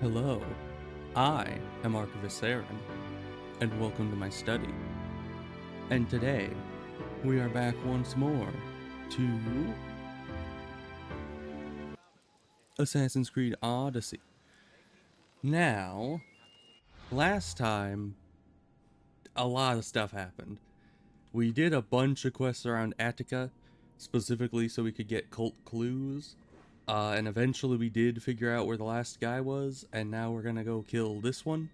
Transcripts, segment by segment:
Hello, I am Archivist Aaron, and welcome to my study. And today, we are back once more to Assassin's Creed Odyssey. Now, last time, a lot of stuff happened. We did a bunch of quests around Attica, specifically so we could get cult clues. And eventually we did figure out where the last guy was, and now we're gonna go kill this one,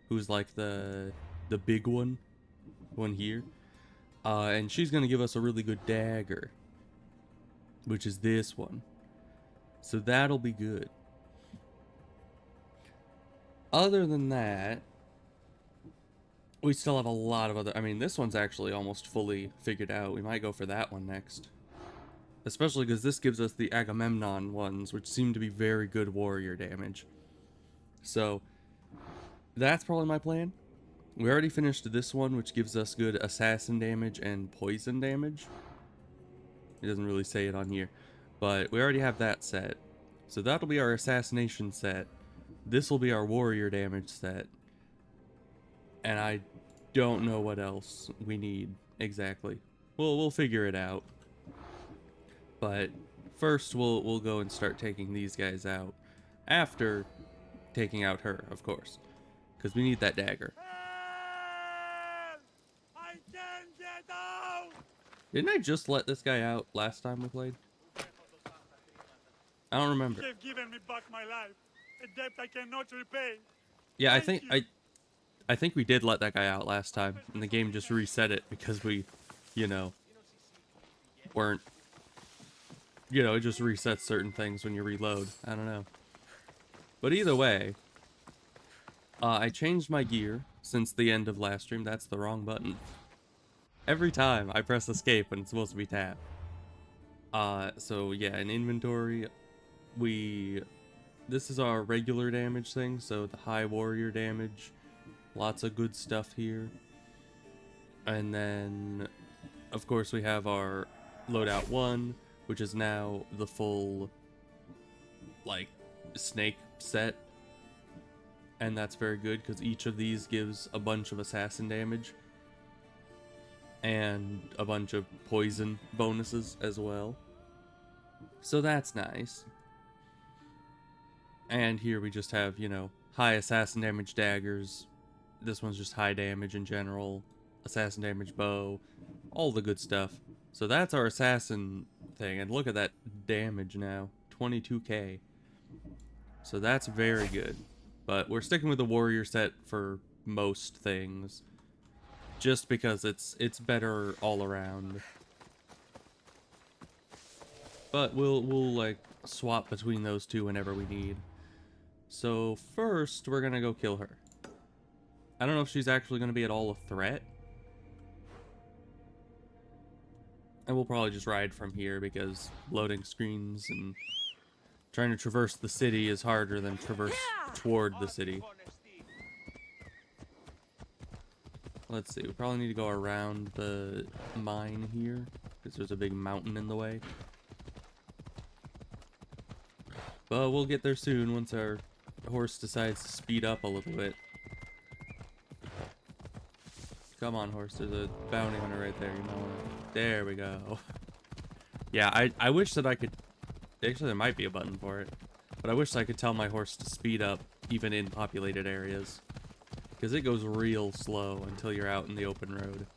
who's like the big one here. And she's gonna give us a really good dagger, which is this one. So that'll be good. Other than that, we still have a lot of other... I mean, this one's actually almost fully figured out. We might go for that one next. Especially because this gives us the Agamemnon ones, which seem to be very good warrior damage. So, that's probably my plan. We already finished this one, which gives us good assassin damage and poison damage. It doesn't really say it on here. But we already have that set. So that'll be our assassination set. This will be our warrior damage set. And I don't know what else we need exactly. We'll figure it out. But first we'll go and start taking these guys out. After taking out her, of course. Because we need that dagger. I can't get out! Didn't I just let this guy out last time we played? I don't remember. You have given me back my life, a debt I cannot repay. Yeah, Thank I think we did let that guy out last time, and the game just reset it because we, weren't, it just resets certain things when you reload. I don't know. But either way, I changed my gear since the end of last stream. That's the wrong button. Every time I press escape when it's supposed to be tab. So yeah, in inventory, this is our regular damage thing, so the high warrior damage, lots of good stuff here. And then, of course, we have our loadout 1, which is now the full, like, snake set. And that's very good, because each of these gives a bunch of assassin damage. And a bunch of poison bonuses as well. So that's nice. And here we just have, high assassin damage daggers. This one's just high damage in general. Assassin damage bow. All the good stuff. So that's our assassin thing. And look at that damage now. 22k. So that's very good. But we're sticking with the warrior set for most things. Just because it's better all around. But we'll like swap between those two whenever we need. So first we're gonna go kill her. I don't know if she's actually gonna be at all a threat. And we'll probably just ride from here because loading screens and trying to traverse the city is harder than traverse toward the city. Let's see, we probably need to go around the mine here because there's a big mountain in the way. But we'll get there soon once our horse decides to speed up a little bit. Come on, horse. There's a bounty hunter right there. You know. There we go. Yeah, I wish that I could... Actually, there might be a button for it. But I wish I could tell my horse to speed up even in populated areas. Because it goes real slow until you're out in the open road.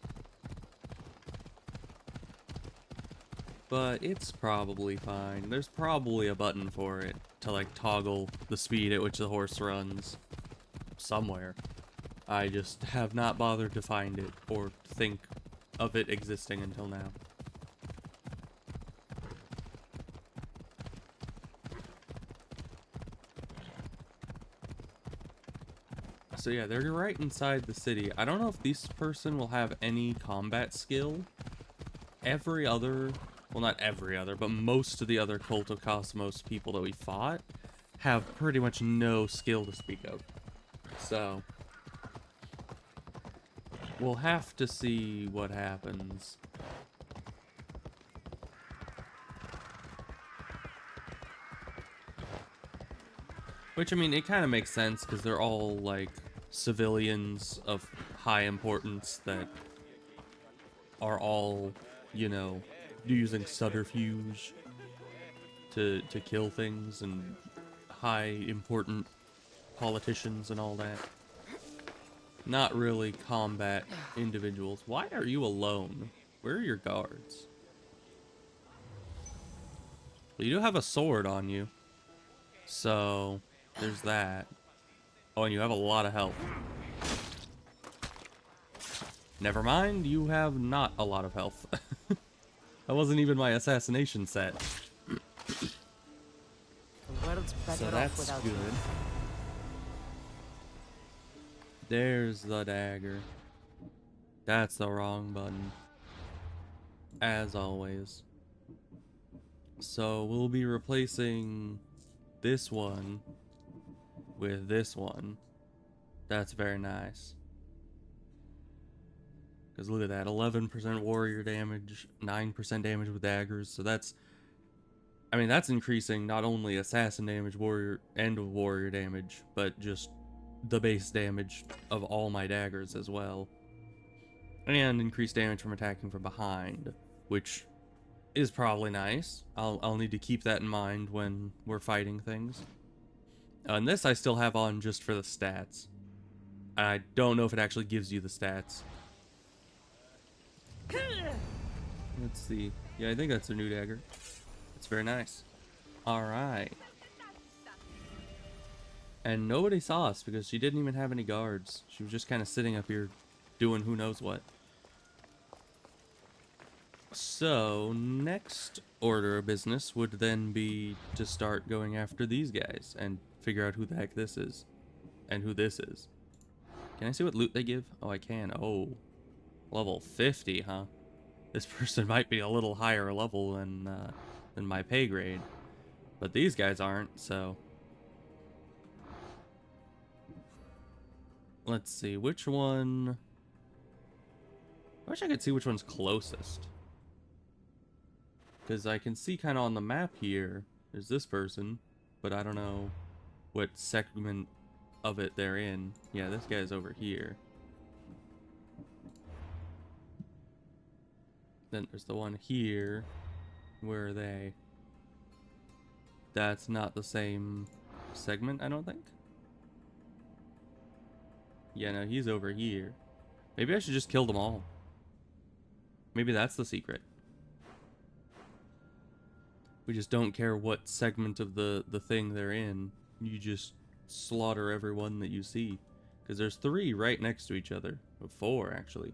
But it's probably fine. There's probably a button for it to like toggle the speed at which the horse runs somewhere. I just have not bothered to find it or think of it existing until now. So yeah, they're right inside the city. I don't know if this person will have any combat skill. Every other... Well, not every other, but most of the other Cult of Cosmos people that we fought have pretty much no skill to speak of. So, we'll have to see what happens. Which, I mean, it kind of makes sense because they're all, like, civilians of high importance that are all, you know, using subterfuge to kill things, and high important politicians and all that. Not really combat individuals. Why are you alone? Where are your guards? Well, you do have a sword on you, so there's that. Oh, and you have a lot of health. Never mind, you have not a lot of health. That wasn't even my assassination set. The world's better So off that's without good. you. There's the dagger. That's the wrong button. As always. So we'll be replacing this one with this one. That's very nice. Because look at that, 11% warrior damage, 9% damage with daggers. So that's, I mean, that's increasing not only assassin damage, warrior, and warrior damage, but just the base damage of all my daggers as well. And increased damage from attacking from behind, which is probably nice. I'll need to keep that in mind when we're fighting things. And this I still have on just for the stats. I don't know if it actually gives you the stats. Let's see. Yeah, I think that's a new dagger. It's very nice. Alright. And nobody saw us because she didn't even have any guards. She was just kind of sitting up here doing who knows what. So, next order of business would then be to start going after these guys and figure out who the heck this is. And who this is. Can I see what loot they give? Oh, I can. Oh. Level 50, huh? This person might be a little higher level than my pay grade. But these guys aren't, so... Let's see, which one... I wish I could see which one's closest. Because I can see kind of on the map here, there's this person, but I don't know what segment of it they're in. Yeah, this guy's over here. Then there's the one here. Where are they? That's not the same segment, I don't think. Yeah, no, he's over here. Maybe I should just kill them all. Maybe that's the secret. We just don't care what segment of the thing they're in. You just slaughter everyone that you see. Because there's 3 right next to each other. Or 4, actually.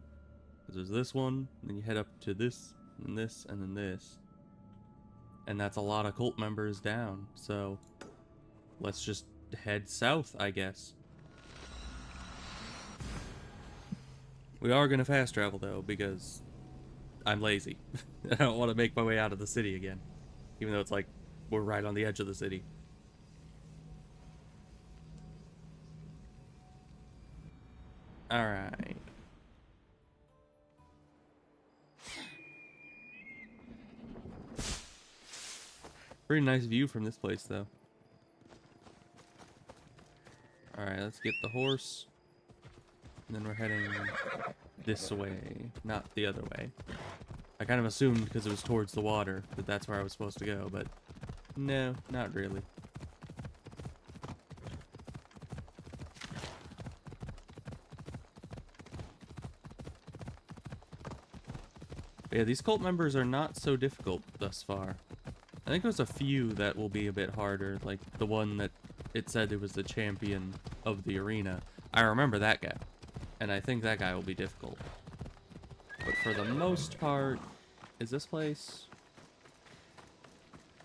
Because there's this one, and then you head up to this, and this, and then this. And that's a lot of cult members down. So, let's just head south, I guess. We are going to fast travel, though, because I'm lazy. I don't want to make my way out of the city again. Even though it's like, we're right on the edge of the city. Alright. Pretty nice view from this place, though. Alright, let's get the horse. And then we're heading this way, not the other way. I kind of assumed because it was towards the water that that's where I was supposed to go, but no, not really. But yeah, these cult members are not so difficult thus far. I think there's a few that will be a bit harder, like the one that it said it was the champion of the arena. I remember that guy, and I think that guy will be difficult. But for the most part, is this place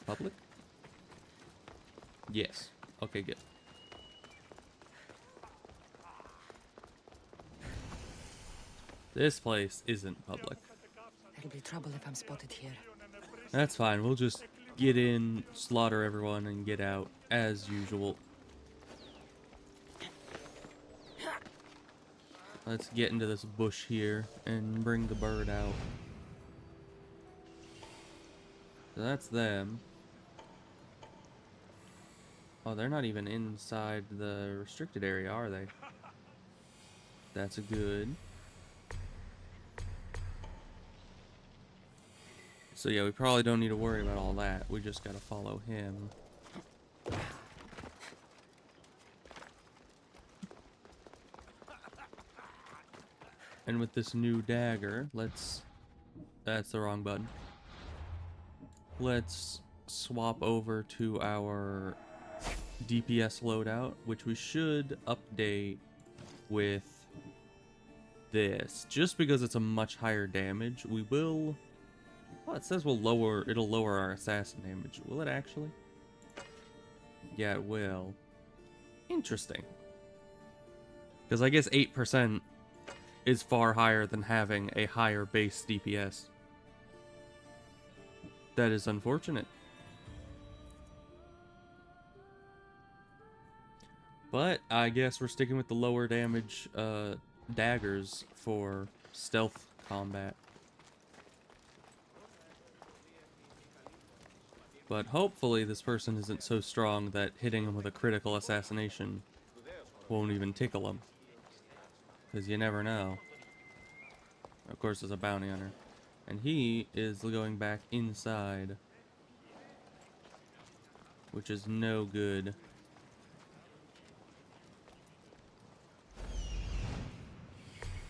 public? Yes. Okay, good. This place isn't public. It'll be trouble if I'm spotted here. That's fine. We'll just get in, slaughter everyone, and get out as usual. Let's get into this bush here and bring the bird out. So that's them. Oh, they're not even inside the restricted area, are they? That's good. So yeah, we probably don't need to worry about all that. We just gotta follow him. And with this new dagger, let's... That's the wrong button. Let's swap over to our DPS loadout, which we should update with this. Just because it's a much higher damage, we will... Well, it says it'll lower our assassin damage. Will it actually? Yeah, it will. Interesting. Because I guess 8% is far higher than having a higher base DPS. That is unfortunate. But I guess we're sticking with the lower damage daggers for stealth combat. But hopefully this person isn't so strong that hitting him with a critical assassination won't even tickle him. Because you never know. Of course, there's a bounty hunter. And he is going back inside. Which is no good.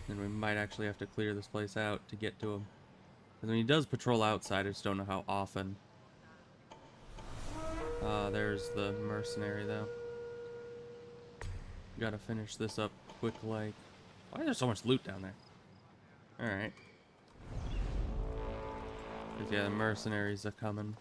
And we might actually have to clear this place out to get to him. Because when he does patrol outside, I just don't know how often. There's the mercenary, though. Gotta finish this up quick like. Why is there so much loot down there? Alright. Because, yeah, the mercenaries are coming.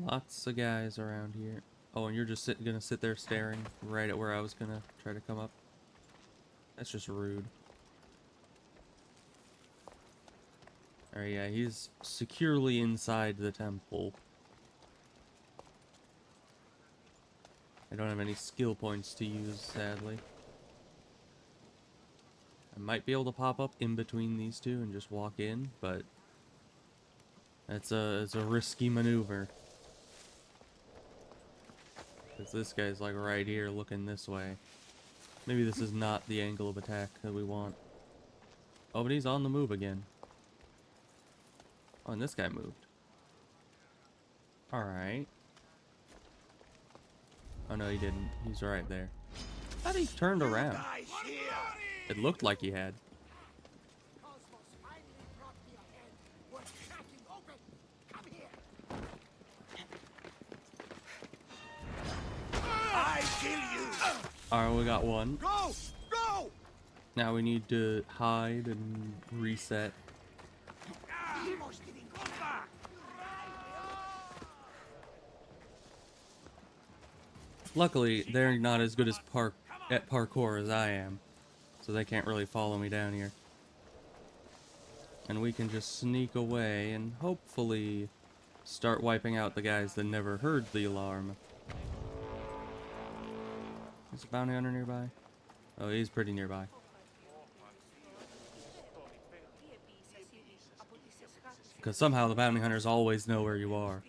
Lots of guys around here. Oh, and you're just gonna sit there staring right at where I was gonna try to come up. That's just rude. Alright, yeah, he's securely inside the temple. I don't have any skill points to use, sadly. I might be able to pop up in between these two and just walk in, but it's a risky maneuver. Because this guy's like right here looking this way. Maybe this is not the angle of attack that we want. Oh, but he's on the move again. Oh, and this guy moved. Alright. Oh no, he didn't. He's right there. I thought he turned around. It looked like he had. Alright, we got one. Go! Go! Now we need to hide and reset. Luckily, they're not as good as at parkour as I am, so they can't really follow me down here. And we can just sneak away and hopefully start wiping out the guys that never heard the alarm. Is a bounty hunter nearby? Oh, he's pretty nearby. Because somehow the bounty hunters always know where you are.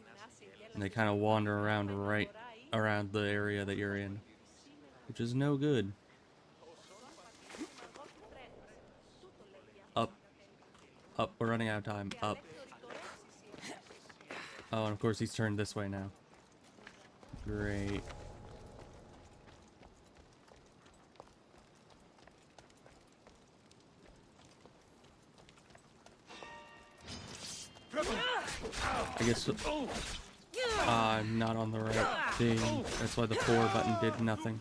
And they kind of wander around right around the area that you're in. Which is no good. Up. Up, we're running out of time. Up. Oh, and of course he's turned this way now. Great. I guess I'm not on the right thing. That's why the 4 button did nothing.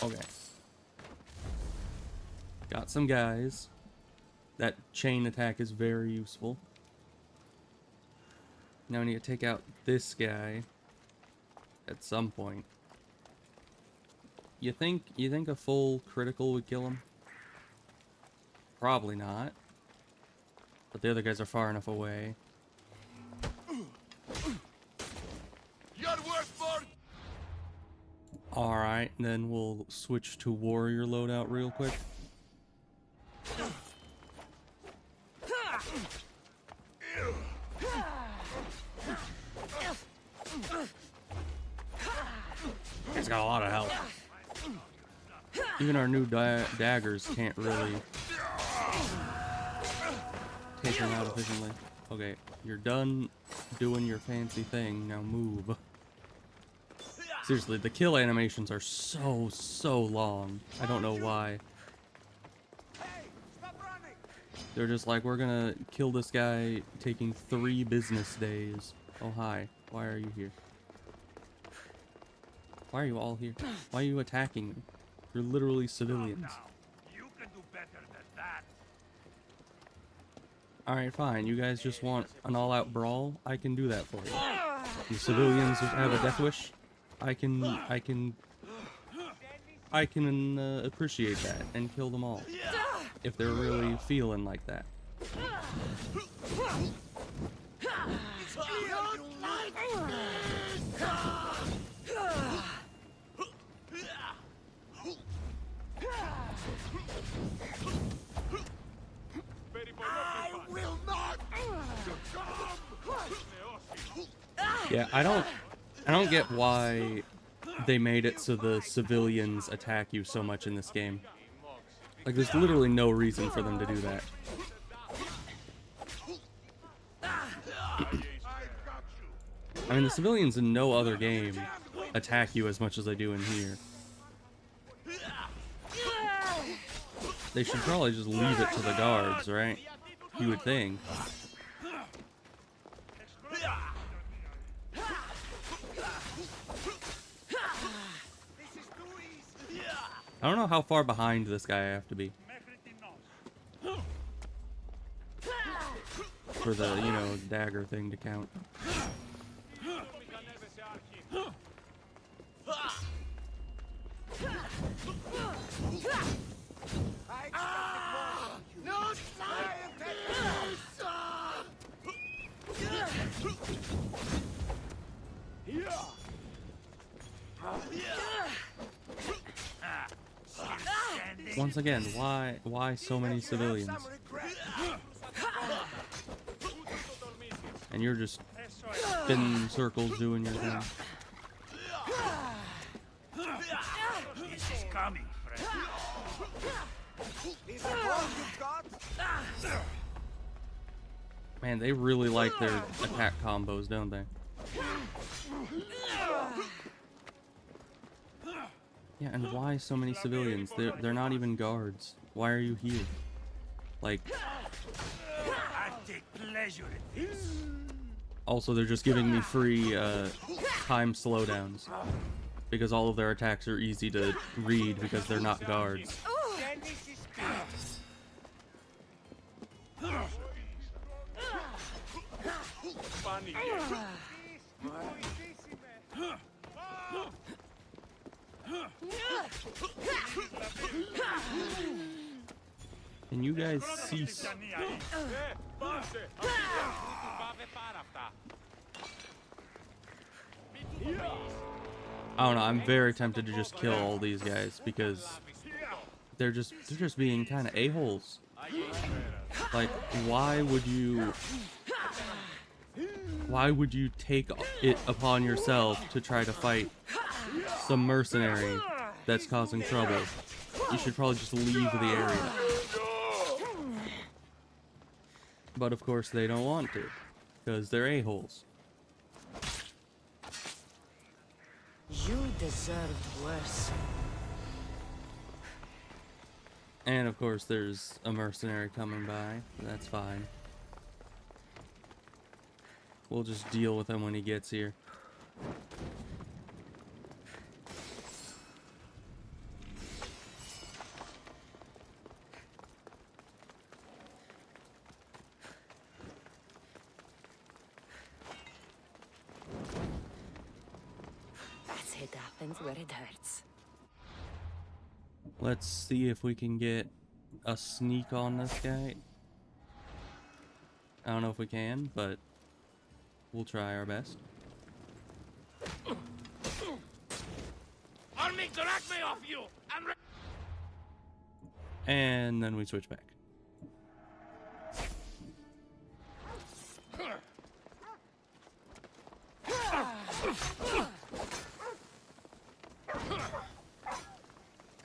Okay. Got some guys. That chain attack is very useful. Now we need to take out this guy. at some point. You think a full critical would kill him? Probably not. But the other guys are far enough away. Alright, then we'll switch to warrior loadout real quick. He's got a lot of health. Even our new daggers can't really take him out efficiently. Okay, you're done doing your fancy thing, now move. Seriously, the kill animations are so long. I don't know why. They're just like, we're gonna kill this guy taking 3 business days. Oh, hi. Why are you here? Why are you all here? Why are you attacking me? You're literally civilians. You can do better than that. Alright, fine. You guys just want an all-out brawl? I can do that for you. You civilians just have a death wish? I can appreciate that and kill them all. If they're really feeling like that. Yeah, I don't get why they made it so the civilians attack you so much in this game. Like, there's literally no reason for them to do that. I mean, the civilians in no other game attack you as much as they do in here. They should probably just leave it to the guards, right? You would think. I don't know how far behind this guy I have to be. For the, you know, dagger thing to count. Once again, why so many civilians? And you're just spinning circles doing your thing. This is coming, friend. Man, they really like their attack combos, don't they? Yeah, and why so many civilians? They're not even guards. Why are you here? Like, I take pleasure in this. also they're just giving me free time slowdowns because all of their attacks are easy to read because they're not guards. Can you guys cease? I don't know, I'm very tempted to just kill all these guys because they're just being kind of a-holes. Like, why would you take it upon yourself to try to fight some mercenary that's causing trouble? You should probably just leave the area. But of course they don't want to, because they're a-holes. You deserved worse. And of course there's a mercenary coming by. That's fine. We'll just deal with him when he gets here. It happens where it hurts. Let's see if we can get a sneak on this guy. I don't know if we can, but we'll try our best. Army, drag me off you! And then we switch back.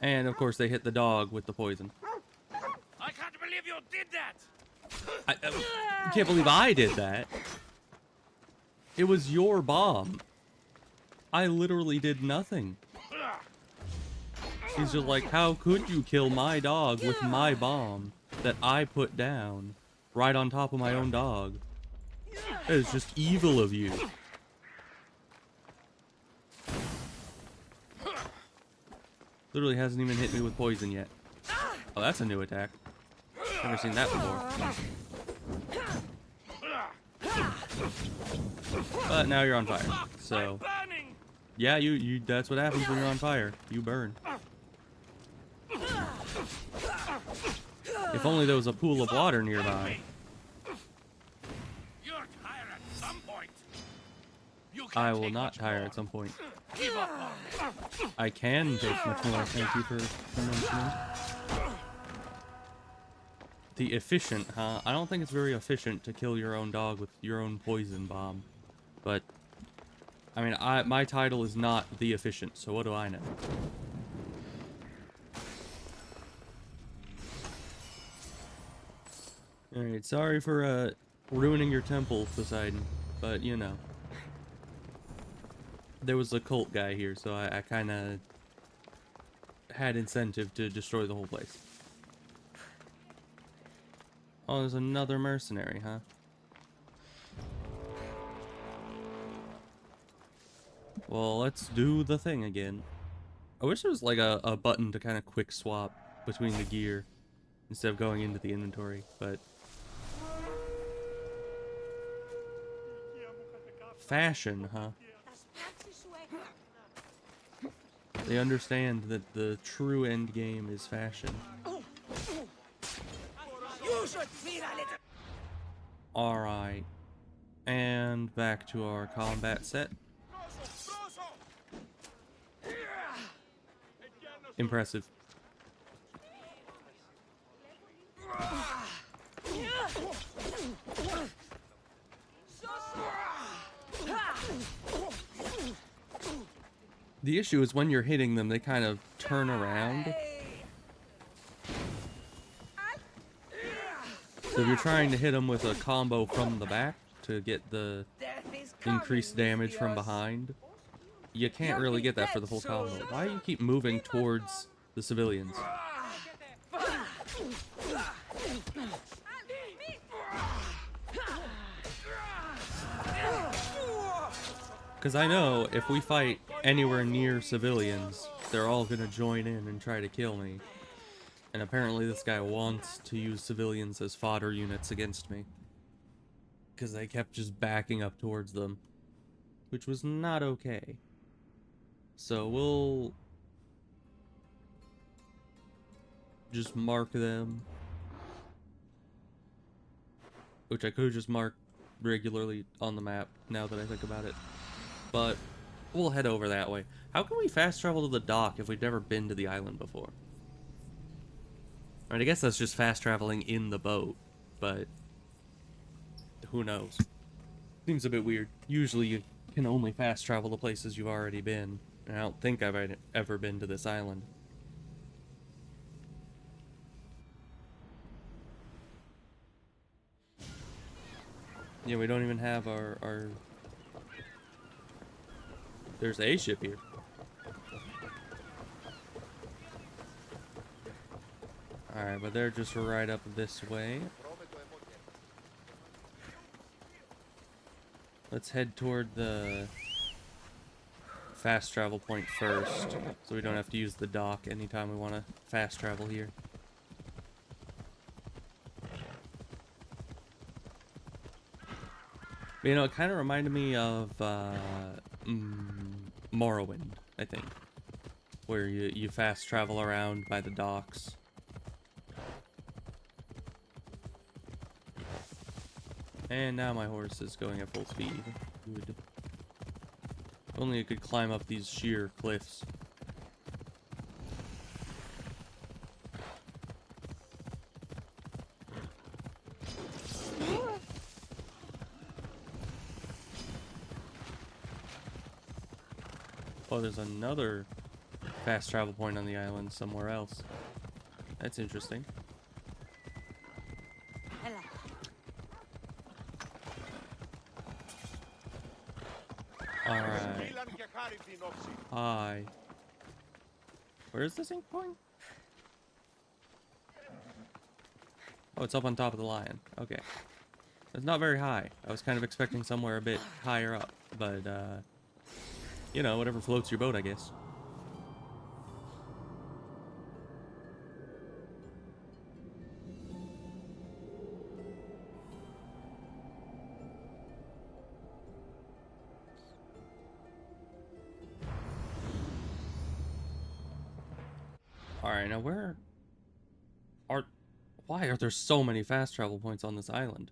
And of course they hit the dog with the poison. I can't believe you did that! I can't believe I did that. It was your bomb. I literally did nothing. He's just like, how could you kill my dog with my bomb that I put down right on top of my own dog? That is just evil of you. Literally hasn't even hit me with poison yet. Oh, that's a new attack. Never seen that before. But now you're on fire. So, yeah, you that's what happens when you're on fire. You burn. If only there was a pool of water nearby. You're tired at some point. You I can't will take not much tire more. at some point. Give up on me. I can take much more. Thank you for mentioning. The efficient, huh? I don't think it's very efficient to kill your own dog with your own poison bomb. But, I mean, my title is not the efficient, so what do I know? Alright, sorry for ruining your temple, Poseidon, but you know. There was a cult guy here, so I kind of had incentive to destroy the whole place. Oh, there's another mercenary, huh? Well, let's do the thing again. I wish there was like a button to kind of quick swap between the gear instead of going into the inventory, but... Fashion, huh? They understand that the true end game is fashion. Alright. And back to our combat set. Impressive. The issue is when you're hitting them, they kind of turn around. So if you're trying to hit them with a combo from the back to get the increased damage from behind, you can't really get that for the full combo. Why do you keep moving towards the civilians? Because I know if we fight anywhere near civilians, they're all gonna join in and try to kill me. And apparently this guy wants to use civilians as fodder units against me. Because they kept just backing up towards them. Which was not okay. So we'll... just mark them. Which I could have just marked regularly on the map, now that I think about it. But we'll head over that way. How can we fast travel to the dock if we've never been to the island before? I mean, I guess that's just fast traveling in the boat, but who knows? Seems a bit weird. Usually you can only fast travel to places you've already been. And I don't think I've ever been to this island. Yeah, we don't even have our... There's a ship here. Alright, but they're just right up this way. Let's head toward the fast travel point first, so we don't have to use the dock anytime we want to fast travel here. But, you know, it kind of reminded me of Morrowind, I think, where you fast travel around by the docks. And now my horse is going at full speed. Good. If only it could climb up these sheer cliffs. Oh, there's another fast travel point on the island somewhere else. That's interesting. Alright. Hi. Where is this ink point? Oh, it's up on top of the lion. Okay. It's not very high. I was kind of expecting somewhere a bit higher up, but, you know, whatever floats your boat, I guess. Alright, now why are there so many fast travel points on this island?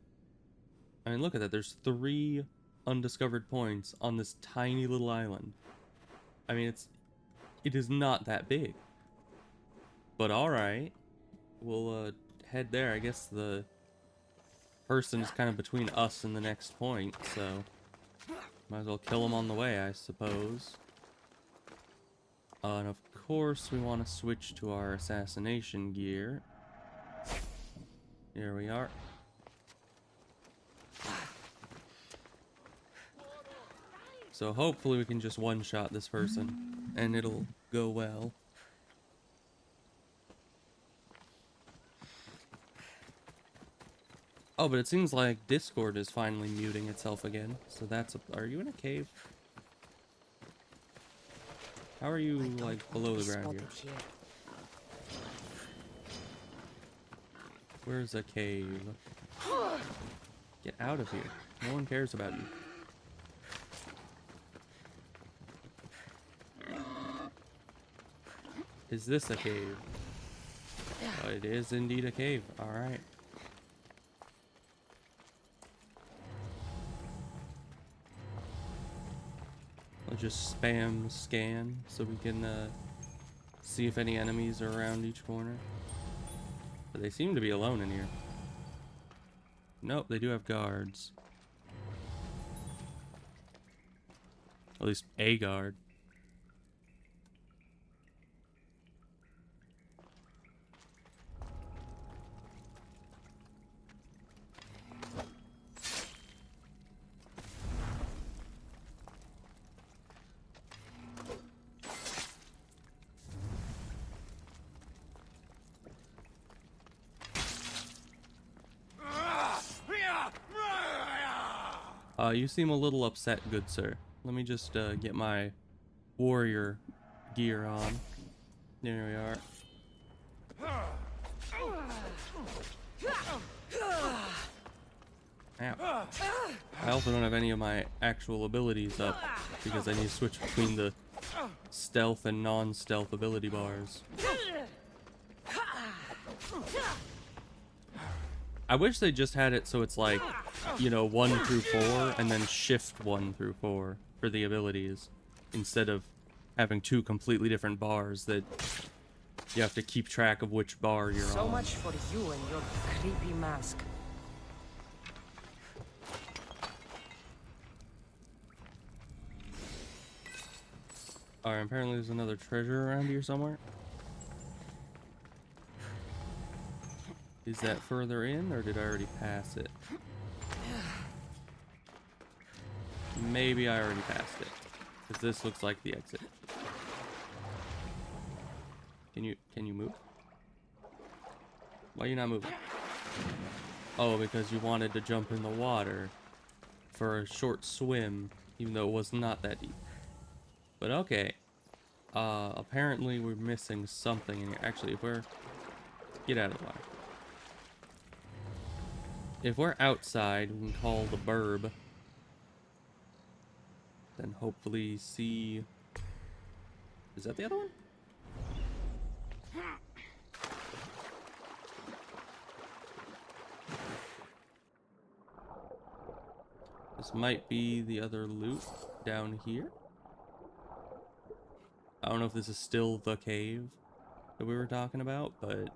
I mean, look at that. There's 3 undiscovered points on this tiny little island. I mean, it is not that big. But alright. We'll head there. I guess the person is kind of between us and the next point, so might as well kill him on the way, I suppose. And of course, we want to switch to our assassination gear. Here we are. So hopefully we can just one-shot this person, and it'll go well. Oh, but it seems like Discord is finally muting itself again, so that's are you in a cave? How are you, like, below the ground here? Where's a cave? Get out of here. No one cares about you. Is this a cave? Oh, it is indeed a cave. Alright. I'll just spam scan so we can see if any enemies are around each corner. But they seem to be alone in here. Nope, they do have guards. At least a guard. You seem a little upset, good sir. Let me just get my warrior gear on. There we are. Ow. I also don't have any of my actual abilities up because I need to switch between the stealth and non-stealth ability bars. I wish they just had it so it's like, you know, 1 through 4 and then shift 1 through 4 for the abilities instead of having 2 completely different bars that you have to keep track of which bar you're on. So much for you and your creepy mask. Alright, apparently there's another treasure around here somewhere. Is that further in, or did I already pass it? Maybe I already passed it, because this looks like the exit. Can you move? Why are you not moving? Oh, because you wanted to jump in the water for a short swim, even though it was not that deep. But okay. Apparently we're missing something in here. Actually, if we're... Get out of the water. If we're outside, we can call the burb. Then hopefully see Is that the other one? This might be the other loot down here. I don't know if this is still the cave that we were talking about, but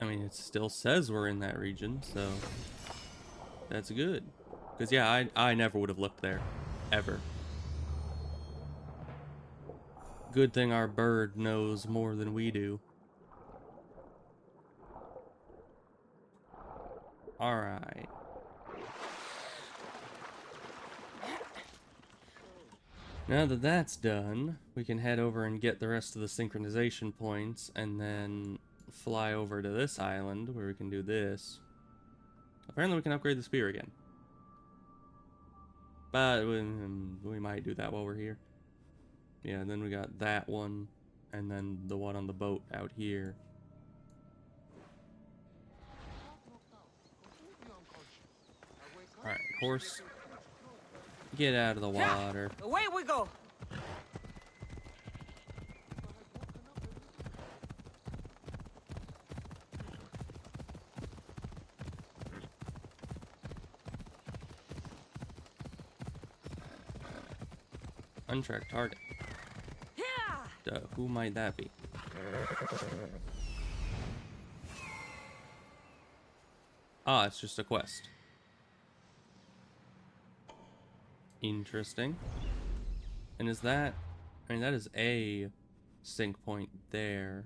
I mean, it still says we're in that region, so that's good. Because, yeah, I never would have looked there. Ever. Good thing our bird knows more than we do. Alright. Now that that's done, we can head over and get the rest of the synchronization points, and then fly over to this island where we can do this. Apparently we can upgrade the spear again. But we might do that while we're here. Yeah, and then we got that one, and then the one on the boat out here. Alright, horse. Get out of the water. Away we go! Untracked target. Yeah! Who might that be? Ah, it's just a quest. Interesting. And is that... I mean, that is a sync point there.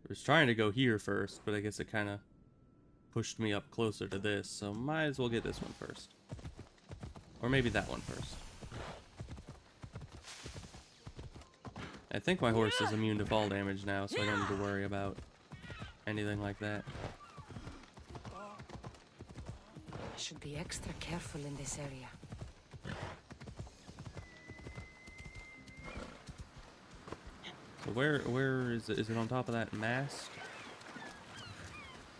I was trying to go here first, but I guess it kind of pushed me up closer to this, so might as well get this one first. Or maybe that one first. I think my horse is immune to fall damage now, so I don't need to worry about anything like that. I should be extra careful in this area. So where is it? Is it on top of that mast?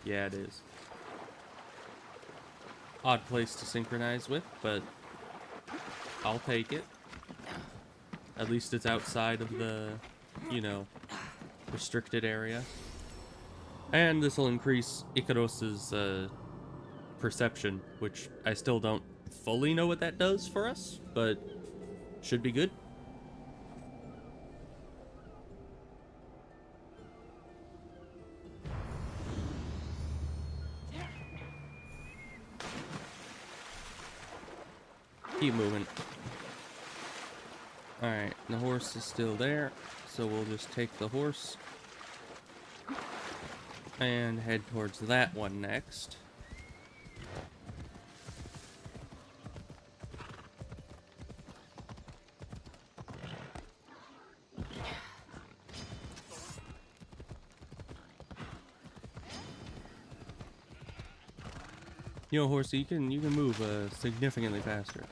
Yeah, it is. Odd place to synchronize with, but I'll take it. At least it's outside of the, you know, restricted area. And this will increase Ikaros's perception, which I still don't fully know what that does for us, but should be good. Keep moving. Alright, the horse is still there, so we'll just take the horse and head towards that one next. You know, horsey, you can move significantly faster.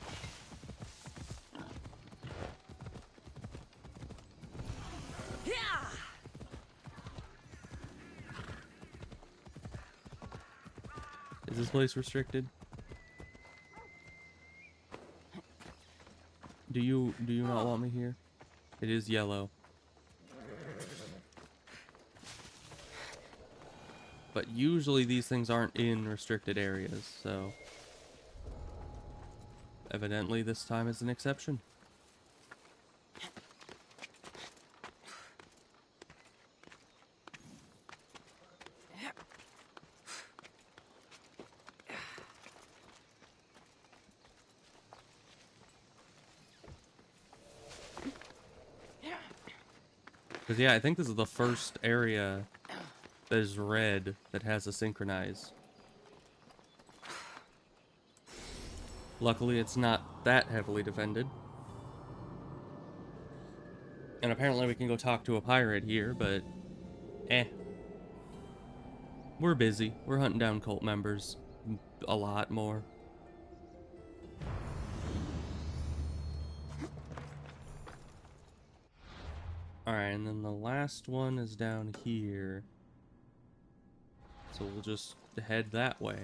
Is this place restricted? Do you not want me here? It is yellow. But usually these things aren't in restricted areas, so evidently this time is an exception. Because, yeah, I think this is the first area that is red that has a synchronize. Luckily, it's not that heavily defended. And apparently we can go talk to a pirate here, but we're busy. We're hunting down cult members a lot more. Alright, and then the last one is down here. So we'll just head that way.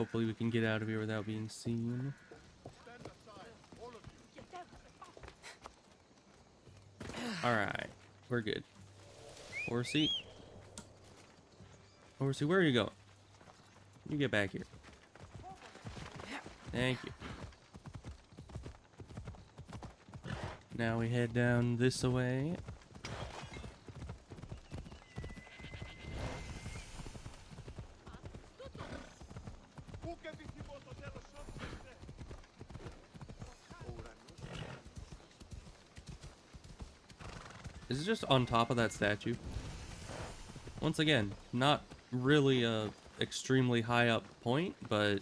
Hopefully we can get out of here without being seen. Alright, we're good. Horsey. Horsey, where are you going? You get back here. Thank you. Now we head down this way. Is it just on top of that statue? Once again, not really a extremely high up point, but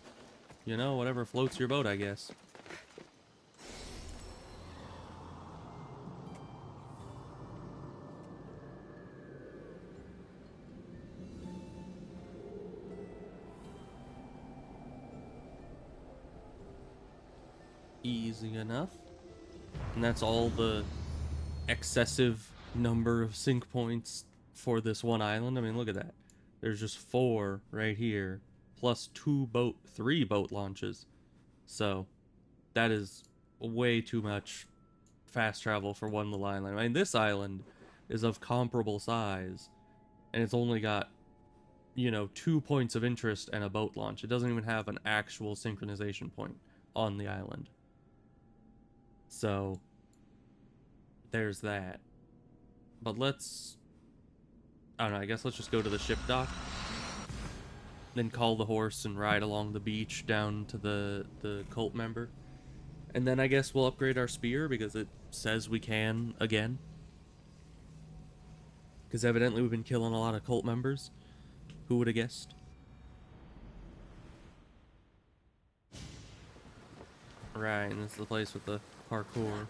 you know, whatever floats your boat, I guess. Easy enough. And that's all the excessive number of sync points for this one island. I mean, look at that. There's just 4 right here, plus 3 boat launches. So that is way too much fast travel for one little island. I mean, this island is of comparable size, and it's only got, you know, 2 points of interest and a boat launch. It doesn't even have an actual synchronization point on the island. So there's that. But let's, I don't know, I guess let's just go to the ship dock. Then call the horse and ride along the beach down to the cult member. And then I guess we'll upgrade our spear because it says we can again. Because evidently we've been killing a lot of cult members. Who would have guessed? Right, and this is the place with the parkour.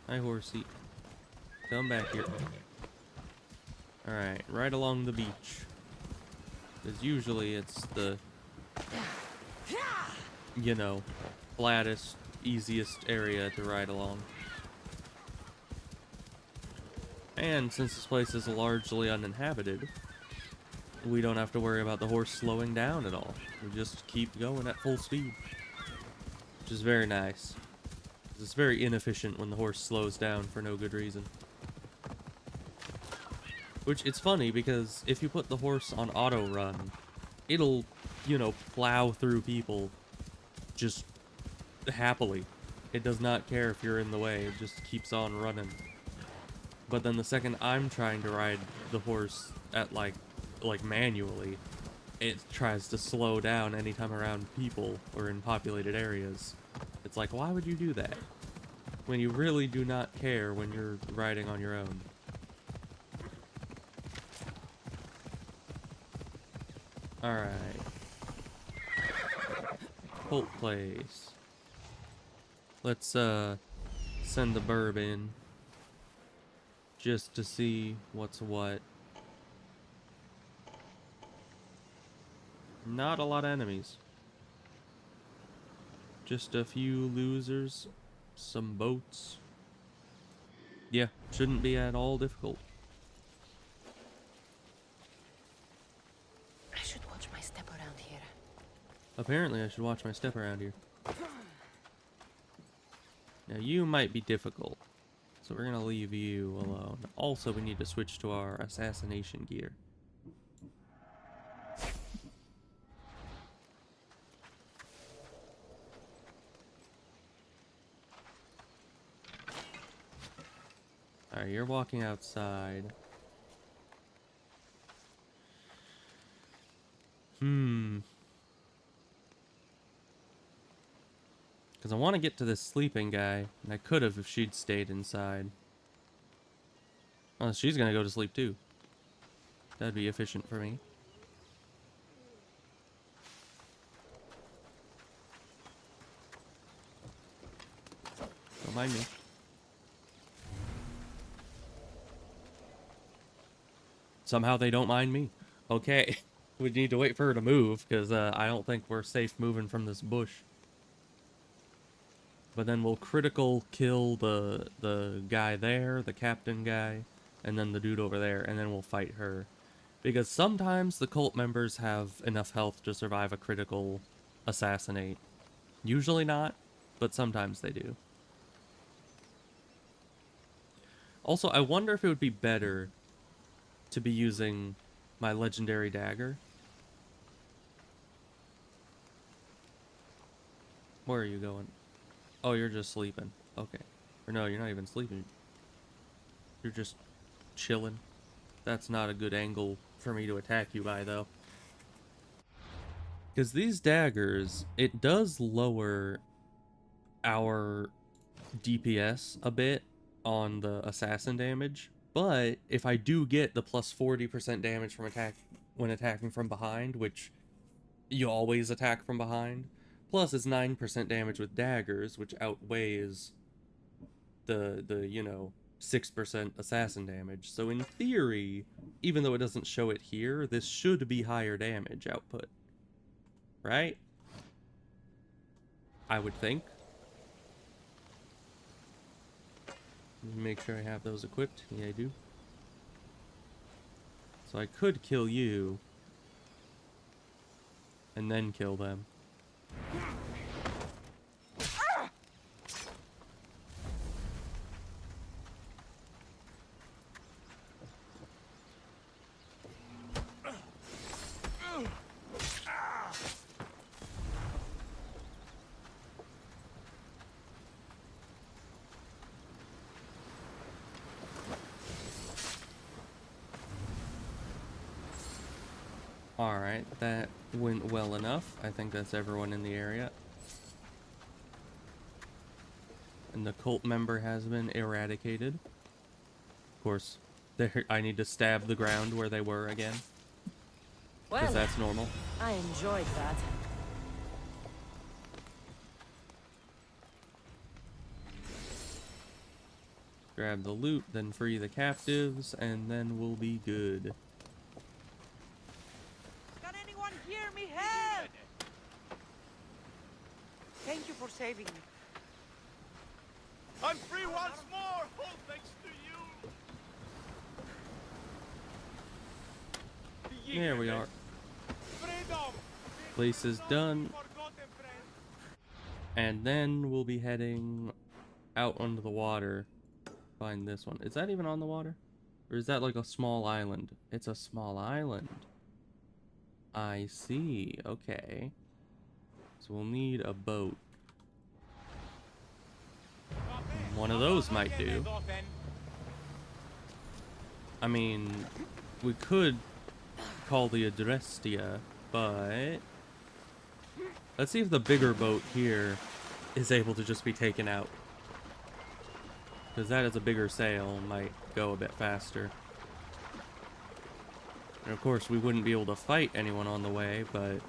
Hi, horsey. Come back here. Alright, right along the beach. Because usually it's the, you know, flattest, easiest area to ride along. And since this place is largely uninhabited, we don't have to worry about the horse slowing down at all. We just keep going at full speed. Which is very nice. It's very inefficient when the horse slows down for no good reason. Which, it's funny, because if you put the horse on auto run, it'll, you know, plow through people just happily. It does not care if you're in the way, it just keeps on running. But then the second I'm trying to ride the horse at, like manually, it tries to slow down anytime around people or in populated areas. It's like, why would you do that? When you really do not care when you're riding on your own. Alright. Cult place. Let's, send the burb in. Just to see what's what. Not a lot of enemies. Just a few losers. Some boats. Yeah, shouldn't be at all difficult. I should watch my step around here. Apparently I should watch my step around here. Now you might be difficult, so we're gonna leave you alone. Also, we need to switch to our assassination gear. Alright, you're walking outside. Because I want to get to this sleeping guy, and I could have if she'd stayed inside. Oh, she's gonna go to sleep too. That'd be efficient for me. Don't mind me. Somehow they don't mind me. Okay. We need to wait for her to move, because I don't think we're safe moving from this bush. But then we'll critical kill the guy there, the captain guy, and then the dude over there, and then we'll fight her. Because sometimes the cult members have enough health to survive a critical assassinate. Usually not, but sometimes they do. Also, I wonder if it would be better to be using my legendary dagger. Where are you going? Oh, you're just sleeping. Okay. Or no, you're not even sleeping. You're just chilling. That's not a good angle for me to attack you by, though. Because these daggers, it does lower our DPS a bit on the assassin damage. But if I do get the plus 40% damage from when attacking from behind, which you always attack from behind, plus it's 9% damage with daggers, which outweighs the you know, 6% assassin damage. So in theory, even though it doesn't show it here, this should be higher damage output. Right? I would think. Make sure I have those equipped. Yeah, I do. So I could kill you and then kill them. Alright, that went well enough. I think that's everyone in the area. And the cult member has been eradicated. Of course, I need to stab the ground where they were again. Because Well, that's normal. I enjoyed that. Grab the loot, then free the captives, and then we'll be good. Can anyone hear me? Help! Thank you for saving me. I'm free once more, all thanks to you. There we are. Freedom! Place is done. Forgotten friend. And then we'll be heading out onto the water. Find this one. Is that even on the water? Or is that like a small island? It's a small island. I see. Okay. So we'll need a boat. One of those might do. I mean, we could call the Adrestia, but let's see if the bigger boat here is able to just be taken out. Because that is a bigger sail, might go a bit faster. And of course, we wouldn't be able to fight anyone on the way, but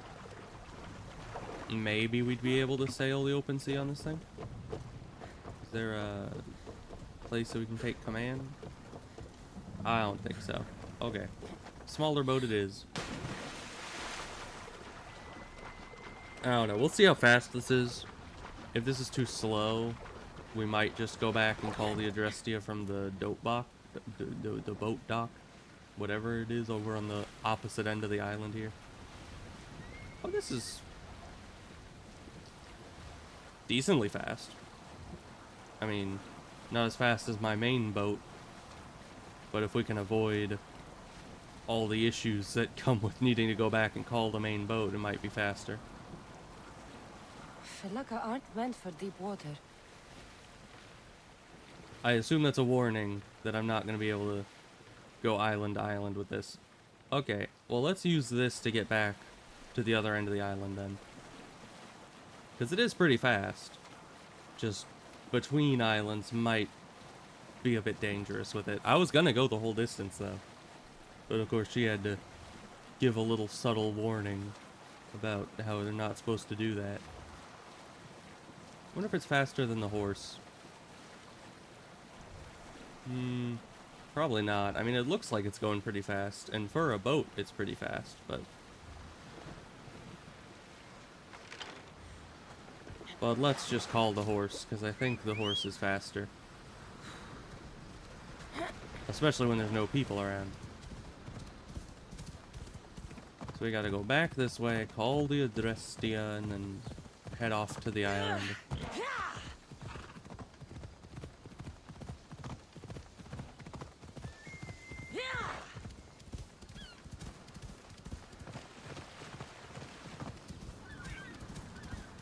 maybe we'd be able to sail the open sea on this thing. Is there a place that we can take command? I don't think so. Okay. Smaller boat it is. I don't know. We'll see how fast this is. If this is too slow, we might just go back and call the Adrestia from the the boat dock. Whatever it is over on the opposite end of the island here. Oh, this is decently fast. I mean, not as fast as my main boat, but if we can avoid all the issues that come with needing to go back and call the main boat, it might be faster. Felaka aren't meant for deep water. I assume that's a warning that I'm not going to be able to go island to island with this. Okay, well let's use this to get back to the other end of the island then. Because it is pretty fast. Just between islands might be a bit dangerous with it. I was going to go the whole distance though. But of course she had to give a little subtle warning about how they're not supposed to do that. I wonder if it's faster than the horse. Probably not. I mean, it looks like it's going pretty fast, and for a boat, it's pretty fast, but... But let's just call the horse, because I think the horse is faster. Especially when there's no people around. So we gotta go back this way, call the Adrestia, and then head off to the island.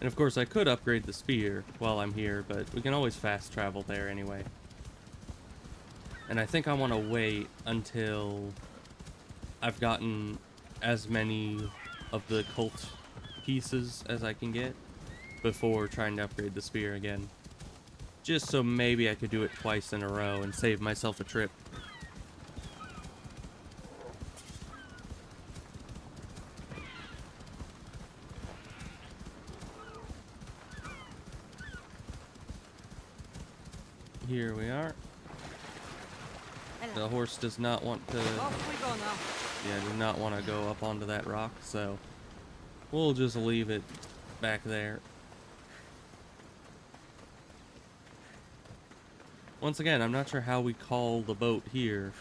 And of course I could upgrade the spear while I'm here, but we can always fast travel there anyway. And I think I want to wait until I've gotten as many of the cult pieces as I can get before trying to upgrade the spear again. Just so maybe I could do it twice in a row and save myself a trip. Here we are. The horse does not want to... Off we go now. Yeah, do not want to go up onto that rock, so we'll just leave it back there. Once again, I'm not sure how we call the boat here.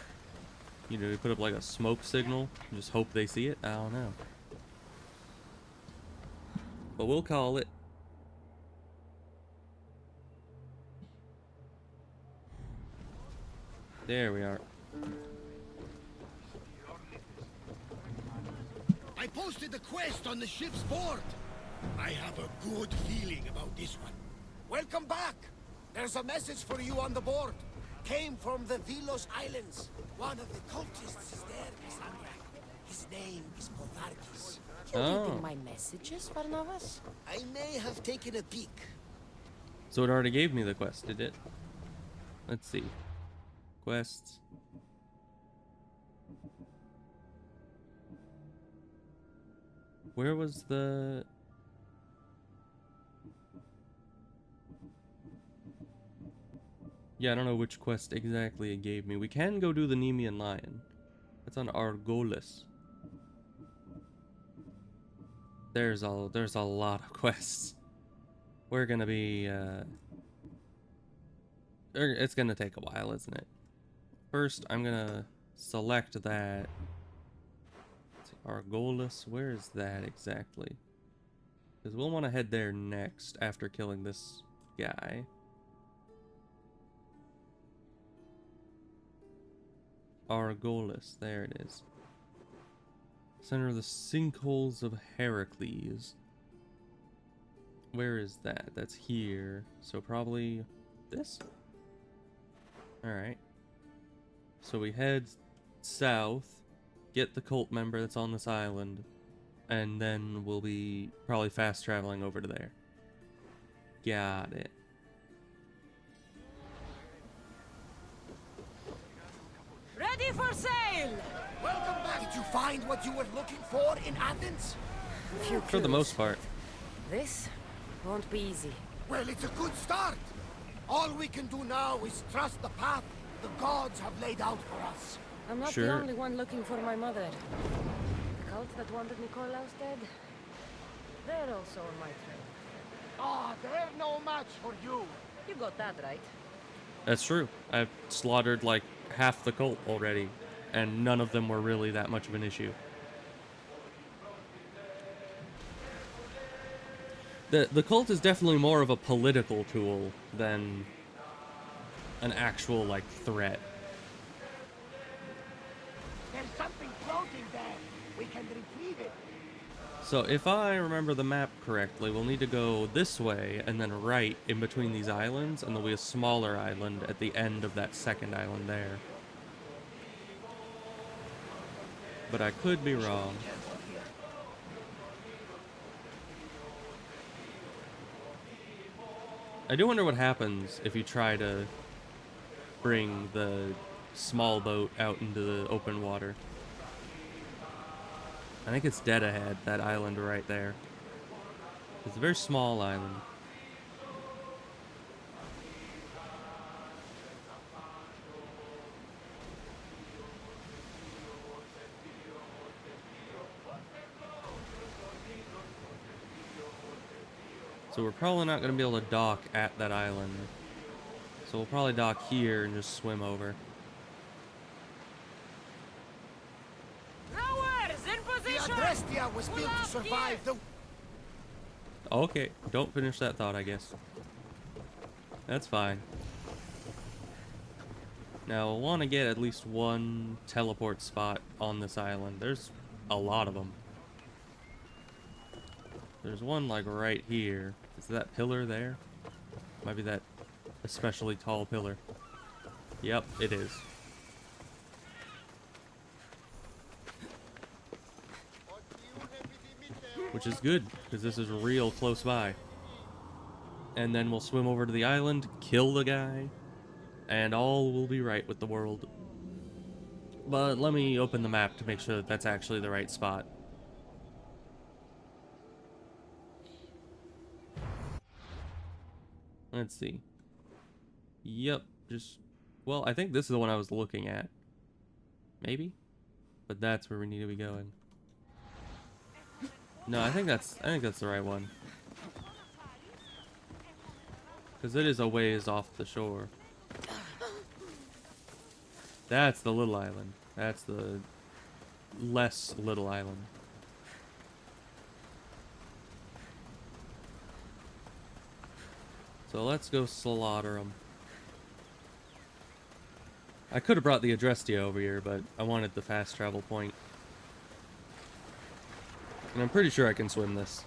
You know, we put up like a smoke signal and just hope they see it? I don't know. But we'll call it. There we are. I posted the quest on the ship's board. I have a good feeling about this one. Welcome back. There's a message for you on the board. Came from the Vilos Islands. One of the cultists is there, Cassandra. His name is Podarkis. Oh. Reading my messages, Barnabas? I may have taken a peek. So it already gave me the quest, did it? Let's see. Quests. Where was the... Yeah, I don't know which quest exactly it gave me. We can go do the Nemean Lion. That's on Argolis. There's a lot of quests. We're gonna be it's gonna take a while, isn't it? First, I'm gonna select that. Let's see, Argolis, where is that exactly? Because we'll want to head there next after killing this guy. Argolis, there it is. Center of the sinkholes of Heracles. Where is that? That's here. So probably this? Alright. So we head south, get the cult member that's on this island, and then we'll be probably fast traveling over to there. Got it. Ready for sail! Welcome back. Did you find what you were looking for in Athens? Few For the clues. most part. This won't be easy. Well, it's a good start. All we can do now is trust the path the gods have laid out for us. I'm not Sure. the only one looking for my mother. The cult that wanted Nikolaus dead, they're also on my trail. Ah, they're no match for you. You got that right. That's true. I've slaughtered like half the cult already, and none of them were really that much of an issue. The cult is definitely more of a political tool than an actual like threat. There's something floating there. We can retrieve it. So if I remember the map correctly, we'll need to go this way and then right in between these islands, and there'll be a smaller island at the end of that second island there. But I could be wrong. I do wonder what happens if you try to bring the small boat out into the open water. I think it's dead ahead, that island right there. It's a very small island. So we're probably not going to be able to dock at that island. So we'll probably dock here and just swim over. Rowers in The Adrestia was built to survive the... Okay, don't finish that thought, I guess. That's fine. Now, we'll want to get at least one teleport spot on this island. There's a lot of them. There's one, like, right here. Is that pillar there? Might be that especially tall pillar. Yep, it is. Which is good, because this is real close by. And then we'll swim over to the island, kill the guy, and all will be right with the world. But let me open the map to make sure that that's actually the right spot. Let's see. Yep, well, I think this is the one I was looking at. Maybe? But that's where we need to be going. No, I think that's the right one. Because it is a ways off the shore. That's the little island. That's the less little island. So let's go slaughter them. I could have brought the Adrestia over here, but I wanted the fast travel point. And I'm pretty sure I can swim this.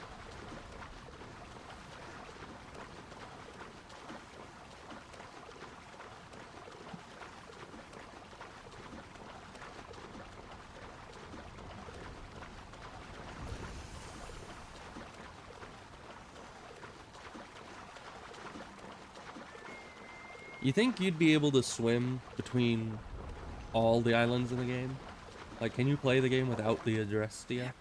You think you'd be able to swim between all the islands in the game? Like, can you play the game without the Adrestia?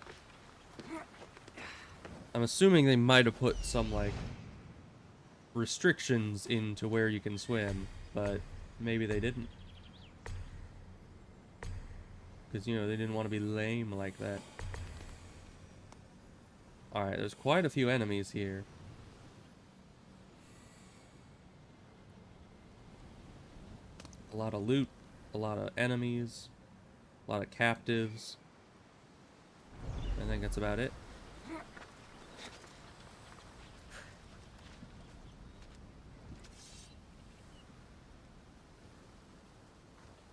I'm assuming they might have put some, like, restrictions into where you can swim, but maybe they didn't. Because, you know, they didn't want to be lame like that. Alright, there's quite a few enemies here. A lot of loot, a lot of enemies, a lot of captives. I think that's about it.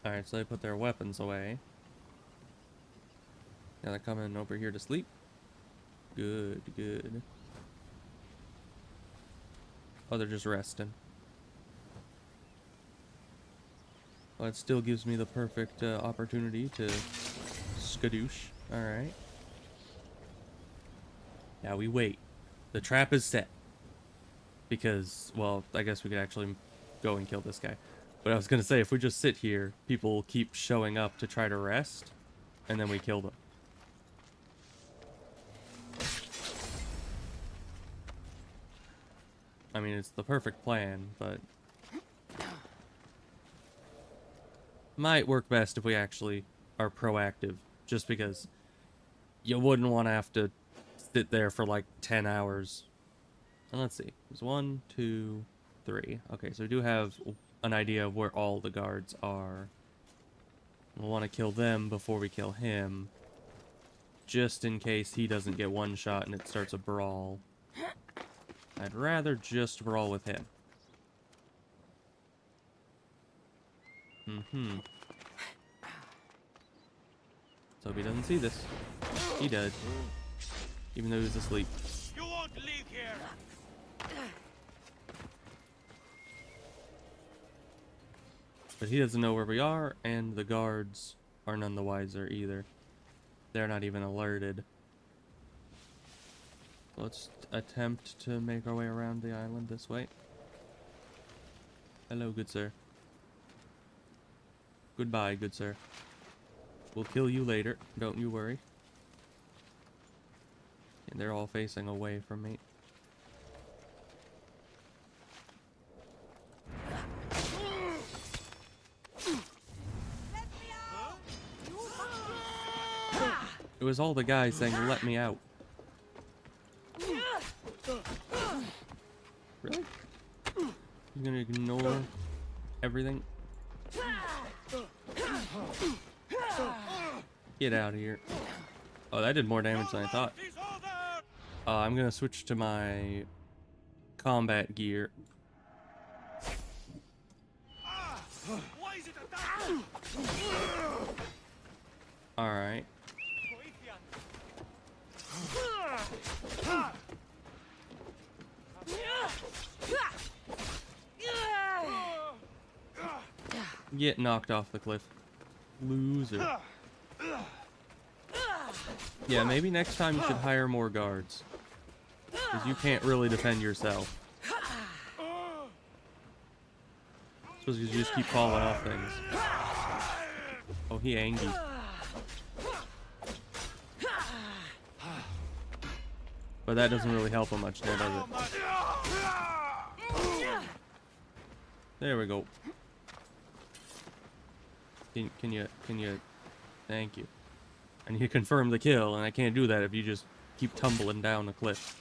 Alright, so they put their weapons away. Now they're coming over here to sleep. Good, good. Oh, they're just resting. Well, it still gives me the perfect opportunity to skadoosh. Alright. Now we wait. The trap is set. Because, well, I guess we could actually go and kill this guy. But I was going to say, if we just sit here, people keep showing up to try to rest, and then we kill them. I mean, it's the perfect plan, but might work best if we actually are proactive, just because you wouldn't want to have to sit there for like 10 hours. And let's see. There's 1, 2, 3. Okay, so we do have an idea of where all the guards are. We'll want to kill them before we kill him, just in case he doesn't get one shot and it starts a brawl. I'd rather just brawl with him. So if he doesn't see this, he does. Even though he's asleep. You won't leave here. But he doesn't know where we are, and the guards are none the wiser either. They're not even alerted. Let's attempt to make our way around the island this way. Hello, good sir. Goodbye, good sir. We'll kill you later, don't you worry. And they're all facing away from me. It was all the guys saying, "Let me out." Really? You're gonna ignore everything? Get out of here. Oh, that did more damage than I thought. Disorder! I'm gonna switch to my combat gear. Why is it attacking? Alright. Get knocked off the cliff. Loser. Yeah, maybe next time you should hire more guards. Because you can't really defend yourself. Suppose you just keep falling off things. Oh, he angry. But that doesn't really help him much now, does it? There we go. Can you, thank you. I need to confirm the kill, and I can't do that if you just keep tumbling down the cliff.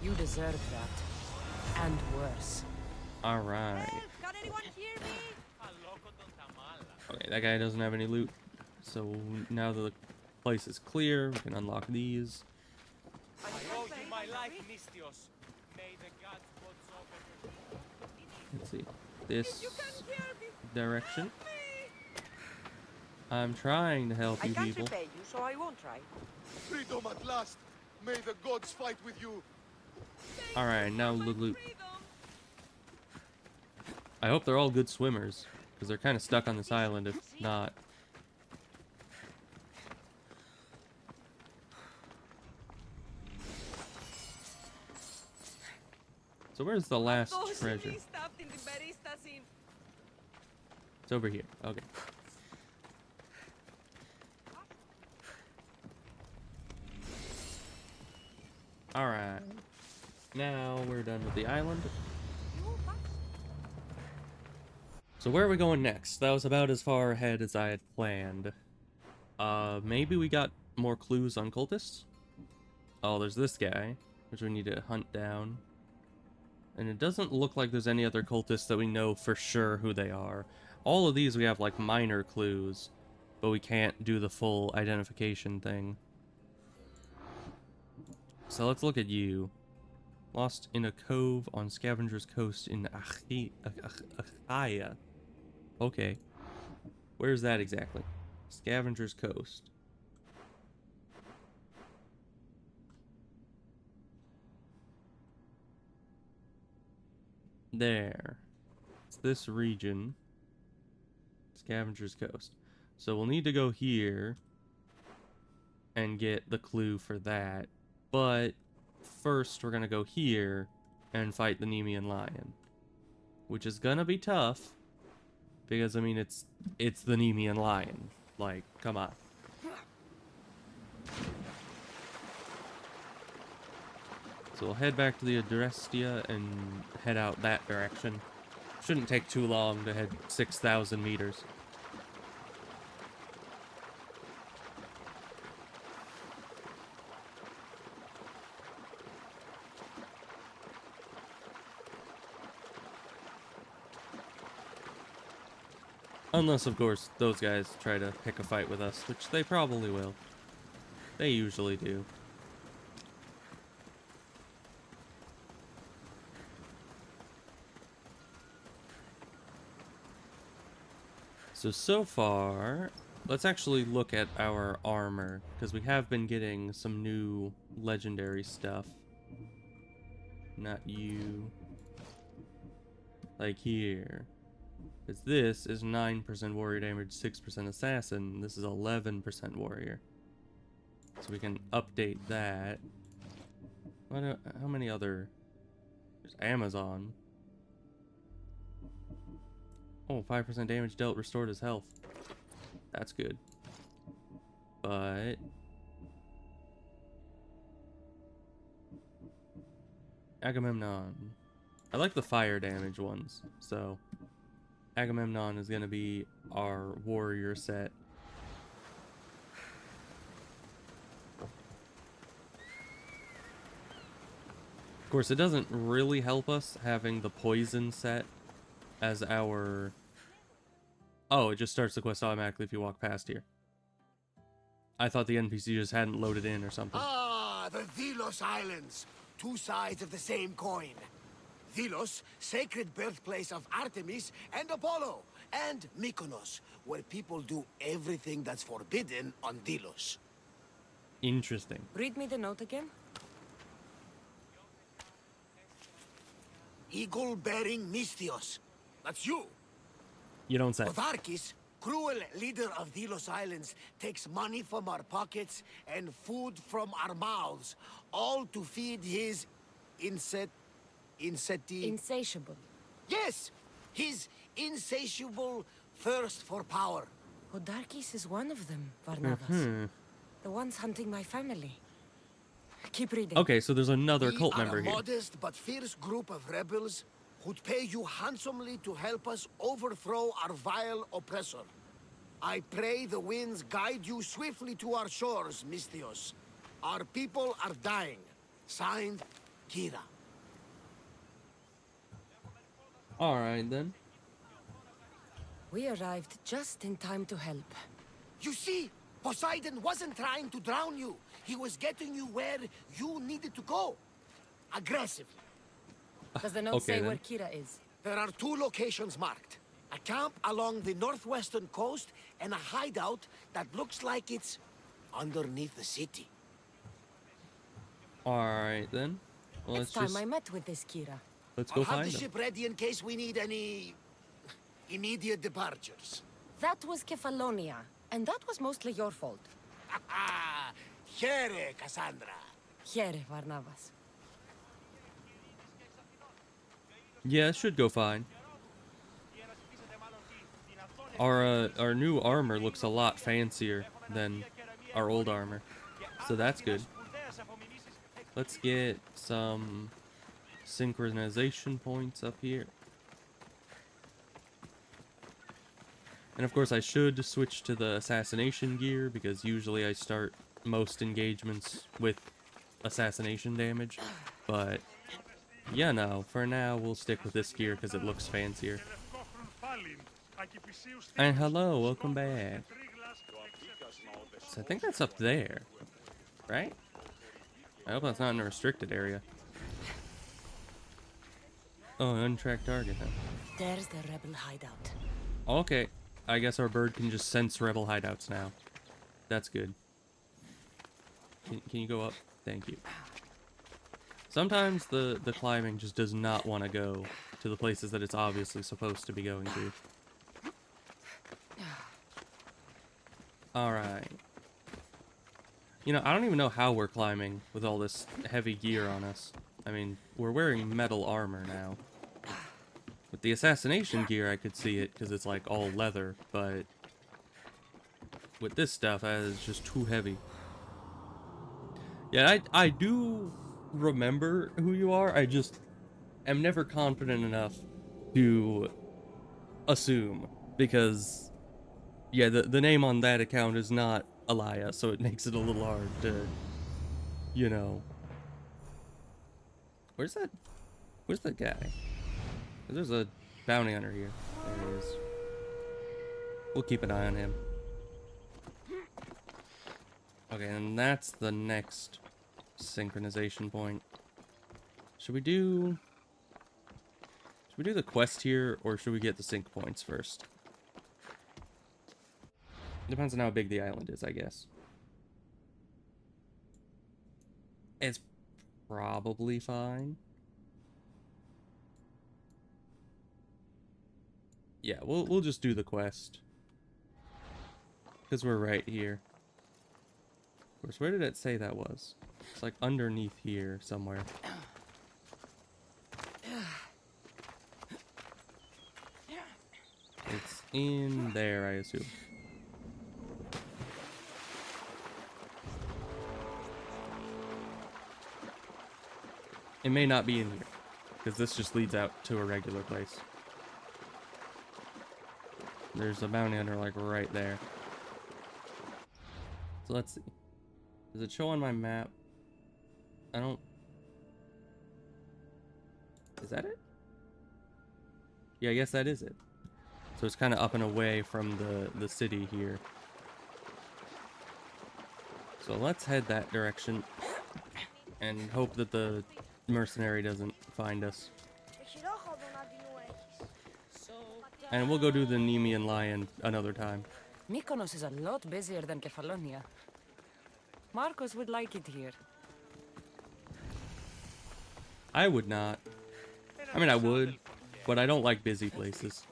You deserve that. And worse. Alright. Can anyone hear me? Okay, that guy doesn't have any loot. So now that the place is clear, we can unlock these. I owe you my life, Mistios. May the gods watch over you. Let's see. This direction. I'm trying to help you people. repay you, so I won't try. Freedom at last. May the gods fight with you. Alright, now loot. I hope they're all good swimmers, because they're kind of stuck on this island if not. So where's the last treasure? It's over here. Okay. Alright. Now we're done with the island. So where are we going next? That was about as far ahead as I had planned. Maybe we got more clues on cultists? Oh, there's this guy, which we need to hunt down. And it doesn't look like there's any other cultists that we know for sure who they are. All of these we have like minor clues, but we can't do the full identification thing. So let's look at you. Lost in a cove on Scavenger's Coast in Achaia. Okay. Where's that exactly? Scavenger's Coast. There. It's this region. Scavenger's Coast. So we'll need to go here and get the clue for that. But first we're gonna go here and fight the Nemean Lion. Which is gonna be tough. Because I mean it's the Nemean Lion. Like, come on. So we'll head back to the Adrestia and head out that direction. Shouldn't take too long to head 6,000 meters. Unless, of course, those guys try to pick a fight with us, which they probably will. They usually do. So far, let's actually look at our armor, because we have been getting some new legendary stuff. Not you. Like here. Because this is 9% warrior damage, 6% assassin. This is 11% warrior. So we can update that. How many other... There's Amazon. Oh, 5% damage dealt, restored his health. That's good. But... Agamemnon. I like the fire damage ones, so... Agamemnon is going to be our warrior set. Of course, it doesn't really help us having the poison set as our... Oh, it just starts the quest automatically if you walk past here. I thought the NPC just hadn't loaded in or something. Ah, the Delos Islands. Two sides of the same coin. Delos, sacred birthplace of Artemis and Apollo. And Mykonos, where people do everything that's forbidden on Delos. Interesting. Read me the note again. Eagle-bearing Mystios. That's you. You don't say. Otharkis, cruel leader of Delos Islands, takes money from our pockets and food from our mouths, all to feed his Insatiable. Yes! His insatiable thirst for power. Odarkis is one of them, Varnavas. The ones hunting my family. Keep reading. Okay, so there's another cult We are member a here. modest but fierce group of rebels who'd pay you handsomely to help us overthrow our vile oppressor. I pray the winds guide you swiftly to our shores, Mystios. Our people are dying. Signed, Kira. Alright then. We arrived just in time to help. You see, Poseidon wasn't trying to drown you. He was getting you where you needed to go. Aggressively. Does the note Okay, say then. where Kira is? There are two locations marked. A camp along the northwestern coast and a hideout that looks like it's underneath the city. Alright then. Well, It's let's time I just... met with this Kira. Let's I'll go have find the him. ship ready in case we need any immediate departures. That was Kefalonia, and that was mostly your fault. Here, Cassandra. Here, Varnavas. Yeah, it should go fine. Our new armor looks a lot fancier than our old armor, so that's good. Let's get some synchronization points up here. And of course I should switch to the assassination gear, because usually I start most engagements with assassination damage. But yeah, no, for now we'll stick with this gear because it looks fancier. And hello, welcome back. So I think that's up there, right? I hope that's not in a restricted area. Oh, untracked target, huh? There's the rebel hideout. Okay, I guess our bird can just sense rebel hideouts now. That's good. Can you go up? Thank you. Sometimes the climbing just does not want to go to the places that it's obviously supposed to be going to. Alright. You know, I don't even know how we're climbing with all this heavy gear on us. I mean, we're wearing metal armor now. With the assassination gear, I could see it because it's like all leather, but with this stuff, it's just too heavy. Yeah, I do remember who you are. I just am never confident enough to assume, because yeah, the name on that account is not Alaya, so it makes it a little hard to, you know. Where's that guy? There's a bounty hunter here. There he is. We'll keep an eye on him. Okay, and that's the next synchronization point. Should we do the quest here, or should we get the sync points first? Depends on how big the island is, I guess. It's probably fine. Yeah, we'll just do the quest, because we're right here. Of course, where did it say that was? It's like underneath here somewhere. It's in there, I assume. It may not be in here, because this just leads out to a regular place. There's a bounty hunter like right there. So let's see. Does it show on my map? I don't... Is that it? Yeah, I guess that is it. So it's kind of up and away from the city here. So let's head that direction and hope that the mercenary doesn't find us. And we'll go do the Nemean Lion another time. Mykonos is a lot busier than Kefalonia. Marcos would like it here. I would not. I mean, I would, but I don't like busy places.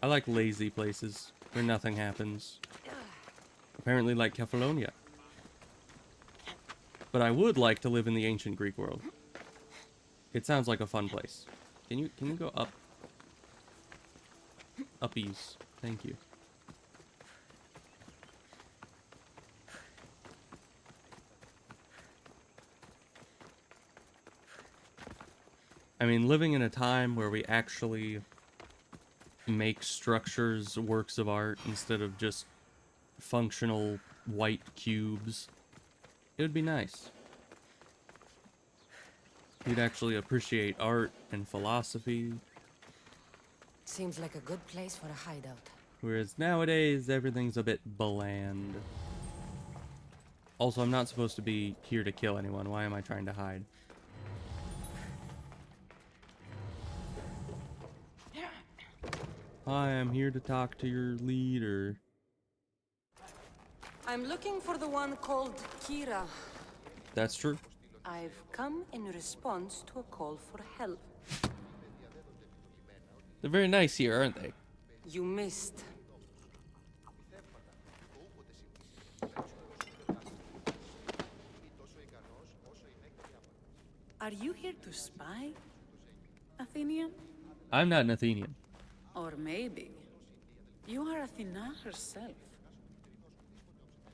I like lazy places where nothing happens. Apparently like Kefalonia. But I would like to live in the ancient Greek world. It sounds like a fun place. Can you go up? Uppies. Thank you. I mean, living in a time where we actually make structures works of art instead of just functional white cubes, it would be nice. You'd actually appreciate art and philosophy. Seems like a good place for a hideout. Whereas nowadays, everything's a bit bland. Also, I'm not supposed to be here to kill anyone. Why am I trying to hide? Hi, I'm here to talk to your leader. I'm looking for the one called Kira. That's true. I've come in response to a call for help. They're very nice here, aren't they? You missed. Are you here to spy, Athenian? I'm not an Athenian. Or maybe you are Athena herself,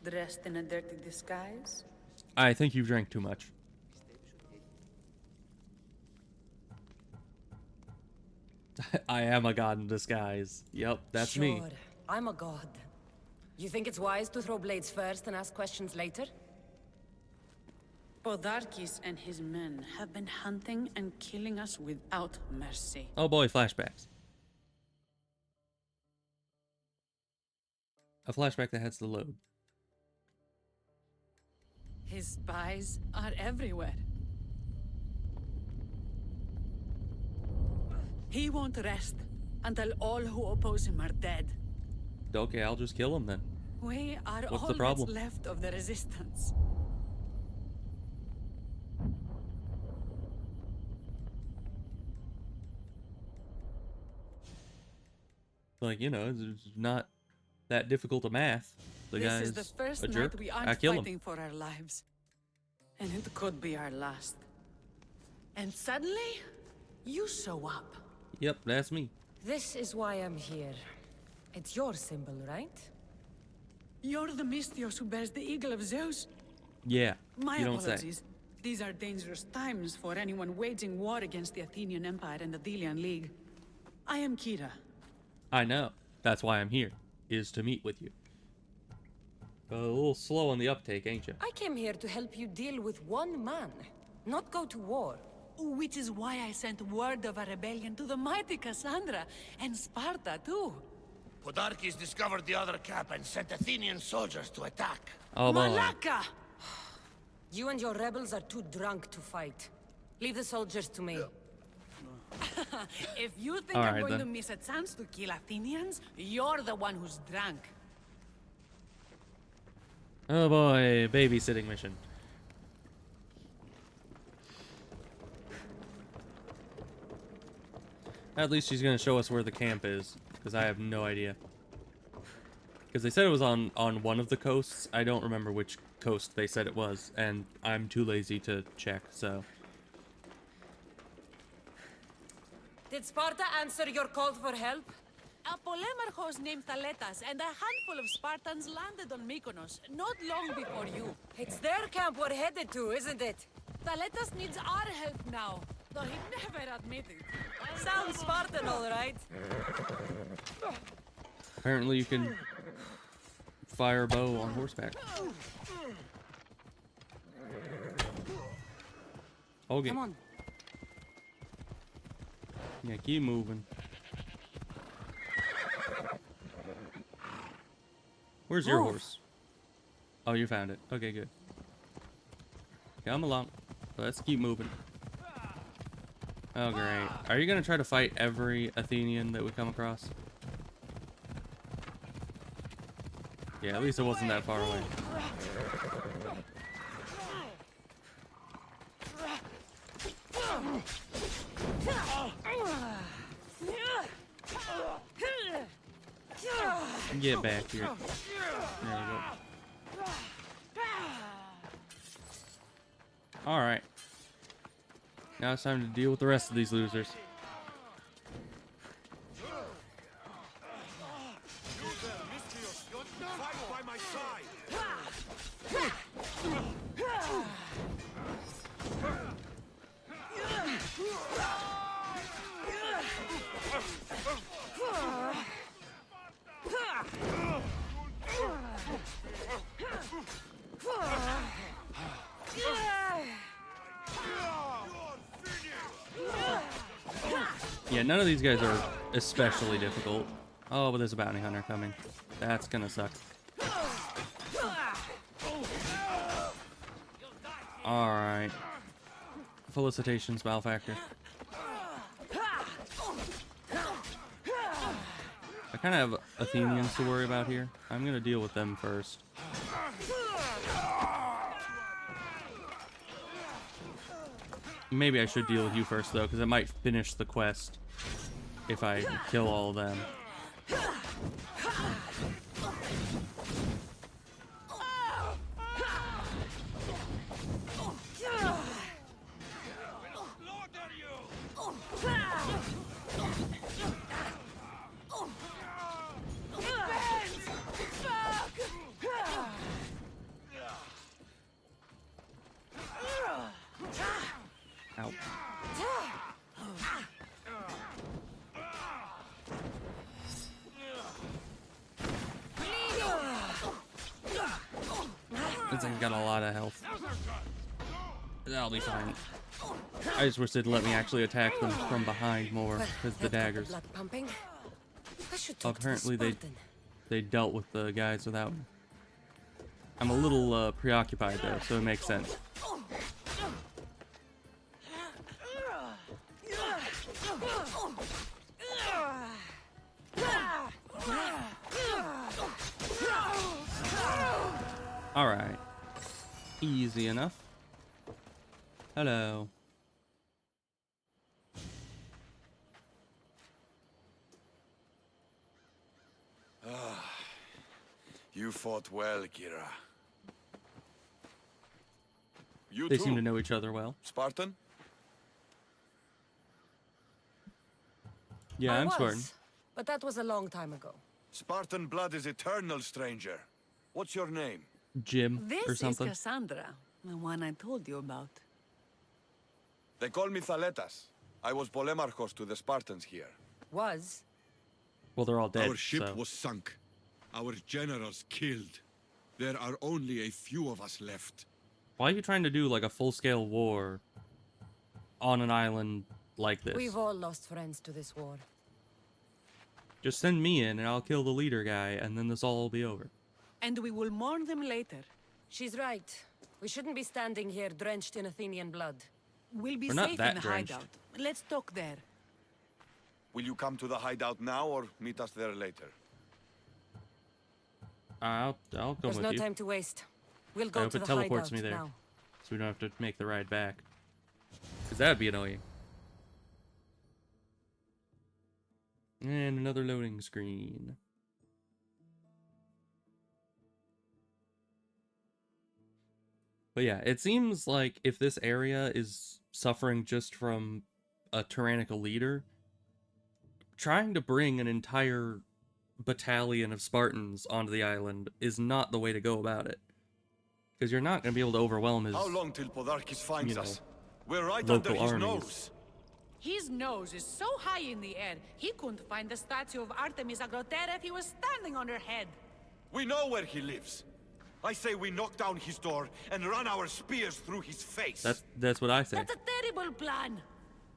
dressed in a dirty disguise? I think you've drank too much. I am a god in disguise. Yep, that's me. Sure, I'm a god. You think it's wise to throw blades first and ask questions later? Podarkis and his men have been hunting and killing us without mercy. Oh boy, flashbacks. A flashback that has to load. His spies are everywhere. He won't rest until all who oppose him are dead. Okay, I'll just kill him then. We are What's all the problem? that's left of the resistance. Like, you know, it's not that difficult to math. The This guy's is the first a jerk. night we I aren't kill him. fighting for our lives. And it could be our last. And suddenly, you show up. Yep, that's me. This is why I'm here. It's your symbol, right? You're the Mystios who bears the eagle of Zeus. Yeah, My you don't say. apologies. These are dangerous times for anyone waging war against the Athenian Empire and the Delian League. I am Kira. I know. That's why I'm here, is to meet with you. A little slow on the uptake, ain't you? I came here to help you deal with one man, not go to war. Which is why I sent word of a rebellion to the mighty Cassandra, and Sparta too. Podarkis discovered the other camp and sent Athenian soldiers to attack. Oh boy. Malaka! You and your rebels are too drunk to fight. Leave the soldiers to me. If you think All I'm right, going to then. miss a chance to kill Athenians, you're the one who's drunk. Oh boy, babysitting mission. At least she's gonna show us where the camp is, because I have no idea. Because they said it was on one of the coasts. I don't remember which coast they said it was, and I'm too lazy to check, so. Did Sparta answer your call for help? A polemarchos named Thaletas and a handful of Spartans landed on Mykonos not long before you. It's their camp we're headed to, isn't it? Thaletas needs our help now, though he never admitted. Sounds Spartan, all right. Apparently you can fire a bow on horseback. Okay. Come on. Yeah, keep moving. Where's your Move. horse? Oh, you found it. Okay, good. Come along. Let's keep moving. Oh, great. Are you gonna try to fight every Athenian that we come across? Yeah, at least it wasn't that far away. Get back here. There we go. Alright. Now it's time to deal with the rest of these losers. Fight by my side. Yeah, none of these guys are especially difficult. Oh, but there's a bounty hunter coming. That's gonna suck. Alright. Felicitations, Malefactor. I kind of have Athenians to worry about here. I'm gonna deal with them first. Maybe I should deal with you first, though, because it might finish the quest if I kill all of them. Ow. Looks like I got a lot of health. That'll be fine. I just wish they'd let me actually attack them from behind more because the daggers. Blood pumping. I should talk Apparently to the Spartan. they dealt with the guys without me. I'm a little preoccupied though, so it makes sense. Alright. Easy enough. Hello. You fought well, Kira. You They too, seem to know each other well. Spartan? Yeah, I I'm was, Spartan. but that was a long time ago. Spartan blood is eternal, stranger. What's your name? Jim This or is something. Cassandra, the one I told you about. They call me Thaletas. I was Polemarchos to the Spartans here. Was? Well, they're all dead. Our ship so. was sunk. Our generals killed. There are only a few of us left. Why are you trying to do like a full-scale war on an island like this? We've all lost friends to this war. Just send me in and I'll kill the leader guy and then this all will be over. And we will mourn them later. She's right. We shouldn't be standing here drenched in Athenian blood. We'll be We're not safe that in the drenched. hideout. Let's talk there. Will you come to the hideout now or meet us there later? I'll come There's with no you. time to waste. We'll I go hope to it the teleports hideout me there. now. So we don't have to make the ride back. Because that would be annoying. And another loading screen. But yeah, it seems like if this area is suffering just from a tyrannical leader, trying to bring an entire battalion of Spartans onto the island is not the way to go about it. Because you're not going to be able to overwhelm his... How long till Podarkis finds you know, us? We're right local under his armies. nose. His nose is so high in the air, he couldn't find the statue of Artemis Agrotera if he was standing on her head. We know where he lives. I say we knock down his door and run our spears through his face. That's what I say. That's a terrible plan.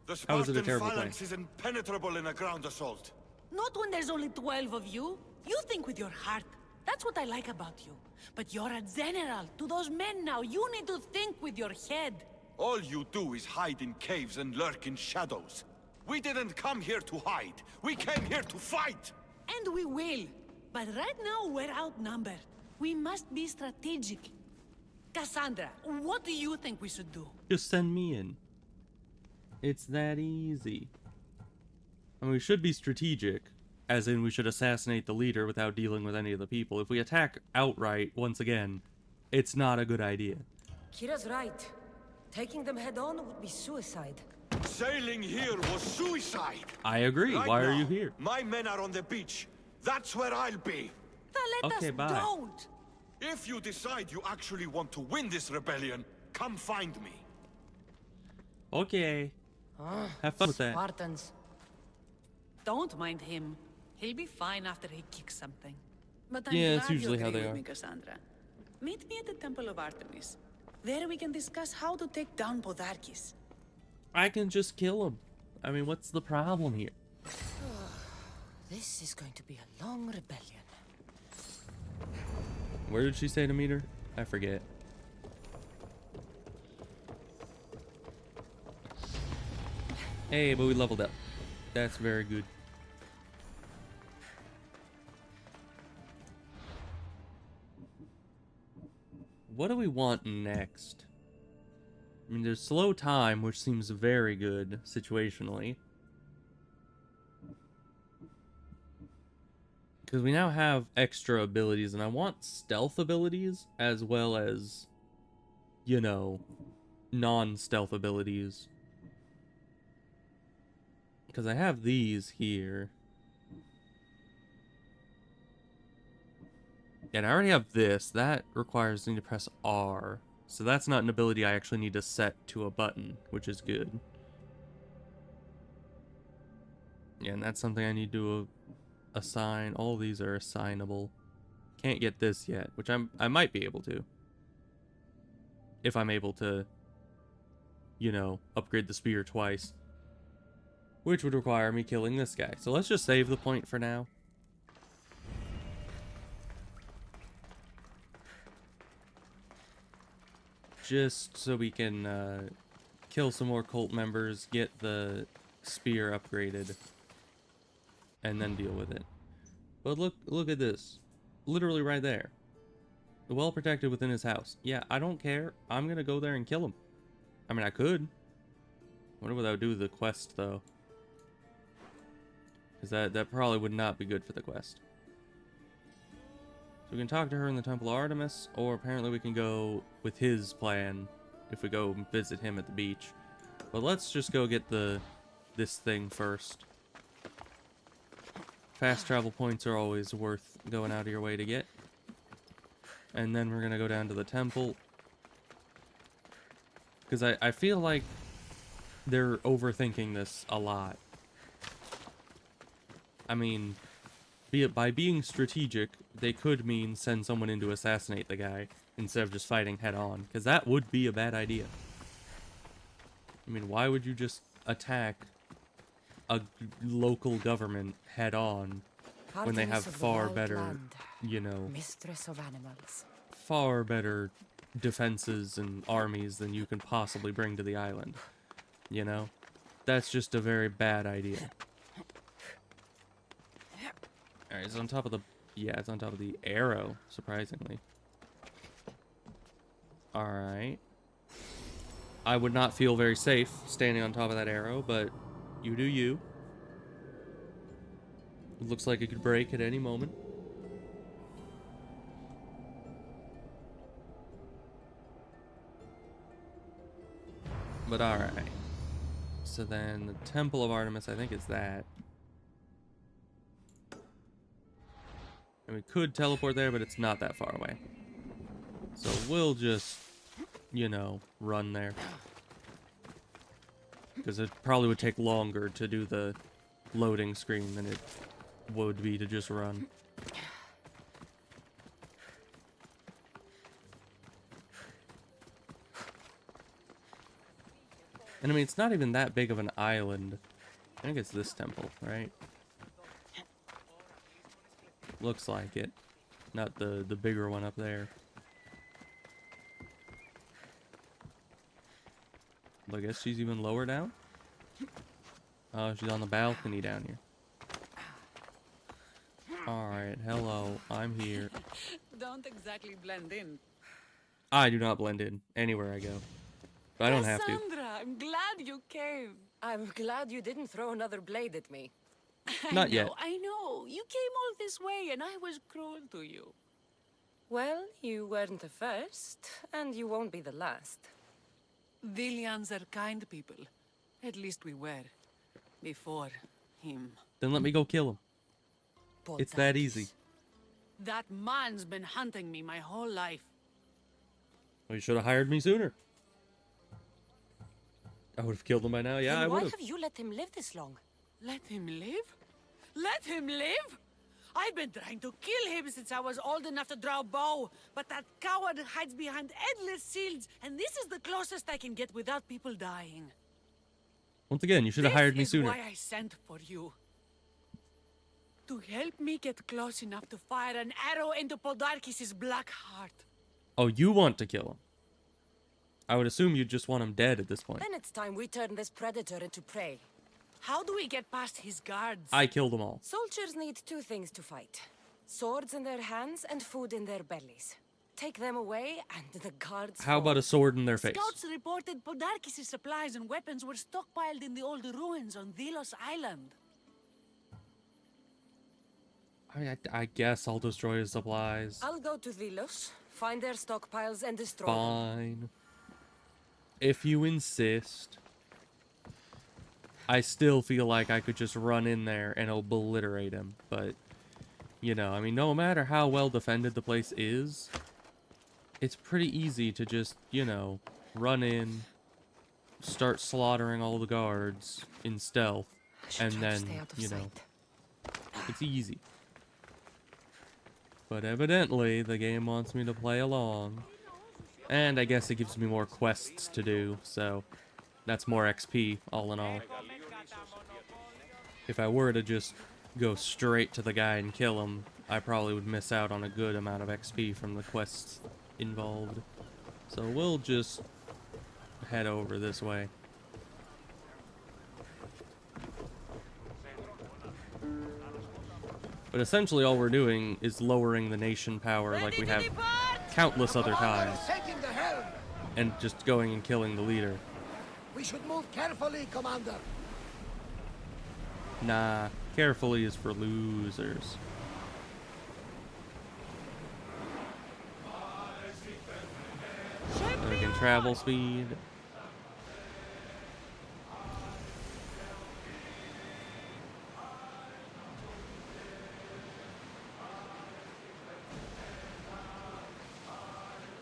The How is it a Spartan terrible phalanx plan? is impenetrable in a ground assault. Not when there's only 12 of you. You think with your heart. That's what I like about you. But you're a general to those men now. You need to think with your head. All you do is hide in caves and lurk in shadows. We didn't come here to hide. We came here to fight! And we will. But right now, we're outnumbered. We must be strategic. Cassandra, what do you think we should do? Just send me in. It's that easy. I mean, we should be strategic, as in we should assassinate the leader without dealing with any of the people. If we attack outright, once again, it's not a good idea. Kira's right. Taking them head on would be suicide. Sailing here was suicide! I agree. Right Why are now, you here? My men are on the beach. That's where I'll be. Then let Okay, us bye. don't. If you decide you actually want to win this rebellion, come find me. Okay. Have fun with that. Spartans. Don't mind him. He'll be fine after he kicks something. But I'm Yeah, glad it's usually you how agree they with are. me, Cassandra. Meet me at the Temple of Artemis. There we can discuss how to take down Podarkis. I can just kill him. I mean, what's the problem here? This is going to be a long rebellion. Where did she say to meet her? I forget. Hey, but we leveled up. That's very good. What do we want next? I mean, there's slow time, which seems very good situationally. Because we now have extra abilities, and I want stealth abilities as well as, you know, non-stealth abilities. Because I have these here. And I already have this. That requires me to press R. So that's not an ability I actually need to set to a button, which is good. Yeah, and that's something I need to assign. All these are assignable. Can't get this yet, which I might be able to. If I'm able to, you know, upgrade the spear twice. Which would require me killing this guy. So let's just save the point for now. Just so we can kill some more cult members, get the spear upgraded, and then deal with it. But look at this. Literally right there. Well protected within his house. Yeah, I don't care. I'm gonna go there and kill him. I mean, I could. Wonder what that would do with the quest, though. Because that probably would not be good for the quest. So we can talk to her in the Temple of Artemis, or apparently we can go with his plan if we go visit him at the beach. But let's just go get this thing first. Fast travel points are always worth going out of your way to get. And then we're gonna go down to the temple. Because I feel like they're overthinking this a lot. I mean, by being strategic, they could mean send someone in to assassinate the guy instead of just fighting head on, because that would be a bad idea. I mean, why would you just attack a local government head on when they have Artemis of the far Wild better, Land, you know, mistress of animals. far better defenses and armies than you can possibly bring to the island? You know? That's just a very bad idea. Alright, it's on top of the... Yeah, it's on top of the arrow, surprisingly. Alright. I would not feel very safe standing on top of that arrow, but you do you. It looks like it could break at any moment. But alright. So then the Temple of Artemis, I think it's that. And we could teleport there, but it's not that far away. So we'll just, you know, run there. Because it probably would take longer to do the loading screen than it would be to just run. And I mean, it's not even that big of an island. I think it's this temple, right? Looks like it. not the bigger one up there. I guess she's even lower down. Oh, she's on the balcony down here. Alright, hello, I'm here. Don't exactly blend in. I do not blend in anywhere I go. But I don't have to. Cassandra, I'm glad you came. I'm glad you didn't throw another blade at me. Not yet. I know. You came all this way and I was cruel to you. Well, you weren't the first, and you won't be the last. Villians are kind people. At least we were. Before him. Then let me go kill him. It's that easy. That man's been hunting me my whole life. Well, you should have hired me sooner. I would have killed him by now. Yeah, Then I would why have. have you let him live this long? Let him live? Let him live? I've been trying to kill him since I was old enough to draw a bow, but that coward hides behind endless shields, and this is the closest I can get without people dying. Once again, you should have hired me sooner. This is why I sent for you. To help me get close enough to fire an arrow into Poldarkis' black heart. Oh, you want to kill him? I would assume you just want him dead at this point. Then it's time we turn this predator into prey. How do we get past his guards? I killed them all. Soldiers need two things to fight. Swords in their hands and food in their bellies. Take them away and the guards How fall. about a sword in their face? Scouts reported Poldarkis' supplies and weapons were stockpiled in the old ruins on Delos Island. I mean, I guess I'll destroy his supplies. I'll go to Vilos, find their stockpiles and destroy them. Fine. If you insist. I still feel like I could just run in there and obliterate him, but, you know, I mean, no matter how well defended the place is, it's pretty easy to just, you know, run in, start slaughtering all the guards in stealth, and then, you know, it's easy. But evidently, the game wants me to play along, and I guess it gives me more quests to do, so that's more XP, all in all. If I were to just go straight to the guy and kill him, I probably would miss out on a good amount of XP from the quests involved. So we'll just head over this way. But essentially all we're doing is lowering the nation power like we have countless other times. Taking the helm. And just going and killing the leader. We should move carefully, Commander. Nah, carefully is for losers. So we can travel speed.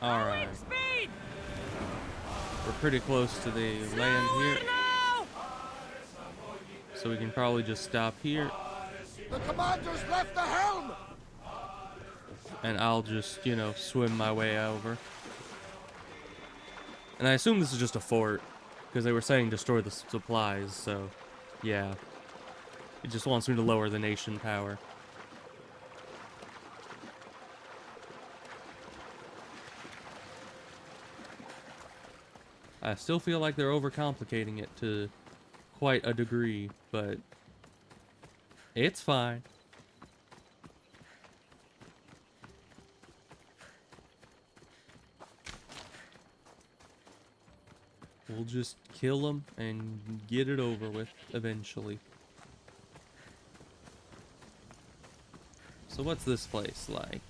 Alright. We're pretty close to the land here. So we can probably just stop here. The commander's left the helm. And I'll just, you know, swim my way over. And I assume this is just a fort, because they were saying destroy the supplies, so yeah. It just wants me to lower the nation power. I still feel like they're overcomplicating it to quite a degree, but it's fine. We'll just kill them and get it over with eventually. So what's this place like?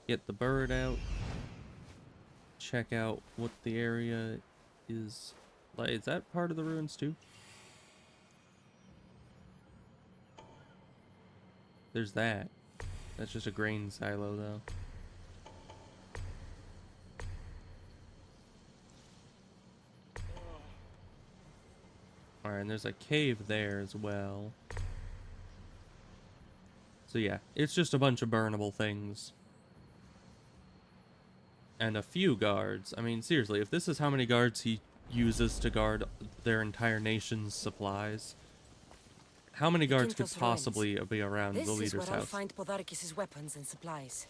Get the bird out. Check out what the area is like. Is that part of the ruins too? There's that. That's just a grain silo though. Alright, and there's a cave there as well. So yeah, it's just a bunch of burnable things. And a few guards. I mean, seriously, if this is how many guards he uses to guard their entire nation's supplies, How many guards could Quintos possibly be around This the is leader's where I'll house? find Podarkis's weapons and supplies.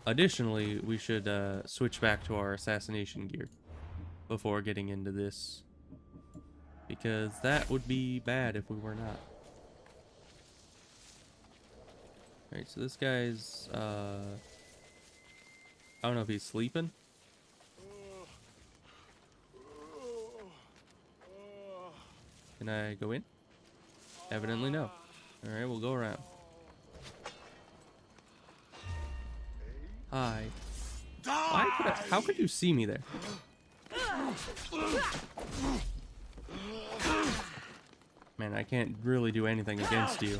Additionally, we should switch back to our assassination gear before getting into this, because that would be bad if we were not. Alright, so this guy's, I don't know if he's sleeping. Can I go in? Evidently no. Alright, we'll go around. Hi. Why could how could you see me there? Man, I can't really do anything against you.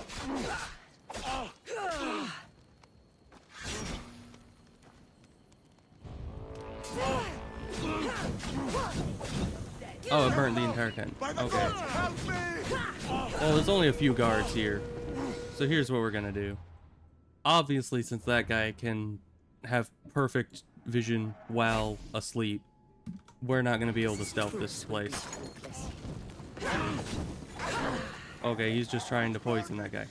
Oh, it burned the entire tent. Okay. Well, there's only a few guards here. So here's what we're gonna do. Obviously, since that guy can have perfect vision while asleep, we're not gonna be able to stealth this place. Okay, he's just trying to poison that guy.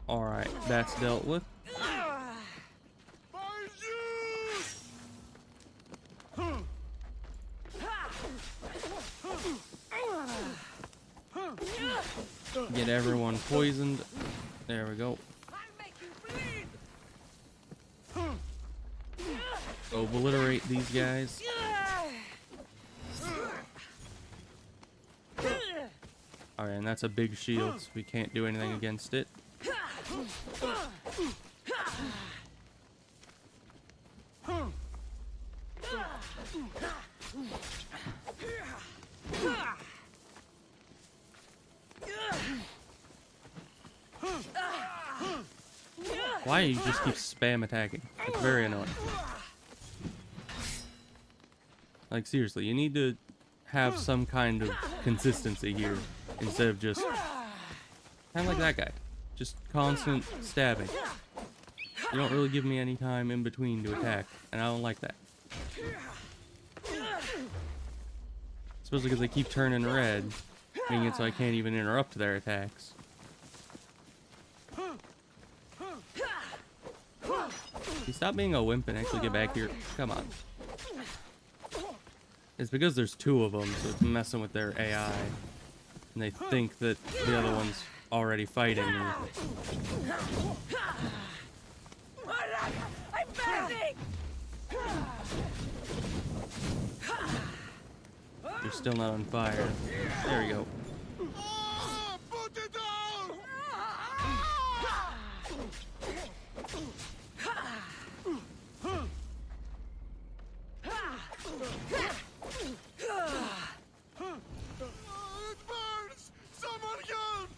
Alright, that's dealt with. Get everyone poisoned. There we go. Obliterate these guys. Alright, and that's a big shield, so we can't do anything against it. Why do you just keep spam attacking? It's very annoying. Like, seriously, you need to have some kind of consistency here instead of just kind of like that guy. Just constant stabbing. You don't really give me any time in between to attack, and I don't like that. Especially because they keep turning red, making it so I can't even interrupt their attacks. You stop being a wimp and actually get back here. Come on. It's because there's two of them, so it's messing with their AI. And they think that the other one's already fighting me. I'm burning! You're still not on fire. There we go. Put it down! It burns! Someone help!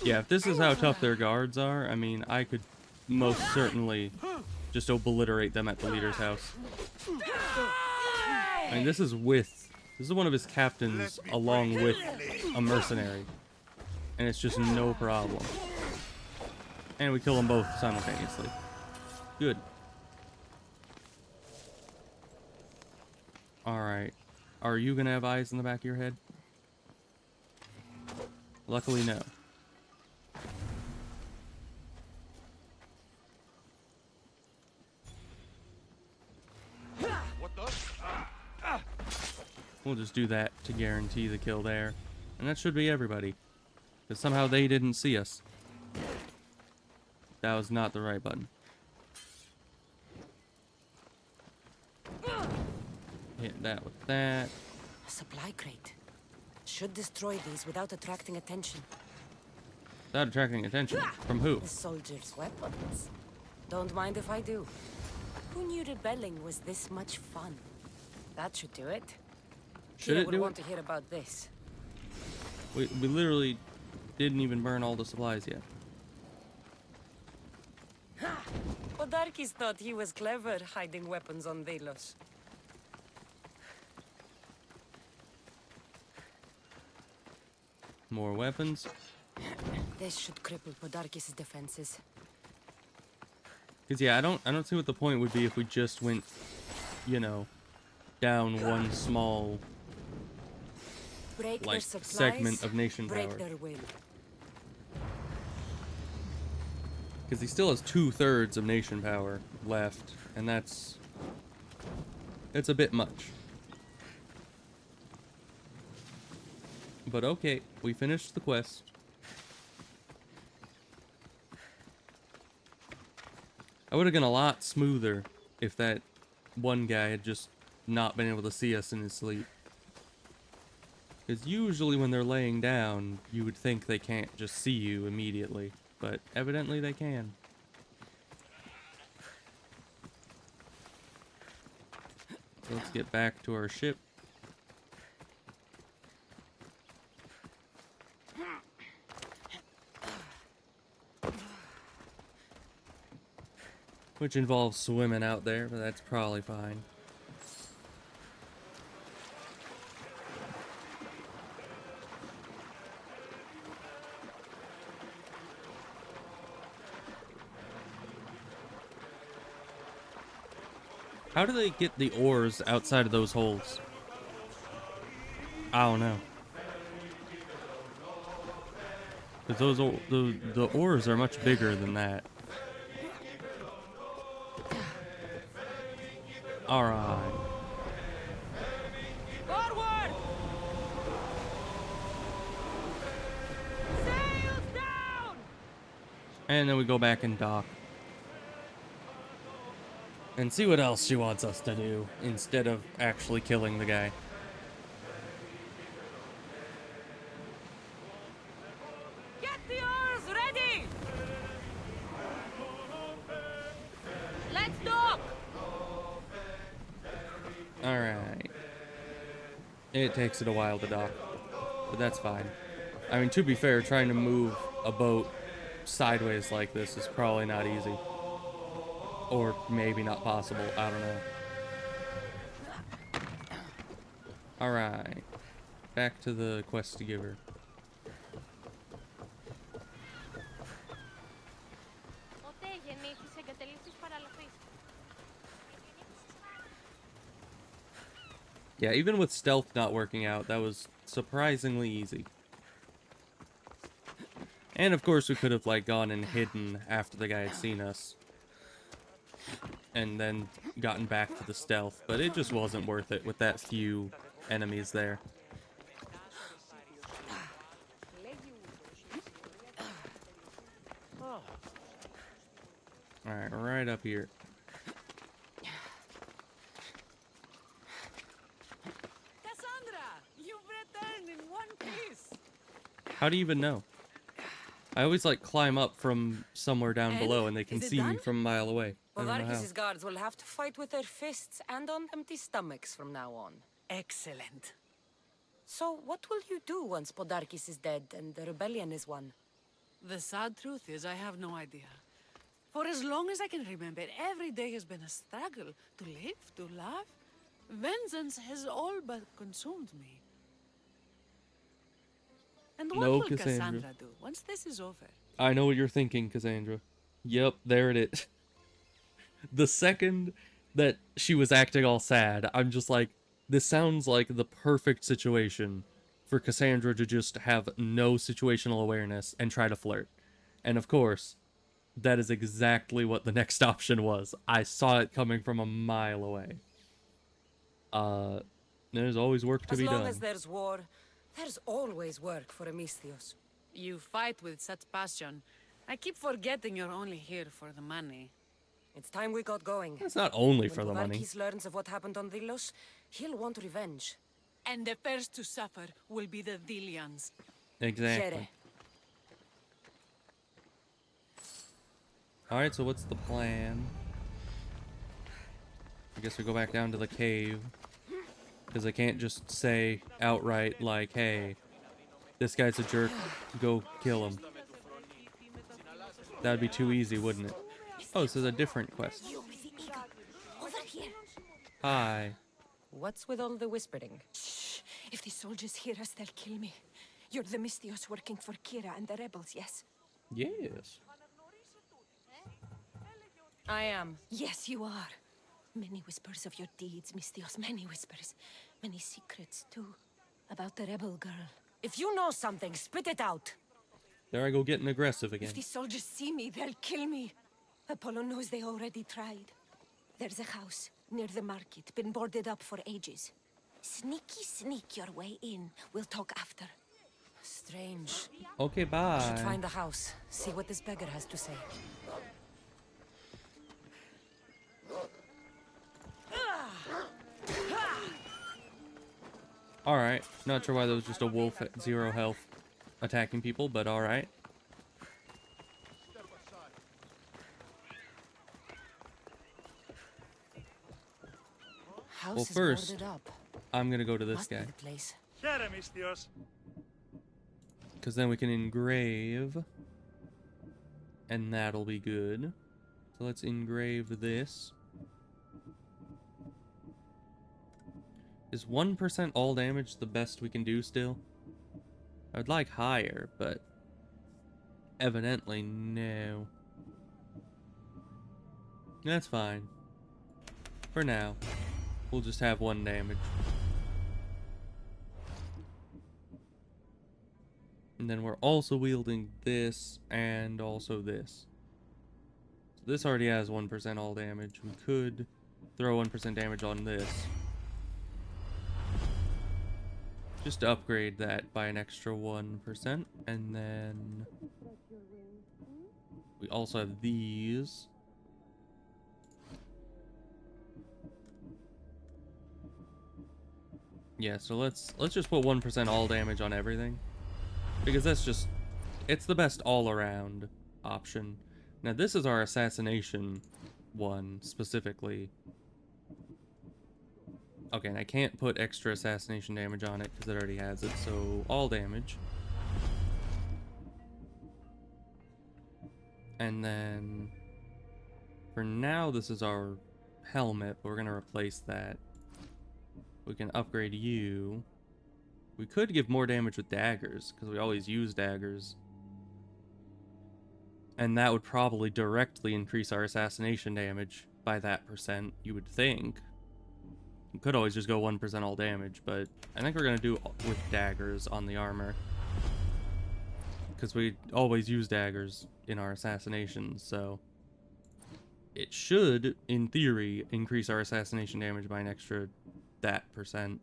Yeah, if this is how tough their guards are, I mean, I could most certainly just obliterate them at the leader's house. I mean, this is one of his captains along with a mercenary. And it's just no problem. And we kill them both simultaneously. Good. Alright. Are you gonna have eyes in the back of your head? Luckily, no. What the? We'll just do that to guarantee the kill there. And that should be everybody. Because somehow they didn't see us. That was not the right button. Hit that with that. A supply crate. Should destroy these without attracting attention. Without attracting attention. From who? The soldiers' weapons. Don't mind if I do. Who knew rebelling was this much fun? That should do it. Should Kira it will do want it? to hear about this. We literally didn't even burn all the supplies yet. Podarkis thought he was clever hiding weapons on Delos. More weapons. This should cripple Podarkis' defenses. Cause yeah, I don't see what the point would be if we just went, you know, down one small Break their like supplies, segment of nation break power. their will. Because he still has 2/3 of nation power left, and it's a bit much. But okay, we finished the quest. I would have been a lot smoother if that one guy had just not been able to see us in his sleep. Because usually when they're laying down, you would think they can't just see you immediately. But evidently they can. So let's get back to our ship. Which involves swimming out there, but that's probably fine. How do they get the ores outside of those holes? I don't know. Because the ores are much bigger than that. Alright. Forward! Sails down! And then we go back and dock. And see what else she wants us to do, instead of actually killing the guy. Get the oars ready! Let's dock! Alright. It takes it a while to dock, but that's fine. I mean, to be fair, trying to move a boat sideways like this is probably not easy. Or maybe not possible, I don't know. Alright. Back to the quest to giver. Yeah, even with stealth not working out, that was surprisingly easy. And of course we could have like gone and hidden after the guy had seen us. And then gotten back to the stealth, but it just wasn't worth it with that few enemies there. Alright, right up here. Cassandra! You've returned in one piece! How do you even know? I always like climb up from somewhere down And below and they can is it see me done? from a mile away. I don't know how. Podarkis' guards will have to fight with their fists and on empty stomachs from now on. Excellent. So, what will you do once Podarkis is dead and the rebellion is won? The sad truth is I have no idea. For as long as I can remember, every day has been a struggle to live, to laugh. Vengeance has all but consumed me. And what No, will Cassandra. Cassandra do once this is over? I know what you're thinking, Cassandra. Yep, there it is. The second that she was acting all sad, I'm just like, this sounds like the perfect situation for Cassandra to just have no situational awareness and try to flirt. And of course, that is exactly what the next option was. I saw it coming from a mile away. There's always work to As be long done. as there's war, there's always work for Amistios. You fight with such passion. I keep forgetting you're only here for the money. It's time we got going. It's not only When for the money. Podarkis learns of what happened on Delos, he'll want revenge. And the first to suffer will be the Dilians. Exactly. Shere. Alright, so what's the plan? I guess we go back down to the cave. Because I can't just say outright, like, hey, this guy's a jerk, go kill him. That'd be too easy, wouldn't it? Oh, this is a different quest. You with the eagle. Over here. Hi. What's with all the whispering? Shh. If the soldiers hear us, they'll kill me. You're the Mystios working for Kira and the rebels, yes? Yes. I am. Yes, you are. Many whispers of your deeds, Mystios. Many whispers. Many secrets, too. About the rebel girl. If you know something, spit it out. There I go getting aggressive again. If the soldiers see me, they'll kill me. Apollo knows they already tried. There's a house near the market, been boarded up for ages. Sneak your way in. We'll talk after. Strange. Okay, Should bye. find the house. See what this beggar has to say. Alright. Not sure why that was just a wolf at 0 health attacking people, but alright. House Well, is first, boarded up. I'm gonna go to this Must be guy. the place. Here, Mystios. Because then we can engrave. And that'll be good. So let's engrave this. Is 1% all damage the best we can do still? I would like higher, but evidently no. That's fine. For now. We'll just have 1 damage. And then we're also wielding this and also this. So this already has 1% all damage. We could throw 1% damage on this. Just to upgrade that by an extra 1%. And then we also have these. Yeah, so let's just put 1% all damage on everything. Because that's just, it's the best all-around option. Now this is our assassination one, specifically. Okay, and I can't put extra assassination damage on it because it already has it, so all damage. And then, for now, this is our helmet, but we're going to replace that. We can upgrade you. We could give more damage with daggers, because we always use daggers. And that would probably directly increase our assassination damage by that %, you would think. We could always just go 1% all damage, but I think we're going to do with daggers on the armor. Because we always use daggers in our assassinations, so it should, in theory, increase our assassination damage by an extra that %.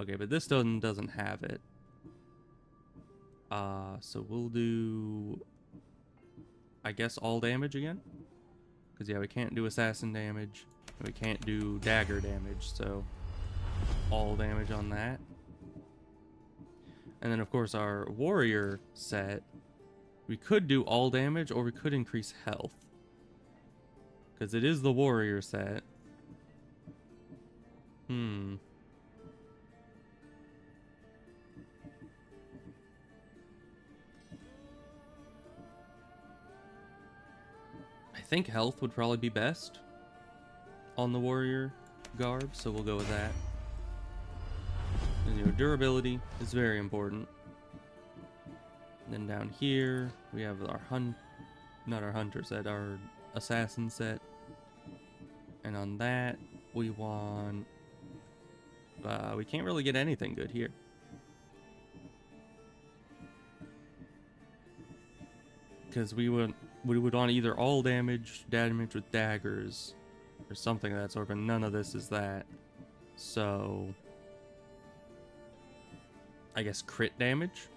Okay, but this doesn't have it. So we'll do, I guess, all damage again? Because, yeah, we can't do assassin damage. We can't do dagger damage, so all damage on that. And then, of course, our warrior set, we could do all damage or we could increase health. Because it is the warrior set. I think health would probably be best on the warrior garb, so we'll go with that. And, you know, durability is very important. And then down here we have our not our hunter set, our assassin set. And on that we want, we can't really get anything good here. Because we would want either all damage with daggers, or something of that sort, but none of this is that. So I guess crit damage?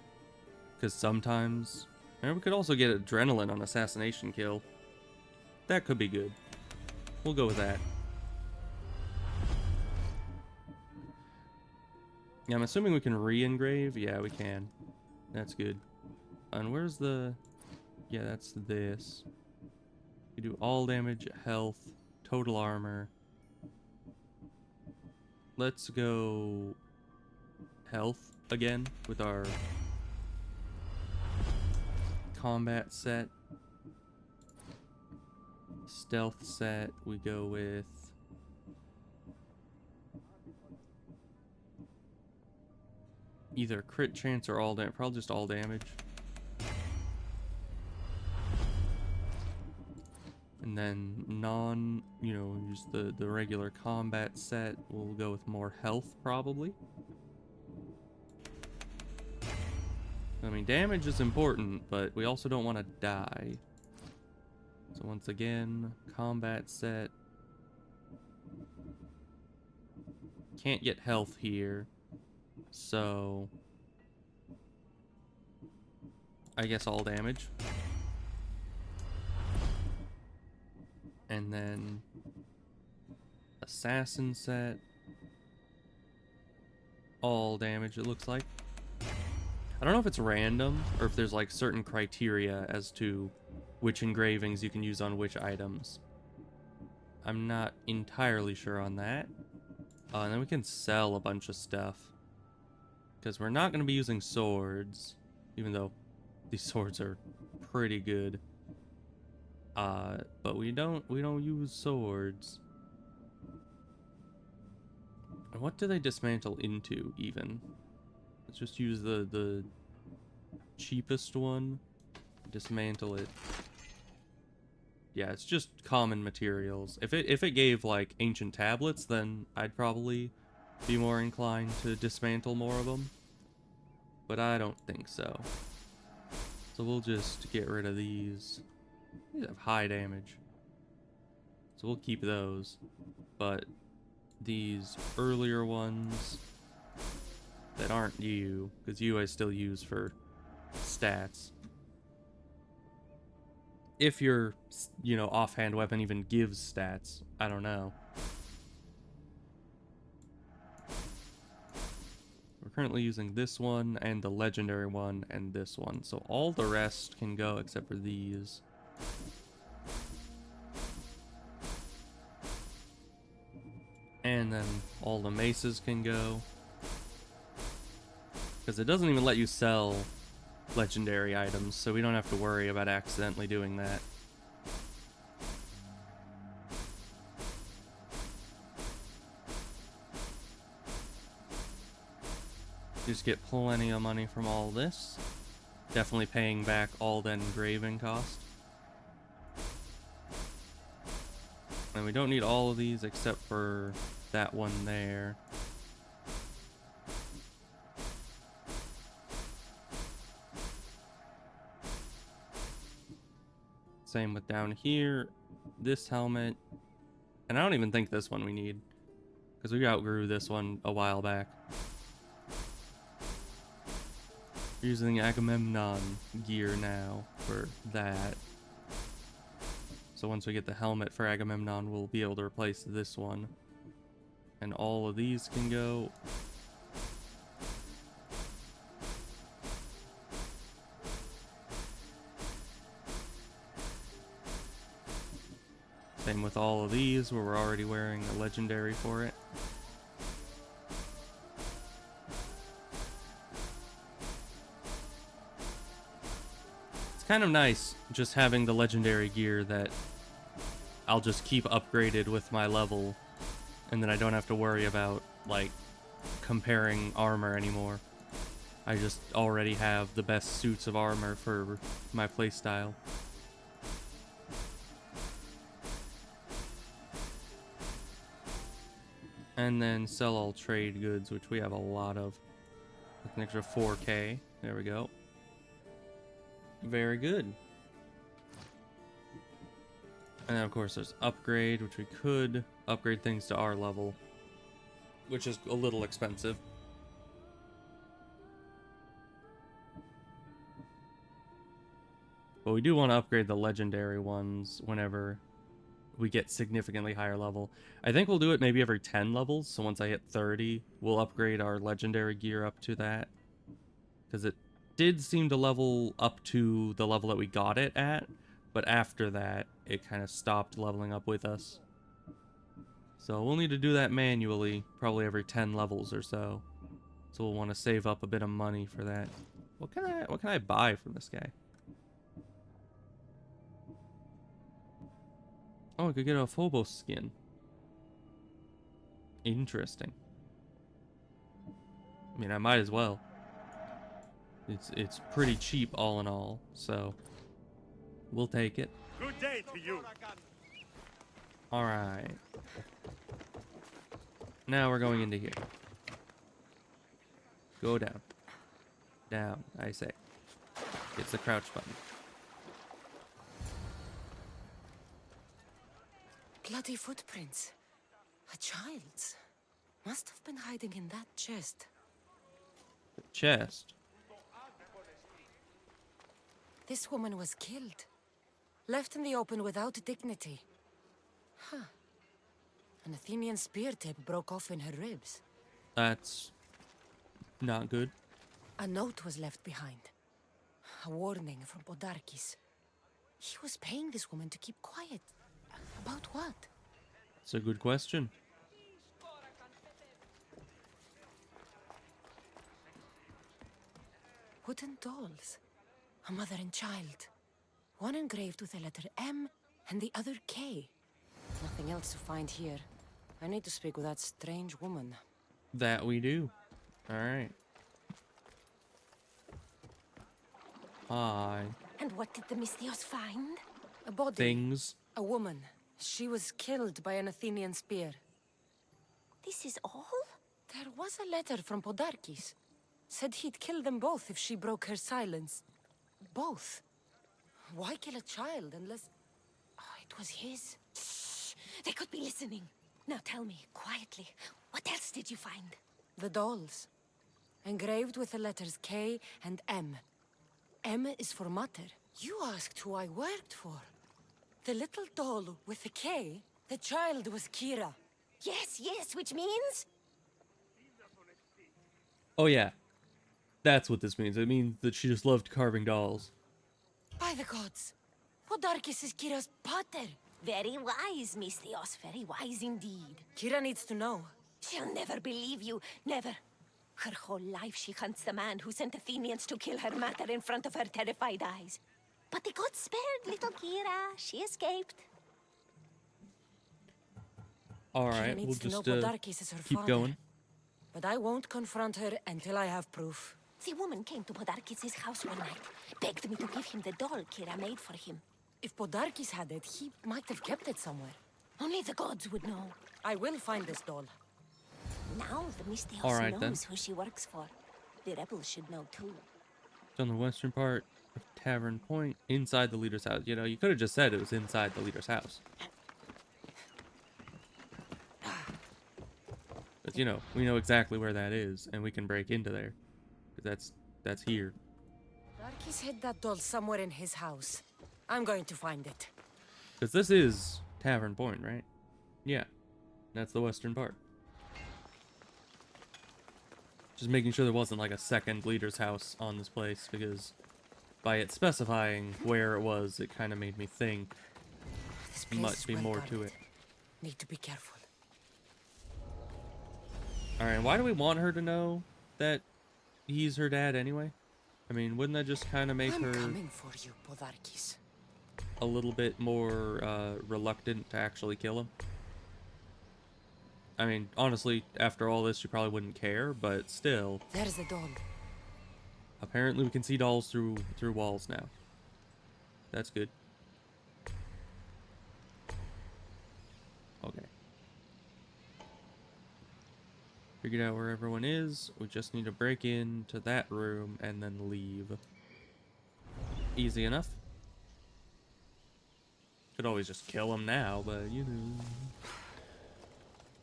Because sometimes, and we could also get adrenaline on assassination kill. That could be good. We'll go with that. Yeah, I'm assuming we can re-engrave. Yeah, we can. That's good. And where's the... Yeah, that's this. You do all damage, health, total armor. Let's go health again with our combat set. Stealth set, we go with either crit chance or all damage. Probably just all damage. And then use the regular combat set. We'll go with more health, probably. I mean, damage is important, but we also don't want to die. So once again, combat set. Can't get health here. So I guess all damage. And then assassin set. All damage, it looks like. I don't know if it's random or if there's like certain criteria as to which engravings you can use on which items. I'm not entirely sure on that. And then we can sell a bunch of stuff. Because we're not going to be using swords. Even though these swords are pretty good. But we don't use swords. And what do they dismantle into, even? Let's just use the cheapest one. Dismantle it. Yeah, it's just common materials. If it gave like ancient tablets, then I'd probably be more inclined to dismantle more of them. But I don't think so. So we'll just get rid of these. These have high damage. So we'll keep those. But these earlier ones that aren't you, because you I still use for stats. If your, offhand weapon even gives stats. I don't know. We're currently using this one, and the legendary one, and this one. So all the rest can go except for these. And then all the maces can go. Because it doesn't even let you sell legendary items, so we don't have to worry about accidentally doing that. Just get plenty of money from all this. Definitely paying back all that engraving cost. And we don't need all of these except for that one there. Same with down here, this helmet. And I don't even think this one we need, because we outgrew this one a while back. We're using Agamemnon gear now for that. So once we get the helmet for Agamemnon, we'll be able to replace this one. And all of these can go. Same with all of these, where we're already wearing a legendary for it. It's kind of nice just having the legendary gear that I'll just keep upgraded with my level, and then I don't have to worry about, like, comparing armor anymore. I just already have the best suits of armor for my playstyle. And then sell all trade goods, which we have a lot of. With an extra 4K. There we go. Very good. And then of course there's upgrade, which we could upgrade things to our level, which is a little expensive. But we do want to upgrade the legendary ones whenever we get significantly higher level. I think we'll do it maybe every 10 levels, so once I hit 30, we'll upgrade our legendary gear up to that. Because it did seem to level up to the level that we got it at, but after that, it kind of stopped leveling up with us. So we'll need to do that manually, probably every 10 levels or so. So we'll want to save up a bit of money for that. What can I buy from this guy? Oh, I could get a Phobos skin. Interesting. I mean, I might as well. It's pretty cheap all in all, so we'll take it. Good day to you. All right. Now we're going into here. Go down. Down, I say. It's the crouch button. Bloody footprints. A child's. Must have been hiding in that chest. The chest. This woman was killed. Left in the open without dignity. Huh. An Athenian spear tip broke off in her ribs. That's not good. A note was left behind. A warning from Podarkis. He was paying this woman to keep quiet. About what? That's a good question. Wooden dolls. A mother and child. One engraved with the letter M and the other K. Nothing else to find here. I need to speak with that strange woman. That we do. Alright. Hi. And what did the Mystios find? A body. Things. A woman. She was killed by an Athenian spear. This is all? There was a letter from Podarkis. Said he'd kill them both if she broke her silence. Both. Why kill a child unless... Oh, it was his. Shh! They could be listening. Now tell me, quietly, what else did you find? The dolls. Engraved with the letters K and M. M is for Mater. You asked who I worked for. The little doll with the K, the child was Kira. Yes, yes, which means? Oh yeah. That's what this means. It means that she just loved carving dolls. By the gods! Podarkis is Kira's pater. Very wise, Mystios, very wise indeed. Kira needs to know. She'll never believe you, never. Her whole life she hunts the man who sent Athenians to kill her mater in front of her terrified eyes. But the gods spared little Kira. She escaped. Alright, Kira we'll needs to know just Podarkis is her keep father. going. But I won't confront her until I have proof. The woman came to Podarkis' house one night, begged me to give him the doll Kira made for him. If Podarkis had it, he might have kept it somewhere. Only the gods would know. I will find this doll. Now the Mystios All right, knows then. who she works for. The rebels should know too. It's on the western part of Tavern Point, inside the leader's house. You know, you could have just said it was inside the leader's house. But you know, we know exactly where that is, and we can break into there. 'Cause that's here. Podarkis hid that doll somewhere in his house. I'm going to find it. Because this is Tavern Point, right? Yeah. That's the western part. Just making sure there wasn't like a second leader's house on this place, because by it specifying where it was, it kind of made me think This there place must is be well more guarded. to it. Need to be careful. Alright, why do we want her to know that he's her dad anyway? I mean, wouldn't that just kind of make I'm her coming for you, Podarkis. a little bit more reluctant to actually kill him? I mean, honestly, after all this, you probably wouldn't care, but still. There's the doll. Apparently we can see dolls through walls now. That's good. Okay. Figured out where everyone is. We just need to break into that room and then leave. Easy enough. Could always just kill him now, but you know.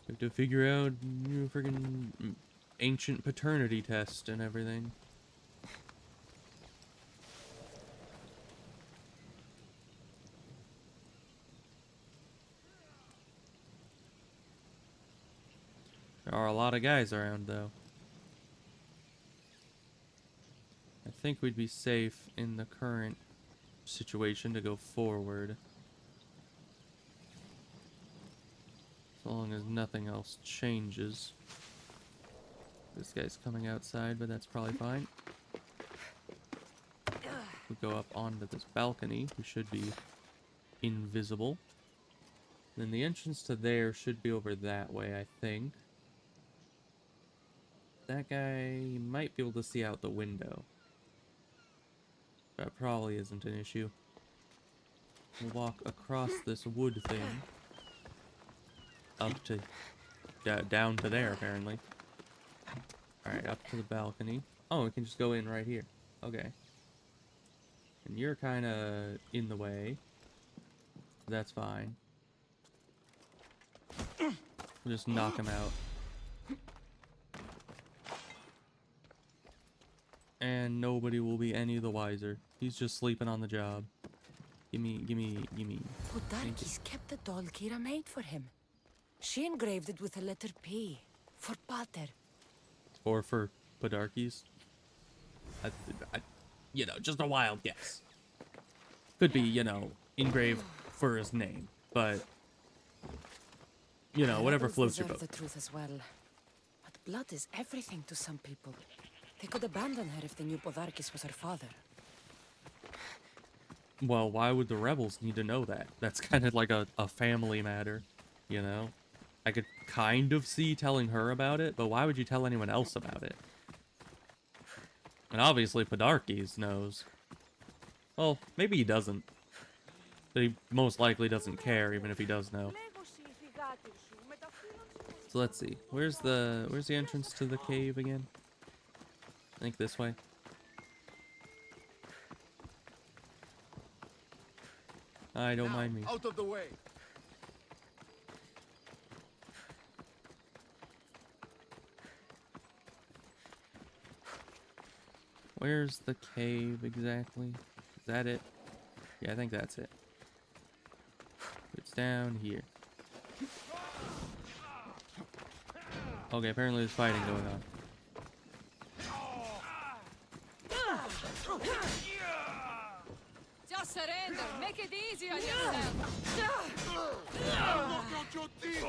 Have to figure out, you know, friggin' ancient paternity test and everything. There are a lot of guys around, though. I think we'd be safe in the current situation to go forward. So long as nothing else changes. This guy's coming outside, but that's probably fine. We go up onto this balcony. We should be invisible. Then the entrance to there should be over that way, I think. That guy might be able to see out the window. That probably isn't an issue. We'll walk across this wood thing. Up to... down to there, apparently. Alright, up to the balcony. Oh, we can just go in right here. Okay. And you're kind of in the way. That's fine. We'll just knock him out. And nobody will be any the wiser. He's just sleeping on the job. Gimme. Podarkis kept the doll Kira made for him. She engraved it with the letter P. For Pater. Or for Podarkis. You know, just a wild guess. Could be, you know, engraved for his name. But, you know, whatever floats your boat. The truth as well. But blood is everything to some people. They could abandon her if they knew Podarkis was her father. Well, why would the rebels need to know that? That's kind of like a family matter, you know? I could kind of see telling her about it, but why would you tell anyone else about it? And obviously Podarkis knows. Well, maybe he doesn't. But he most likely doesn't care, even if he does know. So let's see. Where's the entrance to the cave again? I think this way. Don't mind me. Out of the way. Where's the cave exactly? Is that it? Yeah, I think that's it. It's down here. Okay, apparently there's fighting going on. Just surrender. Make it easy on yourself.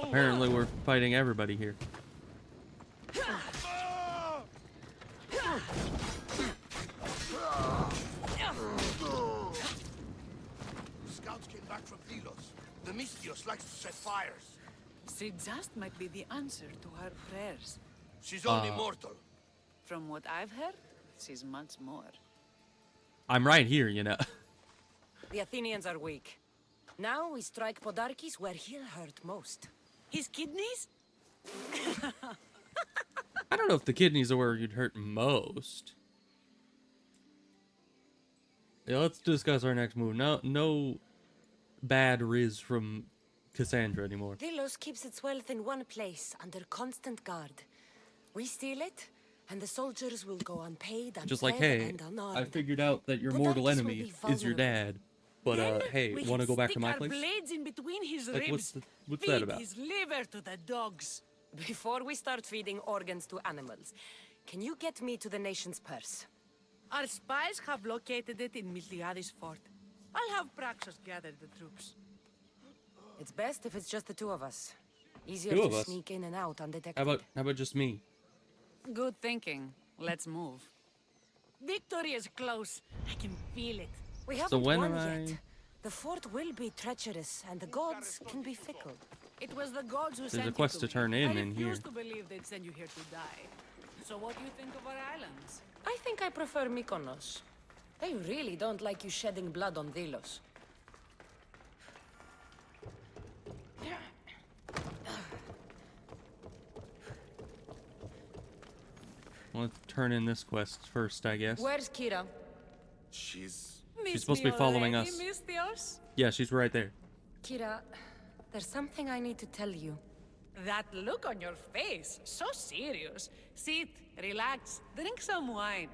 Apparently we're fighting everybody here. Scouts came back from Delos. The Mistios likes to set fires. Sidzast might be the answer to her prayers. She's only mortal. From what I've heard, she's much more. I'm right here, you know. The Athenians are weak. Now we strike Podarkis where he'll hurt most. His kidneys? I don't know if the kidneys are where you'd hurt most. Yeah, let's discuss our next move. No bad riz from Cassandra anymore. Delos keeps its wealth in one place, under constant guard. We steal it, and the soldiers will go unpaid, Just like, unfed, hey, and unarmed. I figured out that your Podarkis mortal will enemy be is your dad. But, Then hey, we want to can go back to stick my our place? blades in between his Like, ribs. what's Feed that about? his liver to the dogs. Before we start feeding organs to animals, can you get me to the nation's purse? Our spies have located it in Miltiades fort. I'll have Praxos gather the troops. It's best if it's just the two of us. Easier Two of to us? sneak in and out undetected. How about just me? Good thinking. Let's move. Victory is close. I can feel it. We haven't when won am yet. I- The fort will be treacherous, and the gods can be fickle. It was the gods who There's sent a quest to me. turn in I here. refuse to believe they'd send you here to die. So what do you think of our islands? I think I prefer Mykonos. They really don't like you shedding blood on Delos. Let's turn in this quest first, I guess. Where's Kira? She's supposed to be following us. Mistios? Yeah, she's right there. Kira, there's something I need to tell you. That look on your face, so serious. Sit, relax, drink some wine.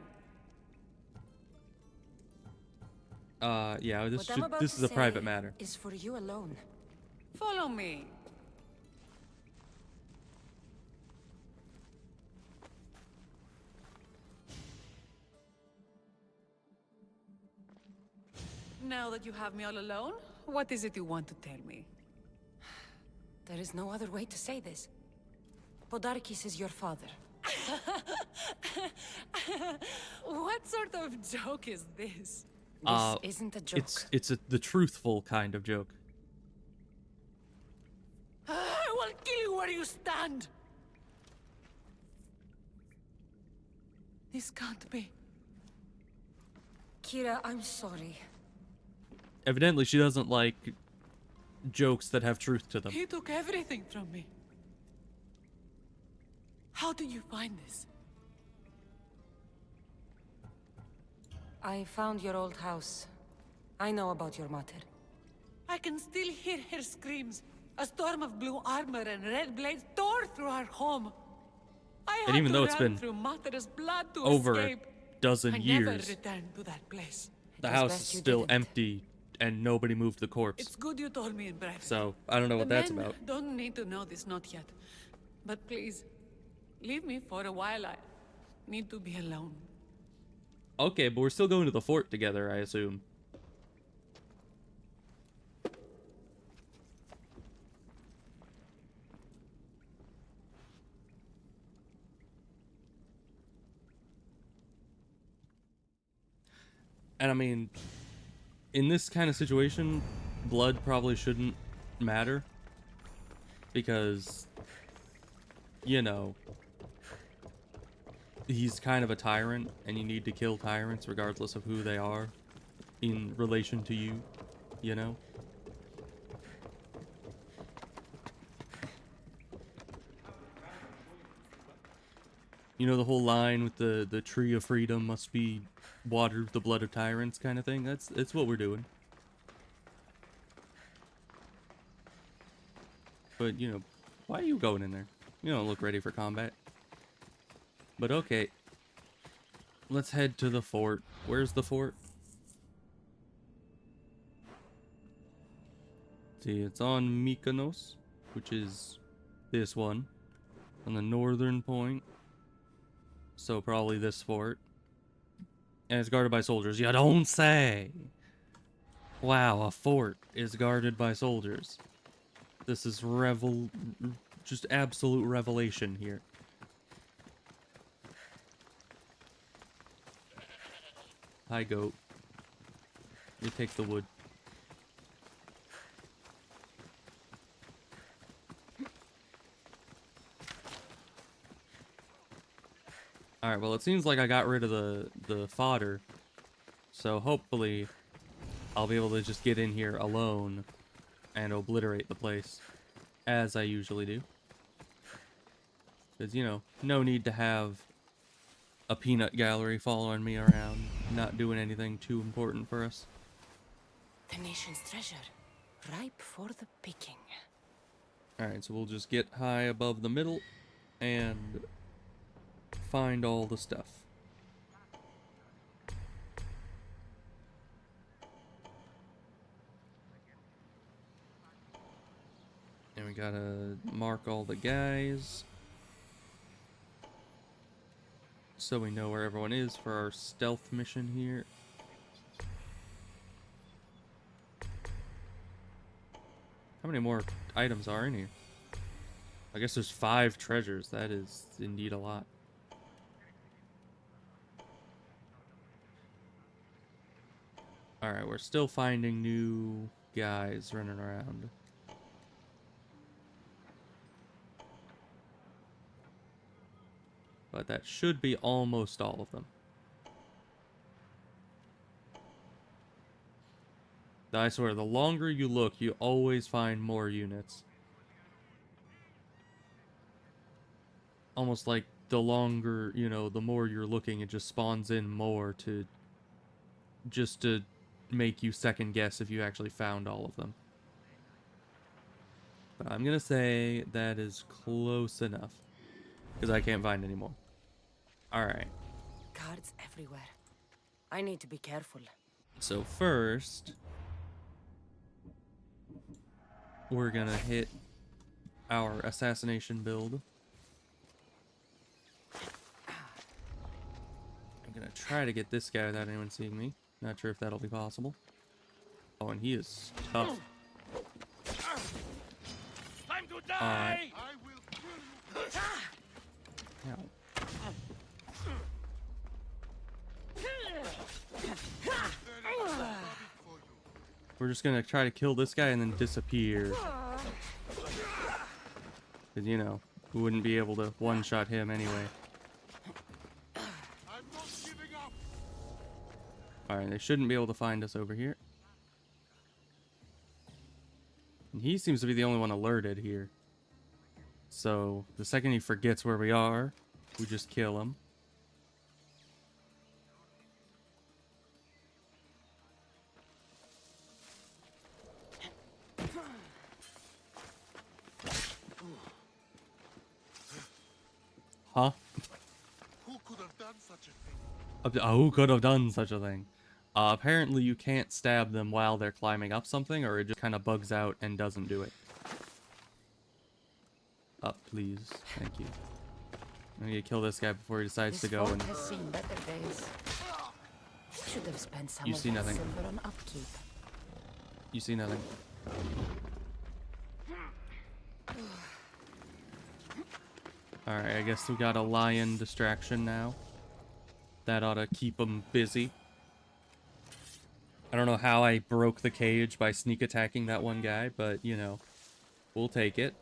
Yeah, What I'm about this to is a say private matter. is for you alone. Follow me. Now that you have me all alone, what is it you want to tell me? There is no other way to say this. Podarkis is your father. What sort of joke is this? This isn't a joke. It's the truthful kind of joke. I'll kill you where you stand! This can't be. Kira, I'm sorry. Evidently, she doesn't like jokes that have truth to them. He took everything from me. How did you find this? I found your old house. I know about your mother. I can still hear her screams. A storm of blue armor and red blades tore through our home. I And had even to though it's run been through Mater's blood to over a escape. dozen I years, never returned to that place. the It was house is best you still didn't. empty and nobody moved the corpse. It's good you told me in private. So, I don't know what The that's men about. don't need to know this, not yet. But please, leave me for a while. I need to be alone. Okay, but we're still going to the fort together, I assume. And I mean, in this kind of situation, blood probably shouldn't matter. Because, you know, he's kind of a tyrant, and you need to kill tyrants regardless of who they are in relation to you, you know? You know the whole line with the tree of freedom must be watered with the blood of tyrants kind of thing? That's what we're doing. But, you know, why are you going in there? You don't look ready for combat. But okay. Let's head to the fort. Where's the fort? See, it's on Mykonos, which is this one. On the northern point. So probably this fort. And it's guarded by soldiers. You don't say! Wow, a fort is guarded by soldiers. This is just absolute revelation here. Hi, goat. You take the wood. Alright, well it seems like I got rid of the fodder. So hopefully I'll be able to just get in here alone and obliterate the place, as I usually do. Because, you know, no need to have a peanut gallery following me around, not doing anything too important for us. The nation's treasure, ripe for the picking. Alright, so we'll just get high above the middle and find all the stuff. And we gotta mark all the guys so we know where everyone is for our stealth mission here. How many more items are in here? I guess there's 5 treasures. That is indeed a lot. Alright, we're still finding new guys running around. But that should be almost all of them. I swear, the longer you look, you always find more units. Almost like the longer, you know, the more you're looking, it just spawns in more to make you second guess if you actually found all of them. But I'm gonna say that is close enough, because I can't find any more. Alright. Guards everywhere. I need to be careful. So first, we're gonna hit our assassination build. I'm gonna try to get this guy without anyone seeing me. Not sure if that'll be possible. Oh, and he is tough. Time to die! I will kill you. Ow. We're just gonna try to kill this guy and then disappear. Because, you know, we wouldn't be able to one-shot him anyway. I'm not giving up. Alright, they shouldn't be able to find us over here. And he seems to be the only one alerted here. So, the second he forgets where we are, we just kill him. Huh? Who could have done such a thing? Who could have done such a thing? Apparently you can't stab them while they're climbing up something, or it just kind of bugs out and doesn't do it. Up, please. Thank you. I need to kill this guy before he decides This to go fort and... has seen better days. Should have spent some You of see that nothing. silver on upkeep. You see nothing. Alright, I guess we got a lion distraction now. That ought to keep them busy. I don't know how I broke the cage by sneak attacking that one guy, but, you know, we'll take it.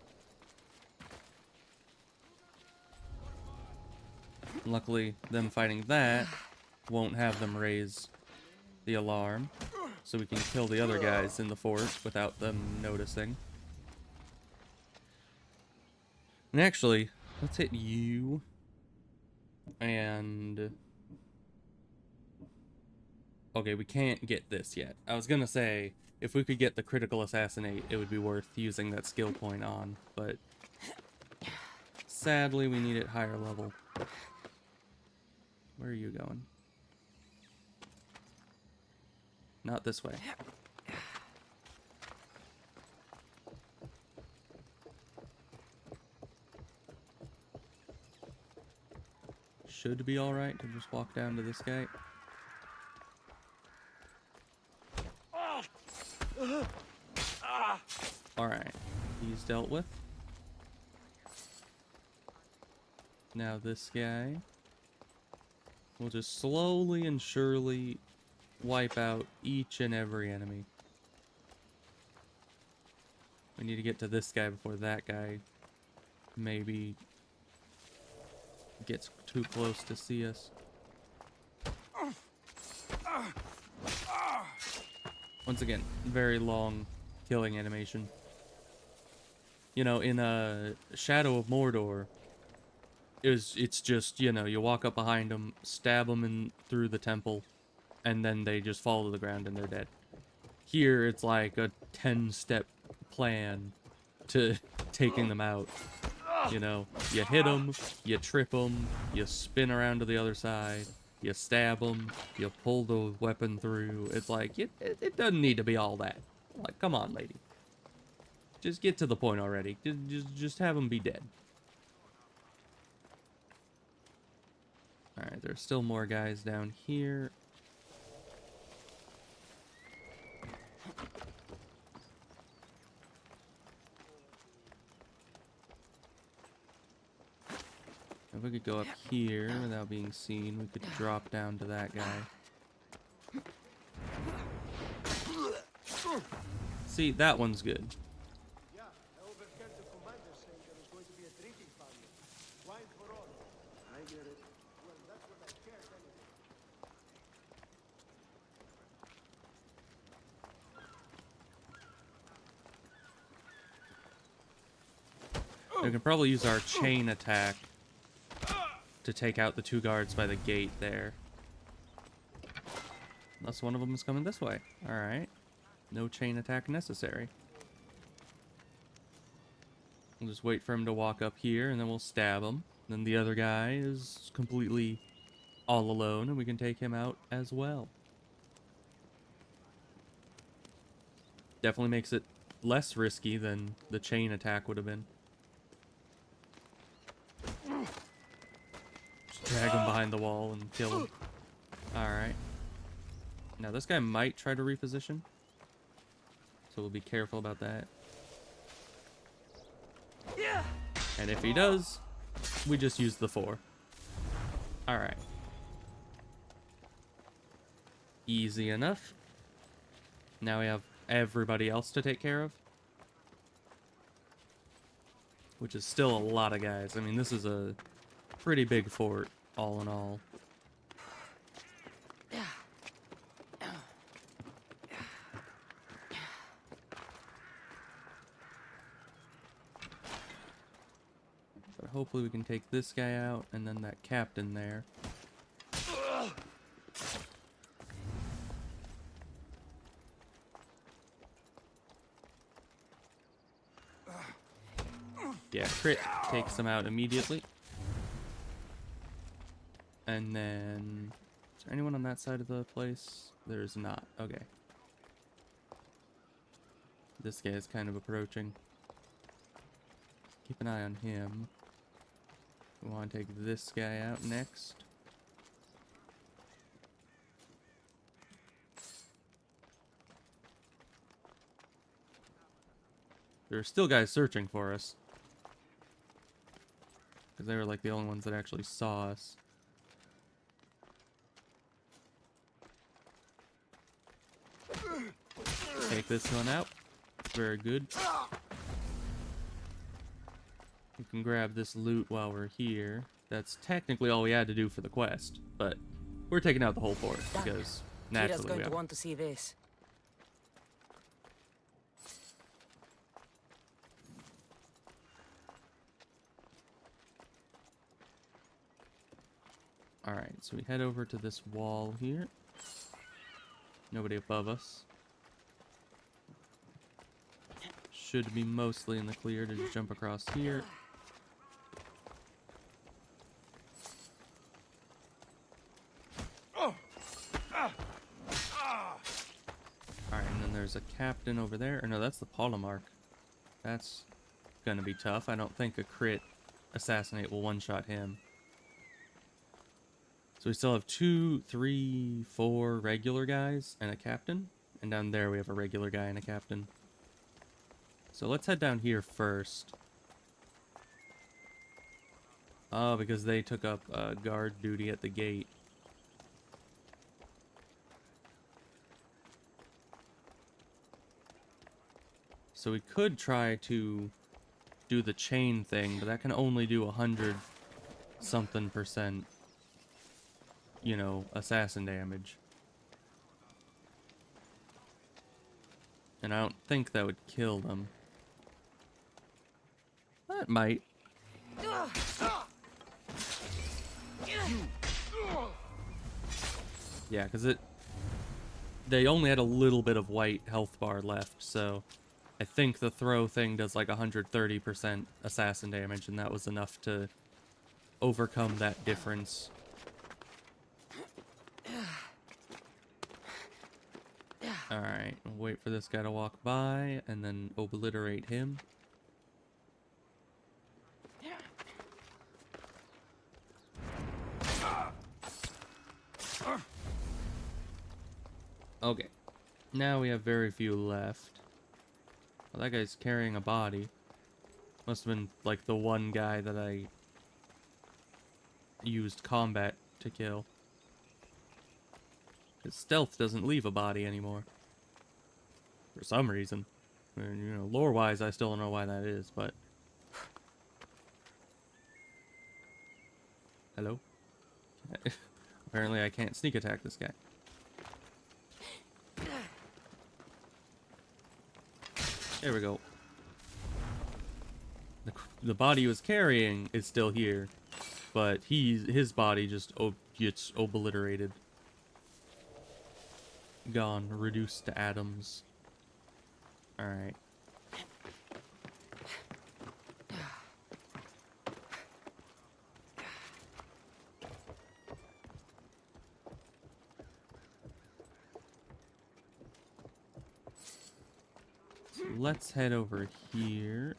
Luckily, them fighting that won't have them raise the alarm, so we can kill the other guys in the fort without them noticing. And actually, let's hit you. And... okay, we can't get this yet. I was gonna say, if we could get the critical assassinate, it would be worth using that skill point on, but... sadly, we need it higher level. Where are you going? Not this way. Should be alright to just walk down to this guy. Alright, he's dealt with. Now this guy. We'll just slowly and surely wipe out each and every enemy. We need to get to this guy before that guy maybe gets too close to see us. Once again, very long killing animation. You know, in Shadow of Mordor, it's just, you know, you walk up behind them, stab them in through the temple, and then they just fall to the ground and they're dead. Here, it's like a 10-step plan to taking them out. You know, you hit them, you trip them, you spin around to the other side, you stab them, you pull the weapon through. It's like, it doesn't need to be all that. Like, come on, lady. Just get to the point already. Just have them be dead. Alright, there's still more guys down here. If we could go up here without being seen, we could drop down to that guy. See, that one's good. Yeah, I overheard the commander saying there was going to be a drinking party. Wine for all. I get it. Well, that's what I cared anyway. We can probably use our chain attack to take out the two guards by the gate there. Unless one of them is coming this way. Alright. No chain attack necessary. We'll just wait for him to walk up here, and then we'll stab him. Then the other guy is completely all alone, and we can take him out as well. Definitely makes it less risky than the chain attack would have been. Just drag him behind the wall and kill him. Alright. Now this guy might try to reposition, so we'll be careful about that. And if he does, we just use the 4. Alright. Easy enough. Now we have everybody else to take care of. which is still a lot of guys. I mean, this is a pretty big fort, all in all. But hopefully we can take this guy out, and then that captain there. Yeah, crit takes them out immediately. And then... Is there anyone on that side of the place? There's not. Okay. This guy is kind of approaching. Keep an eye on him. We want to take this guy out next. There are still guys searching for us. Because they were like the only ones that actually saw us. Take this one out. Very good. We can grab this loot while we're here. That's technically all we had to do for the quest, but we're taking out the whole fort because naturally going we to are. want to see this. Alright, so we head over to this wall here. Nobody above us. Should be mostly in the clear to just jump across here. Alright, and then there's a captain over there. Or no, that's the Polemarch. That's gonna be tough. I don't think a crit assassinate will one-shot him. So we still have 2, 3, 4 regular guys and a captain. And down there we have a regular guy and a captain. So let's head down here first. Oh, because they took up guard duty at the gate. So we could try to do the chain thing, but that can only do 100 something %. You know, assassin damage. And I don't think that would kill them. That might. Yeah, because they only had a little bit of white health bar left, so I think the throw thing does like 130% assassin damage, and that was enough to overcome that difference. Alright, wait for this guy to walk by, and then obliterate him. Okay, now we have very few left. Well, that guy's carrying a body. Must have been like the one guy that I used combat to kill. Because stealth doesn't leave a body anymore. For some reason. I mean, you know, lore-wise, I still don't know why that is, but... Hello? Apparently I can't sneak attack this guy. There we go. The body he was carrying is still here, but his body just gets obliterated. Gone, reduced to atoms. Alright. So let's head over here.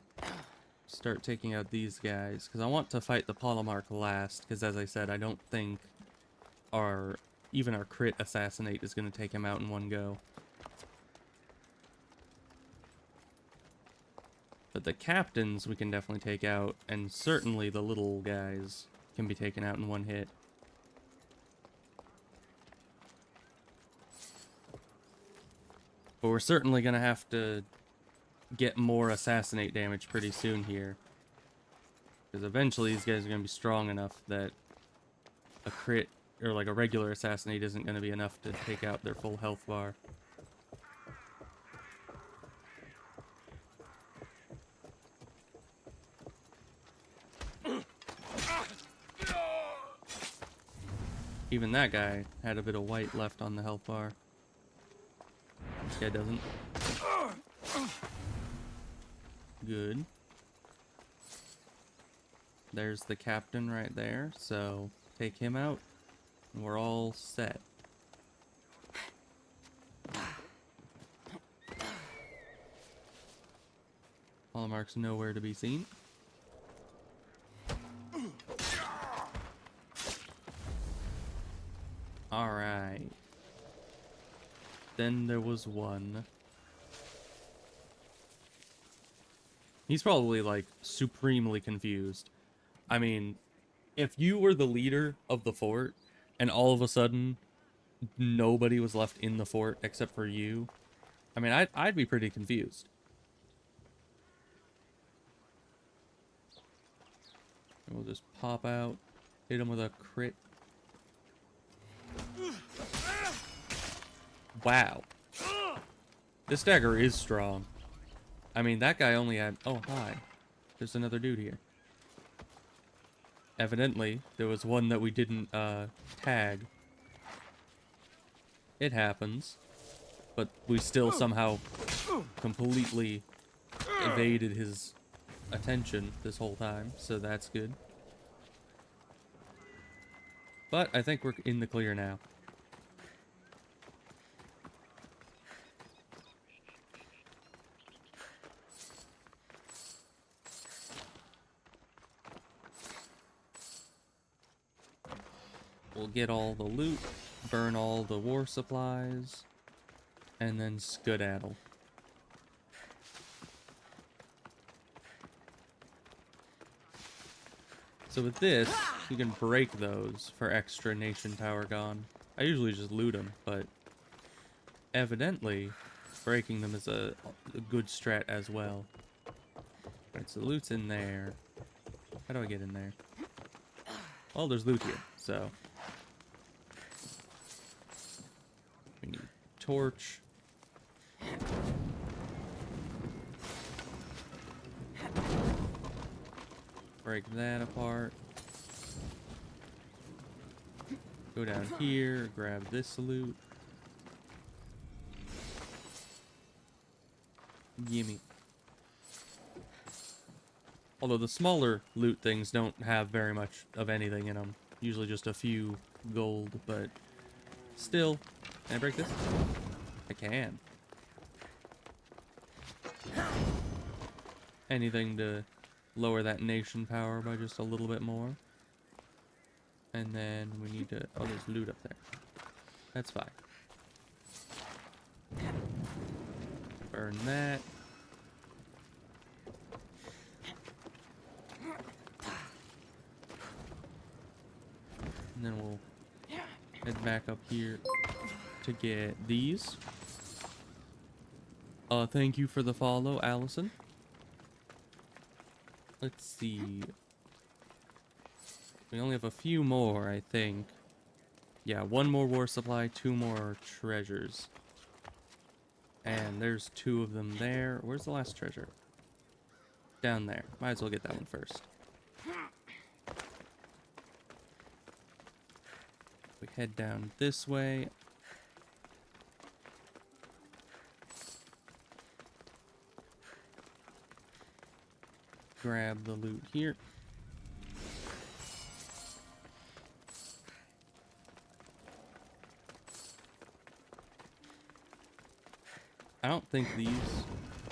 Start taking out these guys, because I want to fight the Polemarch last, because as I said, I don't think even our crit assassinate is going to take him out in one go. But the captains we can definitely take out, and certainly the little guys can be taken out in one hit. But we're certainly going to have to get more assassinate damage pretty soon here. Because eventually these guys are going to be strong enough that a crit or like a regular assassinate isn't going to be enough to take out their full health bar. Even that guy had a bit of white left on the health bar. This guy doesn't. Good. There's the captain right there, so take him out, and we're all set. Hallmark's nowhere to be seen. Alright. Then there was one. He's probably, like, supremely confused. I mean, if you were the leader of the fort, and all of a sudden, nobody was left in the fort except for you, I mean, I'd be pretty confused. And we'll just pop out, hit him with a crit. Wow. This dagger is strong. I mean, that guy only had... Oh, hi. There's another dude here. Evidently, there was one that we didn't, tag. It happens. But we still somehow completely evaded his attention this whole time, so that's good. But I think we're in the clear now. We'll get all the loot, burn all the war supplies, and then skedaddle. So with this, you can break those for extra nation power gone. I usually just loot them, but evidently breaking them is a good strat as well. Alright, so loot's in there. How do I get in there? Well, there's loot here, so... We need torch. Break that apart. Go down here, grab this loot. Gimme. Although the smaller loot things don't have very much of anything in them. Usually just a few gold, but still. Can I break this? I can. Anything to lower that nation power by just a little bit more. And then we need to... Oh, there's loot up there. That's fine. Burn that. And then we'll head back up here to get these. Thank you for the follow, Allison. Let's see. We only have a few more, I think. Yeah, one more war supply, 2 more treasures. And there's 2 of them there. Where's the last treasure? Down there. Might as well get that one first. We head down this way. Grab the loot here. I don't think these...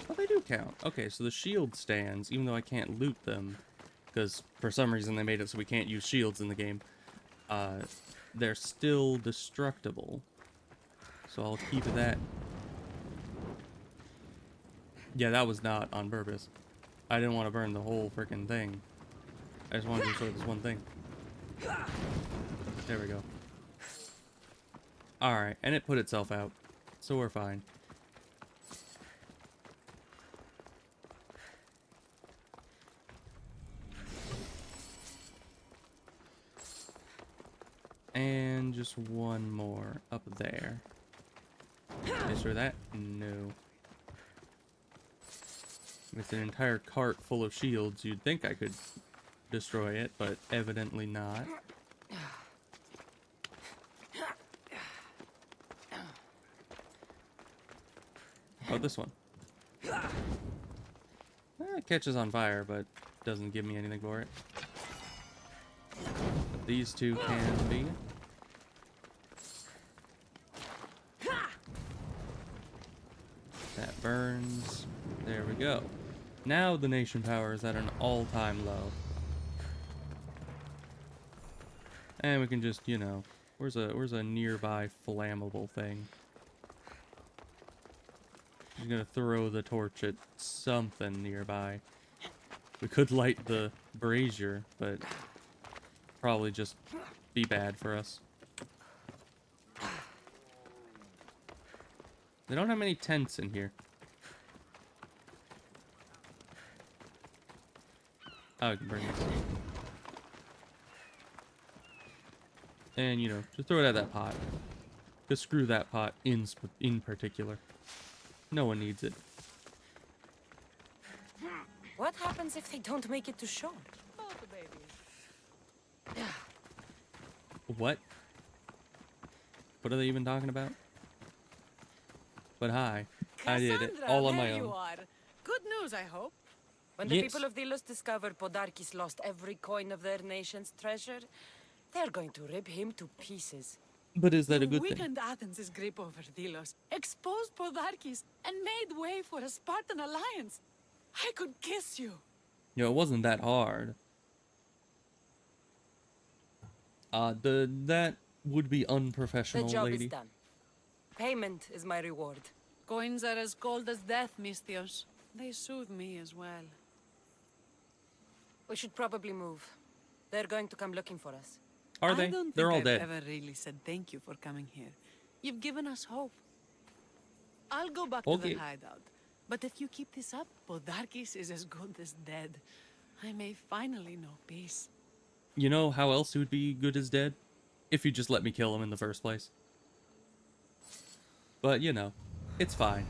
Oh, they do count. Okay, so the shield stands, even though I can't loot them, because for some reason they made it so we can't use shields in the game, they're still destructible. So I'll keep that. Yeah, that was not on purpose. I didn't want to burn the whole freaking thing. I just wanted to destroy this one thing. There we go. Alright, and it put itself out. So we're fine. And just one more up there. Destroy that? No. With an entire cart full of shields, you'd think I could destroy it, but evidently not. Oh, this one. It catches on fire, but doesn't give me anything for it. But these two can be. That burns. There we go. Now the nation power is at an all-time low. And we can just, you know, where's a nearby flammable thing? Just gonna throw the torch at something nearby. We could light the brazier, but probably just be bad for us. They don't have many tents in here. Oh, I can bring this. And, you know, just throw it at that pot. Just screw that pot in particular. No one needs it. What happens if they don't make it to shore? What? What are they even talking about? But hi, I did it all on my there you own. are. Good news, I hope. When the Yes. people of Delos discover Podarkis lost every coin of their nation's treasure, they're going to rip him to pieces. But is that a good thing? Weakened Athens' grip over Delos, exposed Podarkis, and made way for a Spartan alliance. I could kiss you. You know, it wasn't that hard. That would be The unprofessional, job lady. is done. Payment is my reward. Coins are as cold as death, Misthios. They soothe me as well. We should probably move. They're going to come looking for us. Are they? I don't They're think all I've dead. ever really said thank you for coming here. You've given us hope. I'll go back Okay. to the hideout. But if you keep this up, Podarkis is as good as dead. I may finally know peace. You know how else he would be good as dead? If you just let me kill him in the first place. But, you know, it's fine.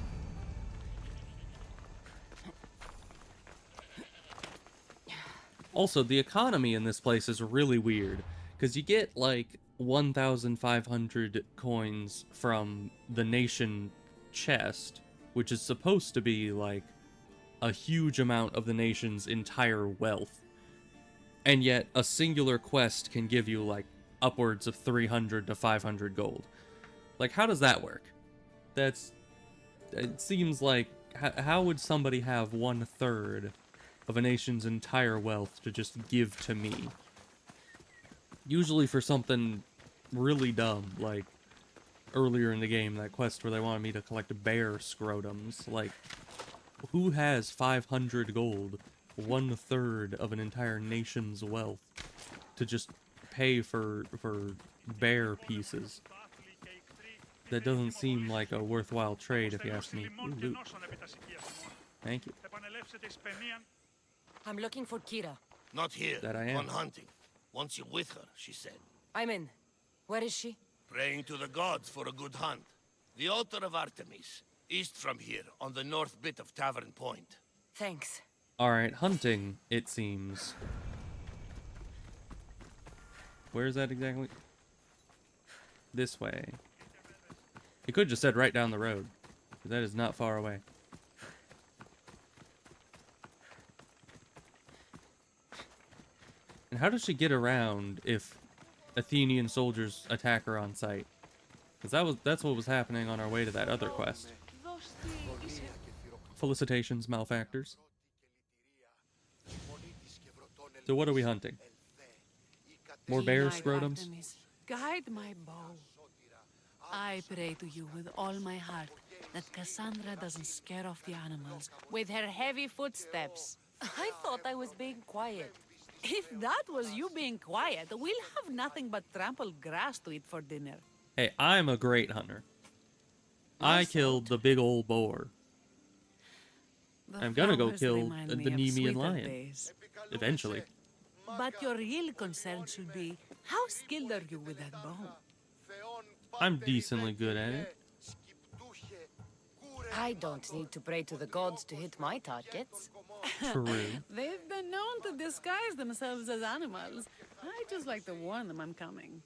Also, the economy in this place is really weird. Because you get, like, 1,500 coins from the nation chest, which is supposed to be, like, a huge amount of the nation's entire wealth. And yet, a singular quest can give you, like, upwards of 300 to 500 gold. Like, how does that work? It seems like, how would somebody have 1/3 of a nation's entire wealth to just give to me? Usually for something really dumb, like earlier in the game, that quest where they wanted me to collect bear scrotums. Like, who has 500 gold, 1/3 of an entire nation's wealth, to just pay for bear pieces? That doesn't seem like a worthwhile trade, if you ask me. Ooh, loot. Thank you. I'm looking for Kira. Not here. That I am. Gone hunting. Once you're with her, she said. I'm in. Where is she? Praying to the gods for a good hunt. The altar of Artemis, east from here, on the north bit of Tavern Point. Thanks. Alright, hunting, it seems. Where is that exactly? This way. He could just said right down the road. That is not far away. And how does she get around if Athenian soldiers attack her on sight? Because that's what was happening on our way to that other quest. Felicitations, malefactors. So what are we hunting? More bear Denied scrotums? Artemis, guide my bow. I pray to you with all my heart that Cassandra doesn't scare off the animals with her heavy footsteps. I thought I was being quiet. If that was you being quiet, we'll have nothing but trampled grass to eat for dinner. Hey, I'm a great hunter. I killed the big old boar. The I'm gonna go flowers kill remind the me of Nemean sweeter lion. days. Eventually. But your real concern should be, how skilled are you with that bow? I'm decently good at it. I don't need to pray to the gods to hit my targets. True. They've been known to disguise themselves as animals. I just like to warn them I'm coming.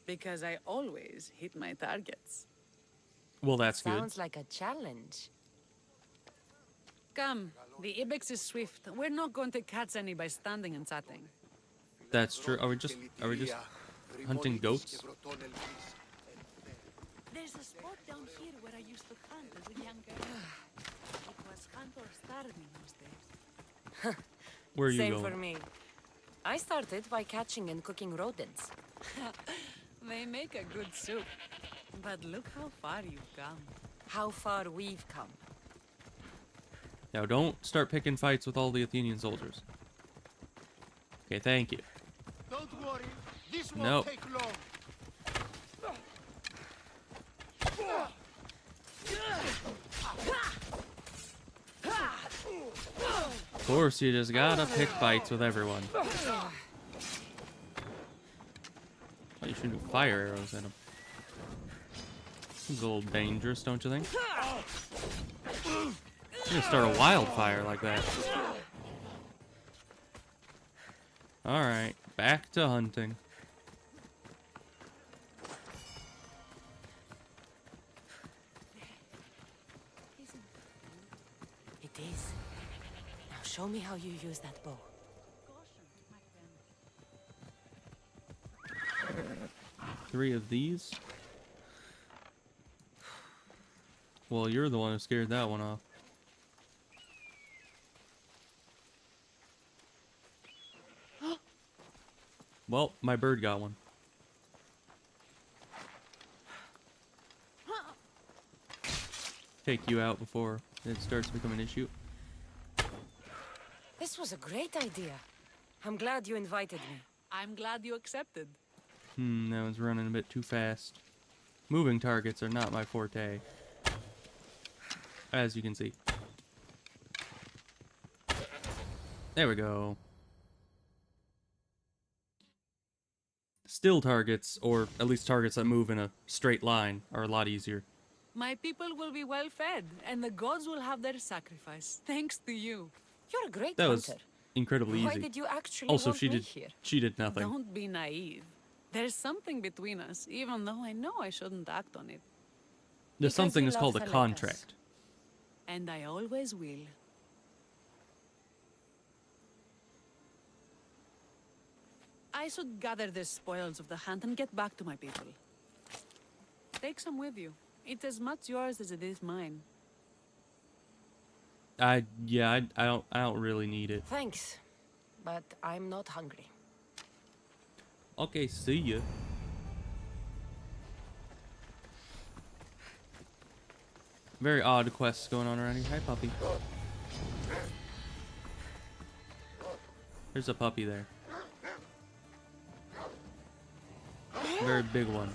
Because I always hit my targets. Well, that's good. Sounds like a challenge. Come, the ibex is swift. We're not going to catch any by standing and chatting. That's true. Are we just hunting goats? There's a spot down here where I used to hunt as a young girl. It was hunt or starve in those days. Where are you Same going? for me. I started by catching and cooking rodents. They make a good soup. But look how far you've come. How far we've come. Now, don't start picking fights with all the Athenian soldiers. Okay, thank you. Don't worry, this won't No. take long. Of course, you just gotta pick fights with everyone. Oh, you should do fire arrows at them. Seems a little dangerous, don't you think? You're gonna start a wildfire like that. Alright, back to hunting. It is. Now show me how you use that bow. 3 of these. Well, you're the one who scared that one off. Well, my bird got one. Take you out before it starts to become an issue. This was a great idea. I'm glad you invited me. I'm glad you accepted. That one's running a bit too fast. Moving targets are not my forte. As you can see. There we go. Still targets, or at least targets that move in a straight line, are a lot easier. My people will be well fed, and the gods will have their sacrifice, thanks to you. You're a great That was hunter. incredibly Why easy. did you actually Also, want she me did here? she did nothing. Don't be naive. There's something between us, even though I know I shouldn't act on it. There's Because something you that's called a love Thaletas. contract. And I always will. I should gather the spoils of the hunt and get back to my people. Take some with you. It's as much yours as it is mine. I don't really need it. Thanks, but I'm not hungry. Okay, see ya. Very odd quests going on around here. Hi, puppy. There's a puppy there. Very big one.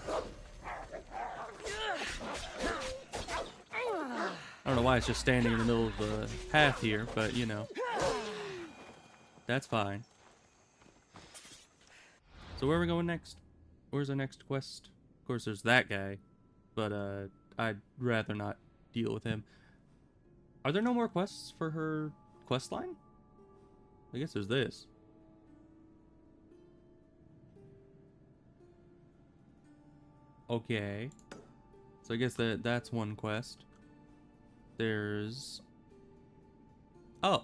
I don't know why it's just standing in the middle of the path here, but you know. That's fine. So where are we going next? Where's our next quest? Of course there's that guy, but I'd rather not deal with him. Are there no more quests for her quest line? I guess there's this. Okay. So I guess that's one quest. There's... Oh.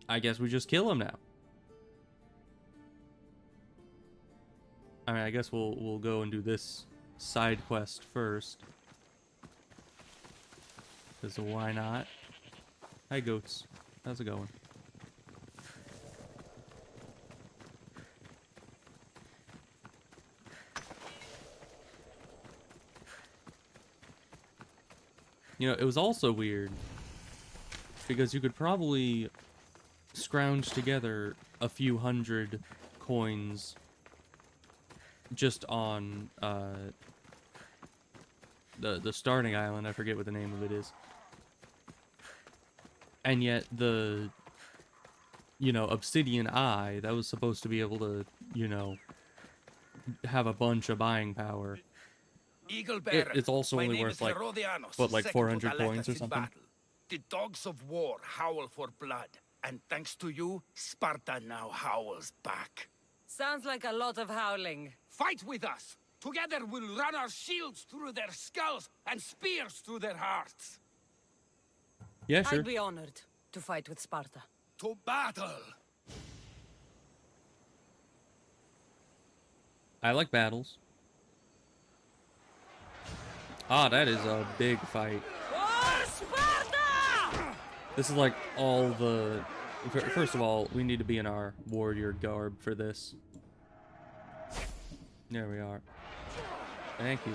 I guess we just kill him now. I mean, I guess we'll go and do this side quest first. Because why not? Hi, goats. How's it going? You know, it was also weird because you could probably scrounge together a few hundred coins just on the starting island. I forget what the name of it is. And yet the you know, obsidian eye that was supposed to be able to, you know, have a bunch of buying power. Eagle Bearer, It's also my only name worth is like, Herodianos, what, like second 400 to coins or Galetas in something? battle. The dogs of war howl for blood, and thanks to you, Sparta now howls back. Sounds like a lot of howling. Fight with us! Together we'll run our shields through their skulls and spears through their hearts. Yeah, sure. I'd be honored to fight with Sparta. To battle! I like battles. Ah, that is a big fight. For Sparta! This is like all the... First of all, we need to be in our warrior garb for this. There we are. Thank you.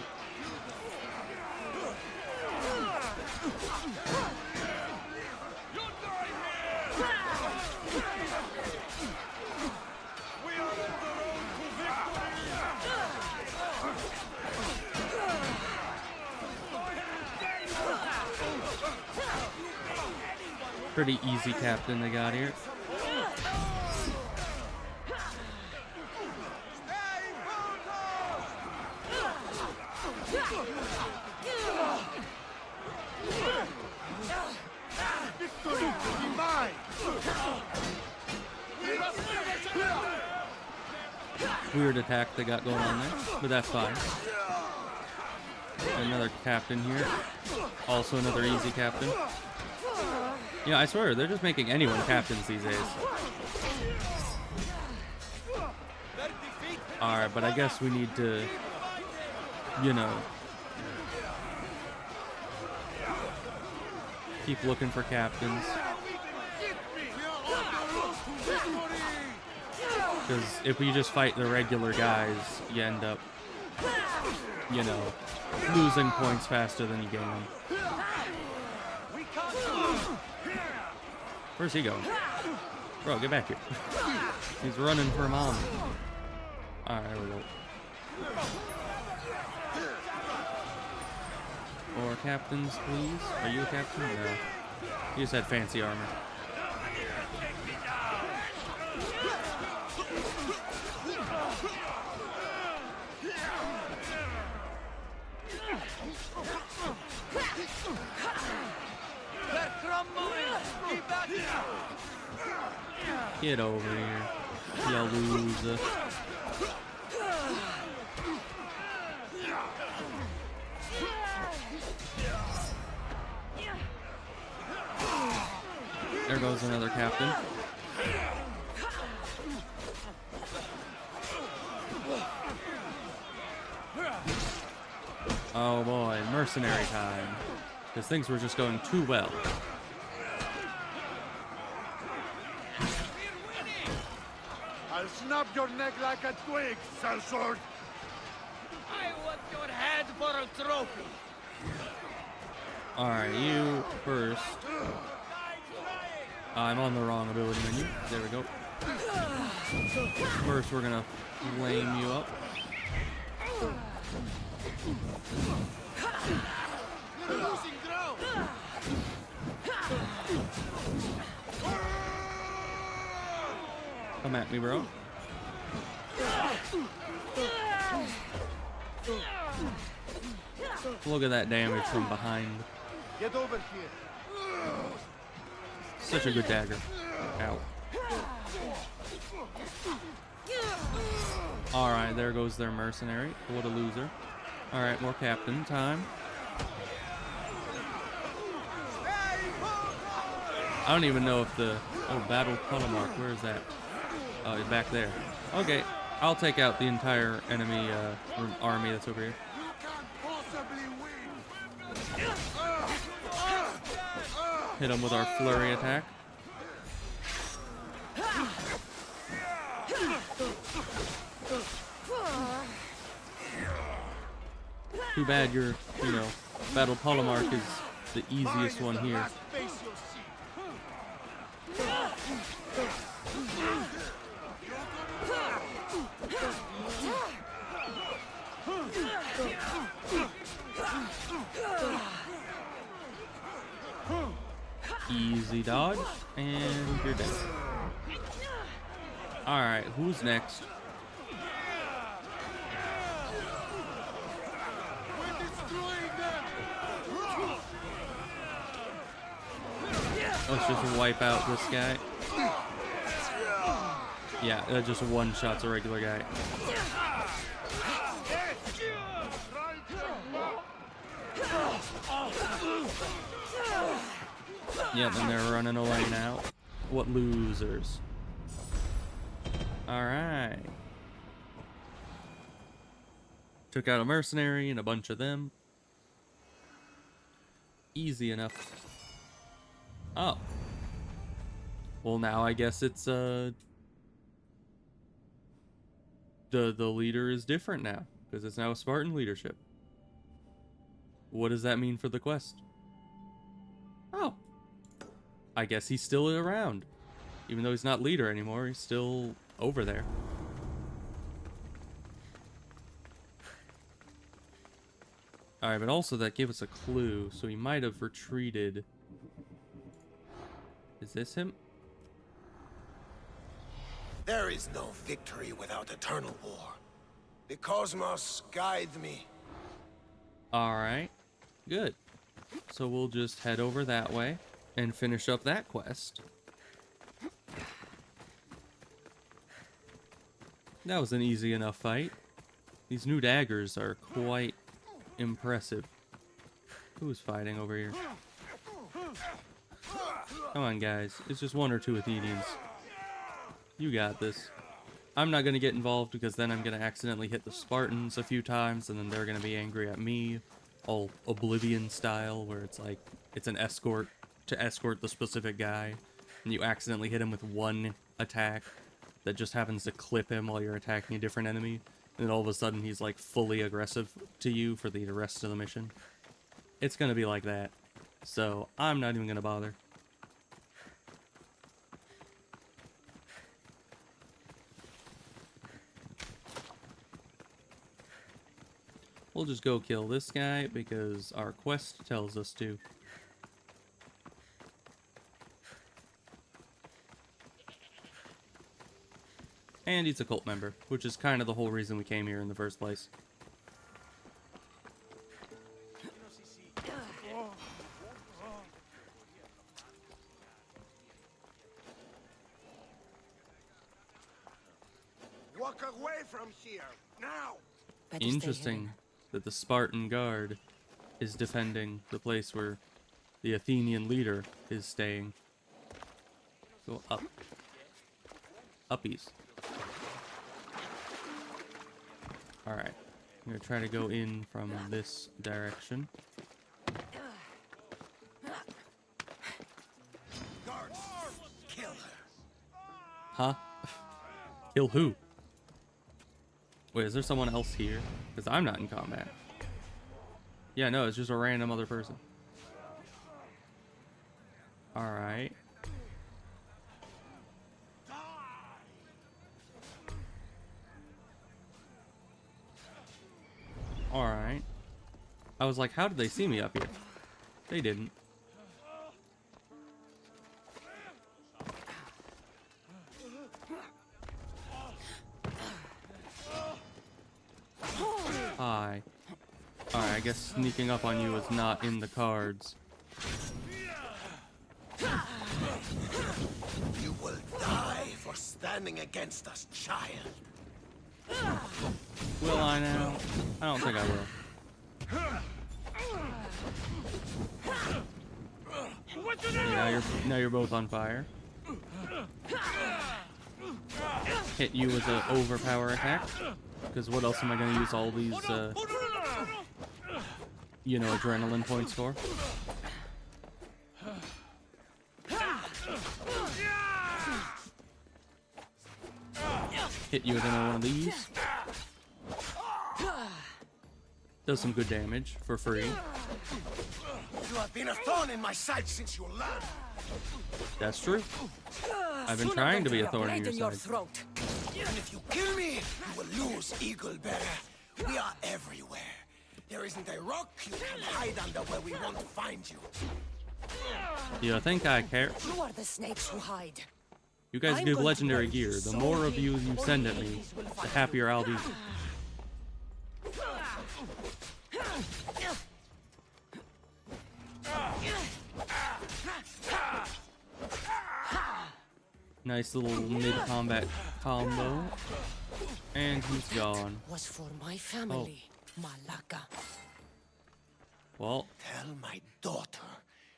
Pretty easy captain they got here. Weird attack they got going on there, but that's fine. Another captain here. Also another easy captain. Yeah, I swear, they're just making anyone captains these days. Alright, but I guess we need to, you know, keep looking for captains. Because if we just fight the regular guys, you end up, you know, losing points faster than you gain them. Where's he going? Bro, get back here. He's running for mom. Alright, there we go. More captains, please. Are you a captain? No. You just had fancy armor. Get over here, you loser. There goes another captain. Oh boy, mercenary time. Because things were just going too well. I'll snap your neck like a twig, sellsword. I want your head for a trophy! Alright, you first. I'm on the wrong ability menu. There we go. First, we're gonna flame you up. You're losing ground! Come at me, bro. Look at that damage from behind. Get over here. Such a good dagger. Ow. Alright, there goes their mercenary. What a loser. Alright, more captain time. I don't even know if the... Oh, battle Polemarch. Where is that? Oh, he's back there. Okay, I'll take out the entire enemy army that's over here. Hit him with our flurry attack. Too bad your, you know, battle Polemarch is the easiest one here. Easy dodge, and you're dead. Alright, who's next? We're destroying them! Let's just wipe out this guy. Yeah, that just one-shots a regular guy. Yeah, then they're running away now. What losers. Alright. Took out a mercenary and a bunch of them. Easy enough. Oh. Well, now I guess it's, the leader is different now. Because it's now a Spartan leadership. What does that mean for the quest? Oh. I guess he's still around. Even though he's not leader anymore, he's still over there. Alright, but also that gave us a clue, so he might have retreated. Is this him? There is no victory without eternal war. The cosmos guide me. Alright, good. So we'll just head over that way and finish up that quest. That was an easy enough fight. These new daggers are quite impressive. Who's fighting over here? Come on, guys. It's just one or two Athenians. You got this. I'm not going to get involved because then I'm going to accidentally hit the Spartans a few times and then they're going to be angry at me. All Oblivion style, where it's like, it's an escort to escort the specific guy. And you accidentally hit him with one attack that just happens to clip him while you're attacking a different enemy. And then all of a sudden he's like fully aggressive to you for the rest of the mission. It's going to be like that. So I'm not even going to bother. We'll just go kill this guy because our quest tells us to. And he's a cult member, which is kind of the whole reason we came here in the first place. Walk away from here, now! Better stay Interesting hidden. that the Spartan guard is defending the place where the Athenian leader is staying. Go up. Uppies. Alright. I'm gonna try to go in from this direction. Guards, kill her. Huh? Kill who? Wait, is there someone else here? Because I'm not in combat. Yeah, no, it's just a random other person. Alright. Alright. I was like, how did they see me up here? They didn't. Hi. Alright, I guess sneaking up on you is not in the cards. You will die for standing against us, child. Will I now? I don't think I will. Now you're both on fire. Hit you with an overpower attack. Because what else am I going to use all these, you know, adrenaline points for? Hit you with another one of these. Does some good damage for free. You have been a thorn in my side since you learned. That's true. I've been trying to be a thorn in your side. Throat. And if you kill me, you will lose, Eagle Bearer. We are everywhere. There isn't a rock you can hide under where we won't find you. You think I care? You are the snakes who hide. You guys I'm give going to legendary play gear. The so more of big, you you all send the at me, ladies will the find happier I'll be. Nice little mid-combat combo. And he's gone. Was for my family, Malaka. Well, Tell my daughter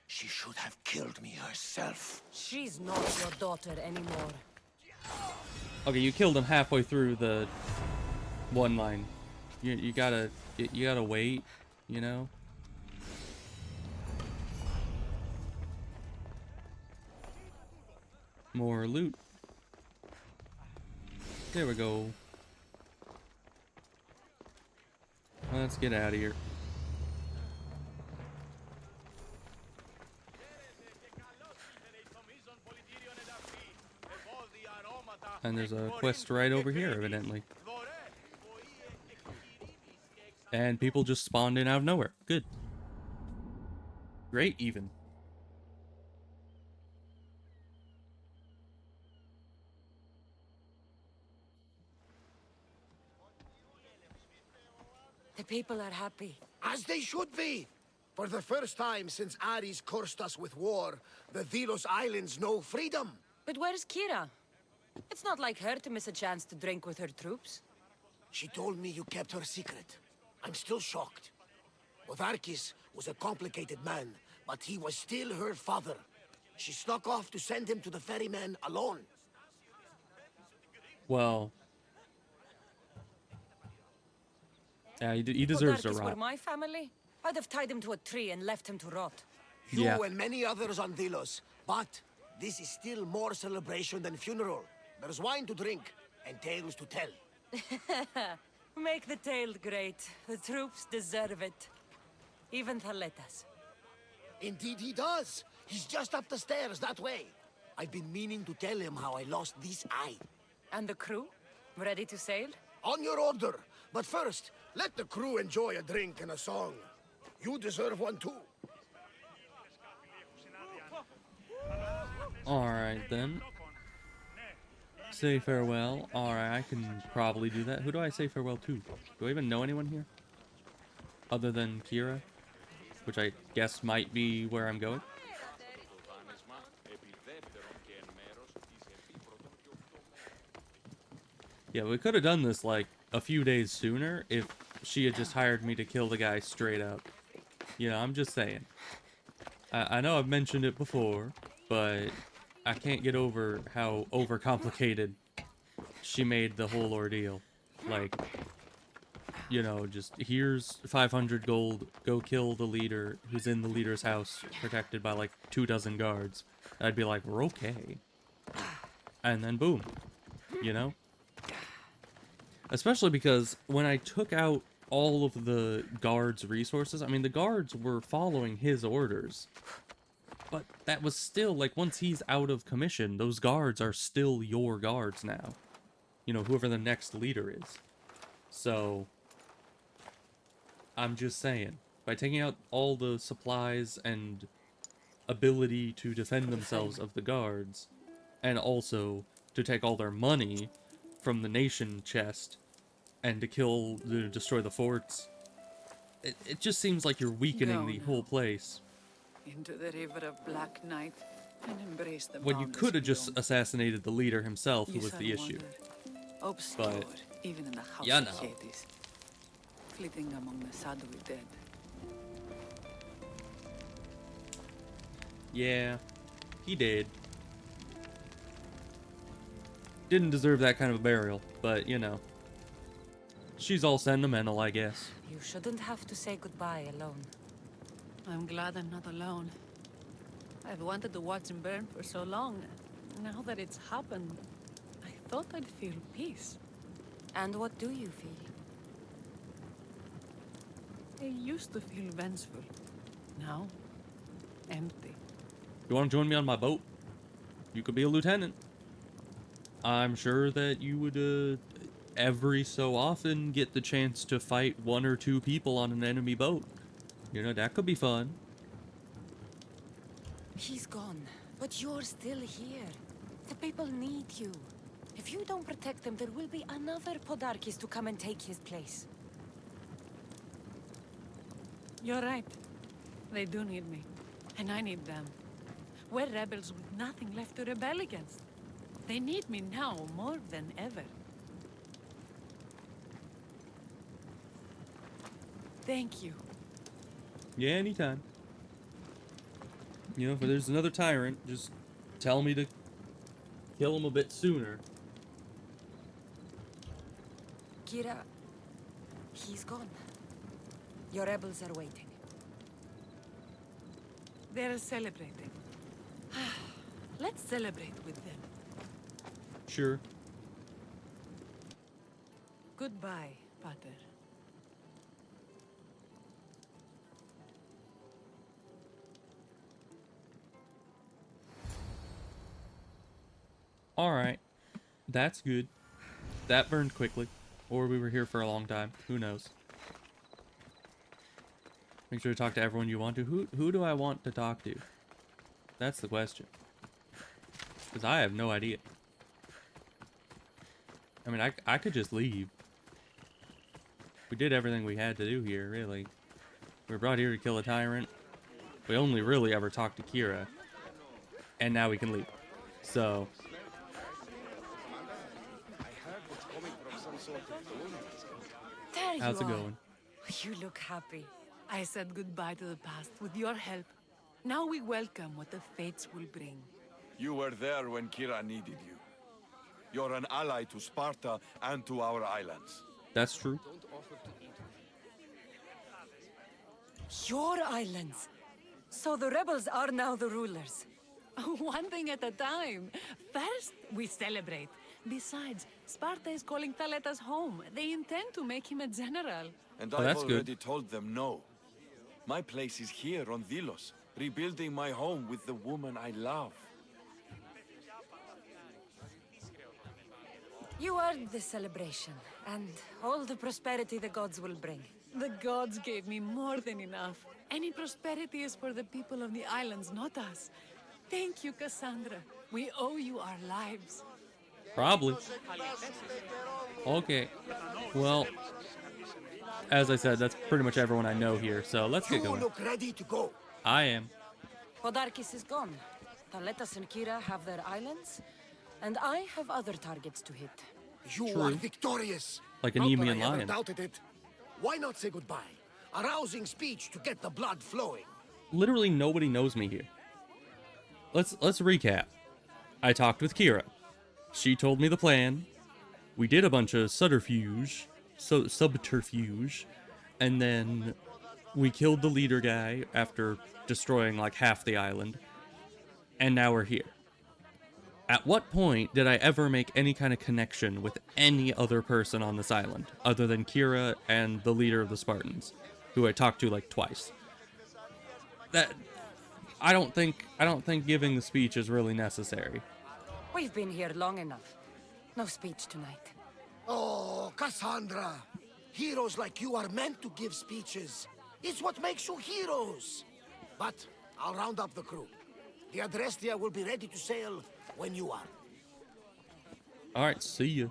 she should have killed me herself. She's not your daughter anymore. okay, you killed him halfway through the one line. You gotta wait, you know? More loot. There we go. Let's get out of here. And there's a quest right over here, evidently. And people just spawned in out of nowhere. Good. Great, even. The people are happy. As they should be. For the first time since Ares cursed us with war, the Delos Islands know freedom. But where's Kira? It's not like her to miss a chance to drink with her troops. She told me you kept her secret. I'm still shocked. Otharkis was a complicated man, but he was still her father. She snuck off to send him to the ferryman alone. Well, yeah, he deserves a Odarkis were rot. my family, I'd have tied him to a tree and left him to rot. You Yeah. and many others on Delos, but this is still more celebration than funeral. There's wine to drink and tales to tell. Make the tale great. The troops deserve it. Even Thaletas. Indeed he does. He's just up the stairs that way. I've been meaning to tell him how I lost this eye. And the crew? Ready to sail? On your order. But first, let the crew enjoy a drink and a song. You deserve one too. Alright then. Say farewell. Alright, I can probably do that. Who do I say farewell to? Do I even know anyone here? Other than Kira? Which I guess might be where I'm going. Yeah, we could have done this like a few days sooner if she had just hired me to kill the guy straight up. You know, I'm just saying. I know I've mentioned it before, but I can't get over how overcomplicated she made the whole ordeal. Like, you know, just here's 500 gold, go kill the leader who's in the leader's house, protected by like 24 guards. I'd be like, we're okay. And then boom, you know? Especially because when I took out all of the guards' resources, I mean, the guards were following his orders. But that was still, like, once he's out of commission, those guards are still your guards now. You know, whoever the next leader is. So, I'm just saying, by taking out all the supplies and ability to defend themselves of the guards, and also to take all their money from the nation chest, and to destroy the forts, it just seems like you're weakening Go the now. whole place. Into the river of Black Night and embrace the When you boundless could have just beyond. assassinated the leader himself, who You was shall the issue. wander, obscure, even in the house you of know. Hades, flitting among the shadowy dead. Yeah, he did. Didn't deserve that kind of a burial, but, you know. She's all sentimental, I guess. You shouldn't have to say goodbye alone. I'm glad I'm not alone. I've wanted to watch him burn for so long. Now that it's happened, I thought I'd feel peace. And what do you feel? I used to feel vengeful. Now, empty. You want to join me on my boat? You could be a lieutenant. I'm sure that you would, every so often get the chance to fight 1 or 2 people on an enemy boat. You know, that could be fun. He's gone, but you're still here. The people need you. If you don't protect them, there will be another Podarkis to come and take his place. You're right. They do need me. And I need them. We're rebels with nothing left to rebel against. They need me now more than ever. Thank you. Yeah, anytime. You know, if there's another tyrant, just tell me to kill him a bit sooner. Kira, he's gone. Your rebels are waiting. They're celebrating. Let's celebrate with them. Sure. Goodbye, Pater. Alright. That's good. That burned quickly. Or we were here for a long time. Who knows? Make sure to talk to everyone you want to. Who do I want to talk to? That's the question. Because I have no idea. I mean, I could just leave. We did everything we had to do here, really. We were brought here to kill a tyrant. We only really ever talked to Kira. And now we can leave. So... There how's you it are. going? You look happy. I said goodbye to the past with your help. Now we welcome what the fates will bring. You were there when Kira needed you. You're an ally to Sparta and to our islands. That's true. Your islands. So the rebels are now the rulers. One thing at a time. First, we celebrate. Besides, Sparta is calling Thaletas home. They intend to make him a general. And Oh, I've that's good. already told them no. My place is here on Vilos, rebuilding my home with the woman I love. You earned this celebration, and all the prosperity the gods will bring. The gods gave me more than enough. Any prosperity is for the people of the islands, not us. Thank you, Cassandra. We owe you our lives. Probably. Okay. Well, as I said, that's pretty much everyone I know here, so let's get You going. look ready to go. I am. Podarkis is gone. Thaletas and Kira have their islands, and I have other targets to hit. You True. are victorious. Like a Not that Nemean I ever lion. doubted it. Why not say goodbye? A rousing speech to get the blood flowing. Literally nobody knows me here. Let's recap. I talked with Kira. She told me the plan. We did a bunch of subterfuge, and then we killed the leader guy after destroying like half the island. And now we're here. At what point did I ever make any kind of connection with any other person on this island other than Kira and the leader of the Spartans, who I talked to like twice? That I don't think giving the speech is really necessary. We've been here long enough. No speech tonight. Oh, Cassandra. Heroes like you are meant to give speeches. It's what makes you heroes. But I'll round up the crew. The Adrestia will be ready to sail when you are. Alright, see ya.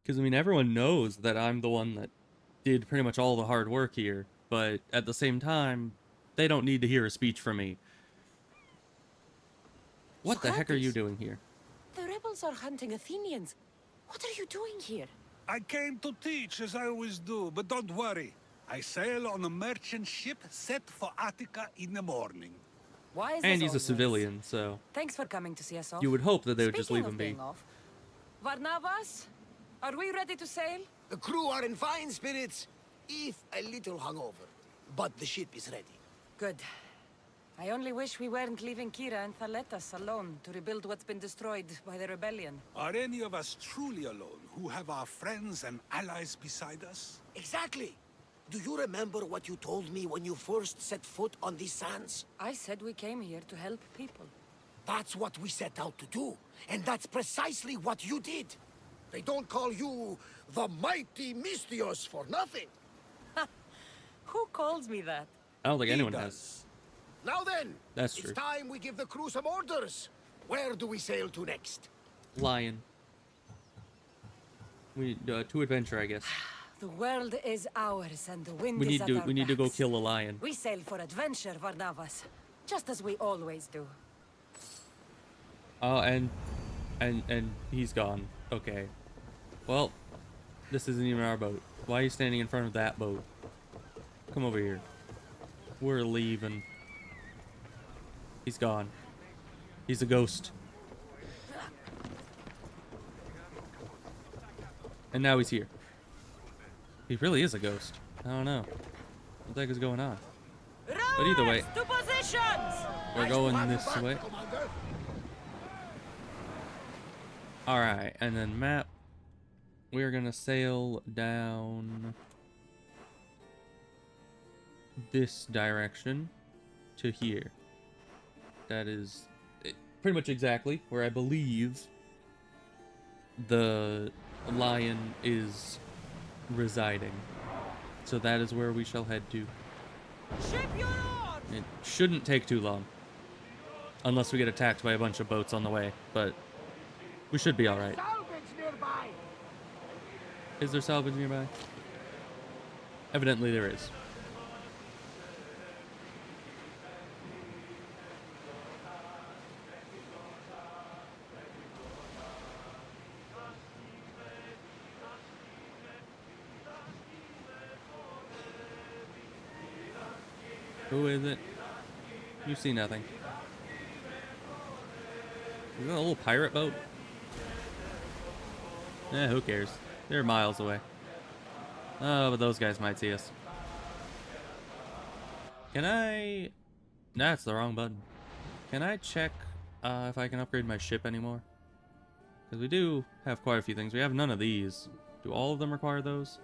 Because, I mean, everyone knows that I'm the one that did pretty much all the hard work here, but at the same time, they don't need to hear a speech from me. What the heck are you doing here? The rebels are hunting Athenians. What are you doing here? I came to teach, as I always do, but don't worry. I sail on a merchant ship set for Attica in the morning. Why is And this he's a always? civilian, so Thanks for coming to see us off. you would hope that they would just Speaking leave of him be. being off, Varnavas, are we ready to sail? The crew are in fine spirits, if a little hungover. But the ship is ready. Good. I only wish we weren't leaving Kira and Thaletas alone to rebuild what's been destroyed by the rebellion. Are any of us truly alone, who have our friends and allies beside us? Exactly. Do you remember what you told me when you first set foot on these sands? I said we came here to help people. That's what we set out to do. And that's precisely what you did. They don't call you the mighty Mistios for nothing. Who calls me that? I don't think He anyone does. has. Now then, That's it's true. time we give the crew some orders. Where do we sail to next? Lion. We need to adventure, I guess. The world is ours and the wind We is need at to our we need to go backs. kill a lion. We sail for adventure, Varnavas. Just as we always do. Oh, and he's gone. Okay. Well, this isn't even our boat. Why are you standing in front of that boat? Come over here. We're leaving. He's gone. He's a ghost. And now he's here. He really is a ghost. I don't know. What the heck is going on? But either way, To positions! we're going this way. Commander. Alright, and then map. We're gonna sail down this direction to here. That is pretty much exactly where I believe the lion is residing. So that is where we shall head to. Ship your oars! It shouldn't take too long. Unless we get attacked by a bunch of boats on the way, but we should be alright. Salvage nearby. Is there salvage nearby? Evidently there is. Who is it? You see nothing. Is that a little pirate boat? Eh, who cares? They're miles away. Oh, but those guys might see us. Can I... That's the wrong button. Can I check if I can upgrade my ship anymore? Because we do have quite a few things. We have none of these. Do all of them require those?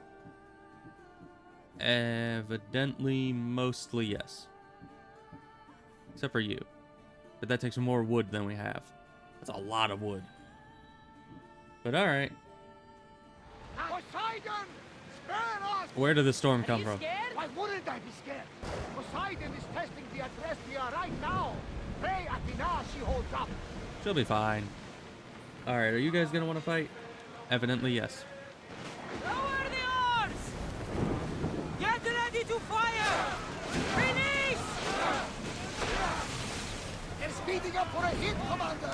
Evidently, mostly yes. Except for you. But that takes more wood than we have. That's a lot of wood. But alright. Poseidon! Spare us! Where did the storm come from? Why wouldn't I be scared? Poseidon is testing the address we are right now. Pray Athena she holds up. She'll be fine. Alright, are you guys gonna want to fight? Evidently, yes. Lower the oars! Get ready to fire! Finish! They're speeding up for a hit, Commander.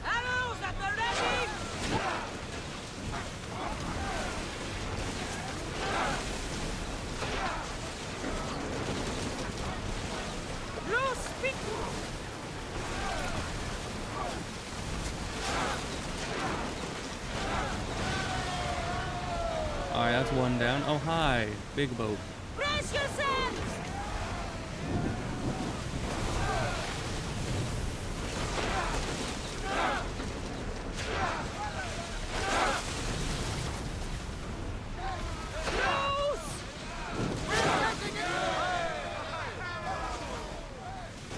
Arrows at the ready! Loose speed! Alright, that's one down. Oh, hi. Big boat. Brace yourselves!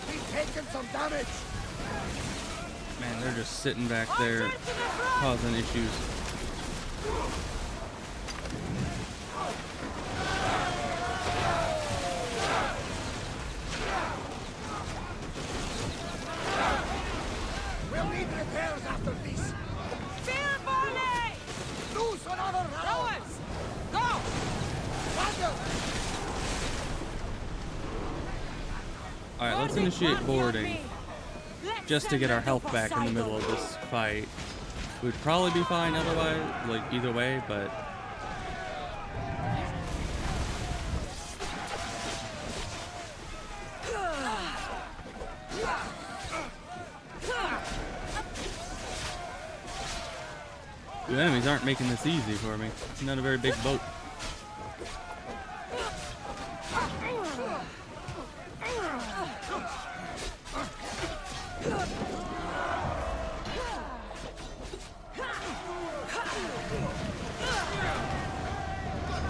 We've taken some damage. Man, they're just sitting back there causing issues. We'll need repairs after this. Spear volley! Loose another round. Rowers! Go! Commander! Alright, let's initiate boarding. Just to get our health back in the middle of this fight. We'd probably be fine otherwise, like either way, but... The enemies aren't making this easy for me. It's not a very big boat.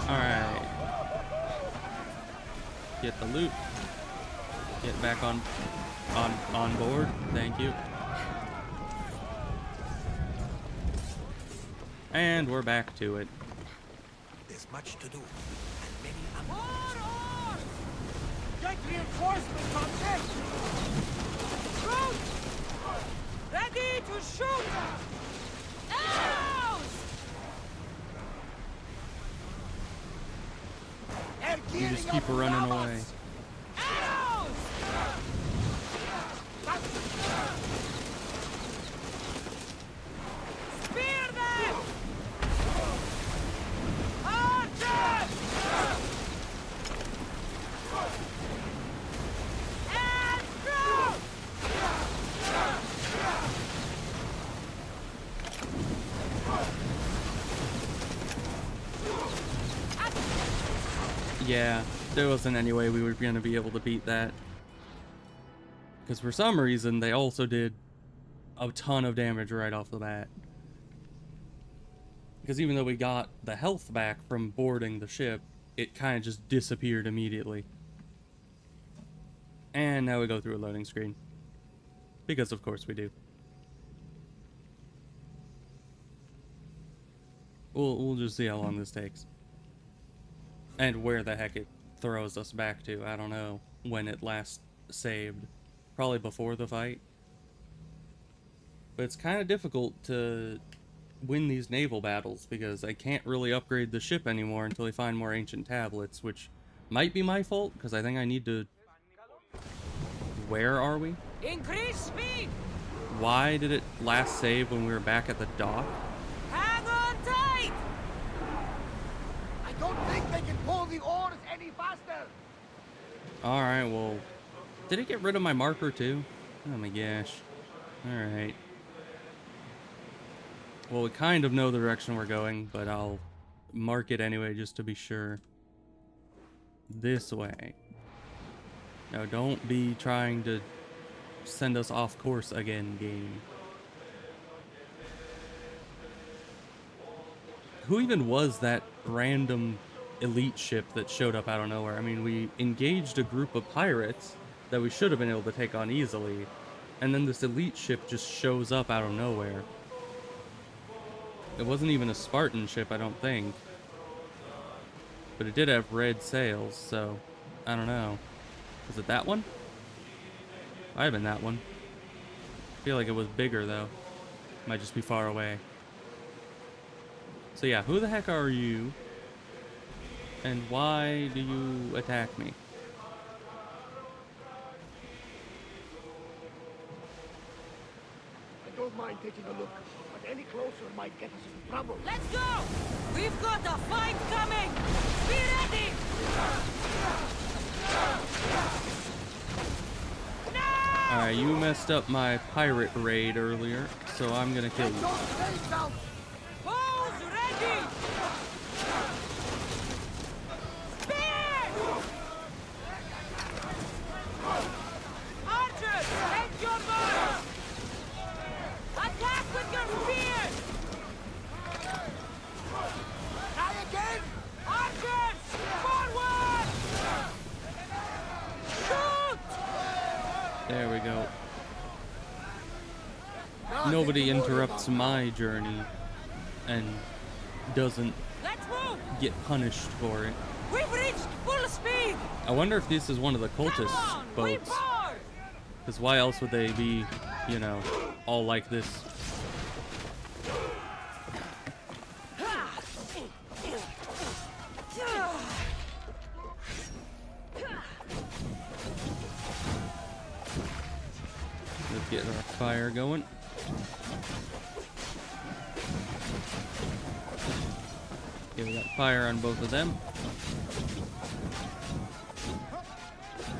Alright. Get the loot. Get back on board. Thank you. And we're back to it. There's much to do, and many unknowns. Order! Get reinforcements on deck! Shoot! Ready to shoot! Arrows! You just keep running away. Arrows! Spear them! Archers! And shoot! Yeah, there wasn't any way we were going to be able to beat that. Because for some reason, they also did a ton of damage right off the bat. Because even though we got the health back from boarding the ship, it kind of just disappeared immediately. And now we go through a loading screen. Because of course we do. We'll just see how long this takes. And where the heck it throws us back to. I don't know when it last saved. Probably before the fight. But it's kind of difficult to win these naval battles because I can't really upgrade the ship anymore until I find more ancient tablets, which might be my fault because I think I need to... Where are we? Increase speed! Why did it last save when we were back at the dock? Hang on tight! I don't think they can pull the oars any faster. Alright, well... Did it get rid of my marker too? Oh my gosh. Alright. Well, we kind of know the direction we're going, but I'll mark it anyway just to be sure. This way. Now, don't be trying to send us off course again, game. Who even was that random elite ship that showed up out of nowhere? I mean, we engaged a group of pirates that we should have been able to take on easily, and then this elite ship just shows up out of nowhere. It wasn't even a Spartan ship, I don't think. But it did have red sails, so I don't know. Was it that one? Might have been that one. I feel like it was bigger, though. Might just be far away. So yeah, who the heck are you? And why do you attack me? I don't mind taking a look, but any closer might get us in trouble. Let's go! We've got a fight coming! Be ready! No! Alright, you messed up my pirate raid earlier, so I'm gonna kill you. Bows ready! Spear! Archers, take your bows! Attack with your spears! Try again! Archers, forward! Shoot! There we go. Nobody interrupts my journey and doesn't Let's move! get punished for it. We've reached full speed! I wonder if this is one of the Come cultist on, we boats. board! Because why else would they be, you know, all like this? Let's get our fire going. Okay, we got fire on both of them.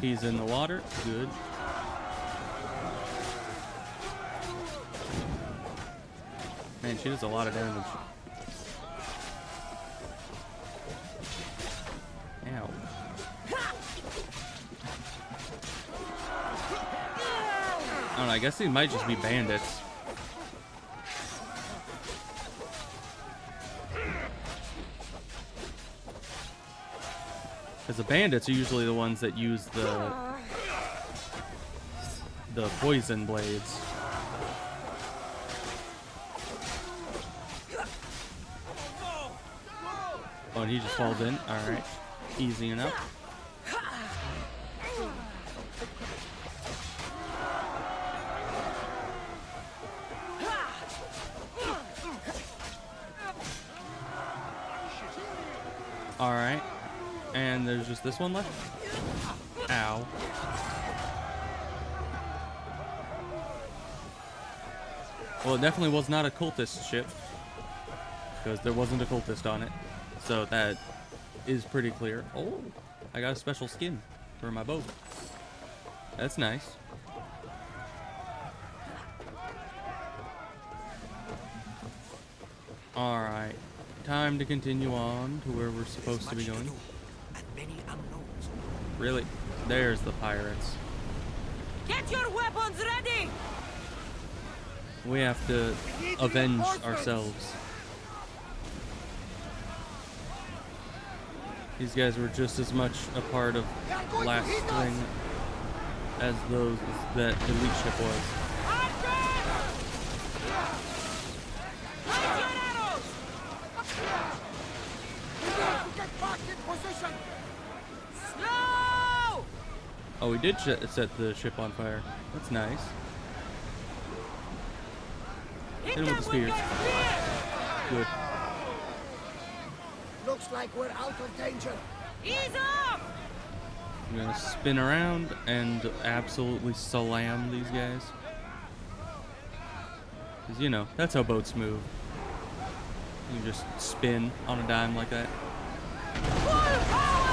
He's in the water. Good. Man, she does a lot of damage. Ow. I don't know, I guess these might just be bandits. Because the bandits are usually the ones that use the poison blades. Oh, and he just falls in. Alright. Easy enough. Alright. And there's just this one left. Ow. Well, it definitely was not a cultist ship, because there wasn't a cultist on it. So that is pretty clear. Oh, I got a special skin for my boat. That's nice. Alright. Time to continue on to where we're supposed to be going. Really? There's the pirates. Get your weapons ready! We have to avenge ourselves. These guys were just as much a part of last thing as those that elite ship was. Oh, we did set the ship on fire. That's nice. Hit him with the spears. Good. Looks like we're out of danger. Ease up! I'm gonna spin around and absolutely slam these guys. Because, you know, that's how boats move. You just spin on a dime like that. Full power!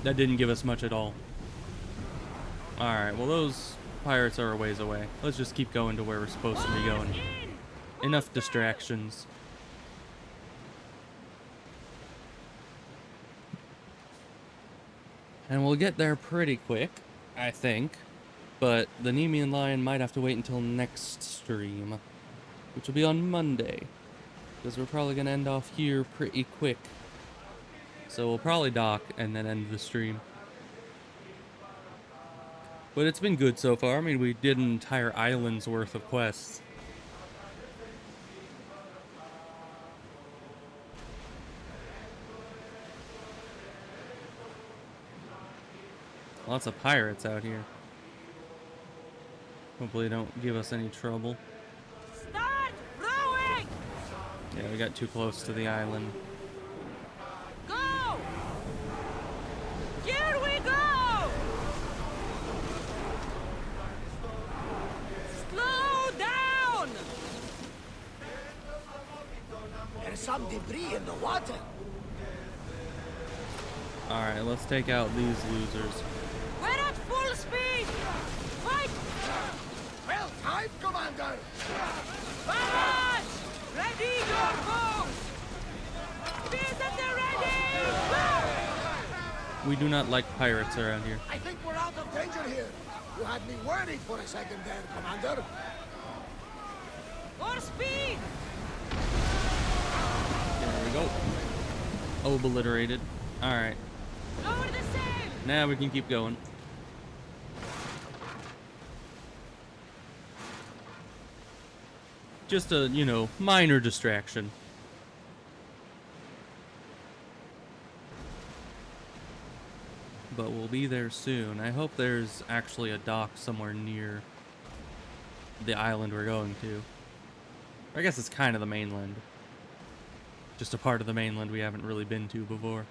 That didn't give us much at all. Alright, well those pirates are a ways away. Let's just keep going to where we're supposed to be going. Enough distractions. And we'll get there pretty quick, I think. But the Nemean Lion might have to wait until next stream, which will be on Monday. Because we're probably going to end off here pretty quick. So we'll probably dock and then end the stream. But it's been good so far. I mean, we did an entire island's worth of quests. Lots of pirates out here. Hopefully they don't give us any trouble. Start rowing! Yeah, we got too close to the island. Go! Here we go! Slow down! There's some debris in the water. Alright, let's take out these losers. We're at full speed! Fight! Well timed, Commander! Barrage! Ready your bows! Spears at the ready! Go! We do not like pirates around here. I think we're out of danger here. You had me worried for a second there, Commander. More speed! There we go. Obliterated. Alright. Lower the sail! Now we can keep going. Just a, you know, minor distraction. But we'll be there soon. I hope there's actually a dock somewhere near the island we're going to. I guess it's kind of the mainland. Just a part of the mainland we haven't really been to before.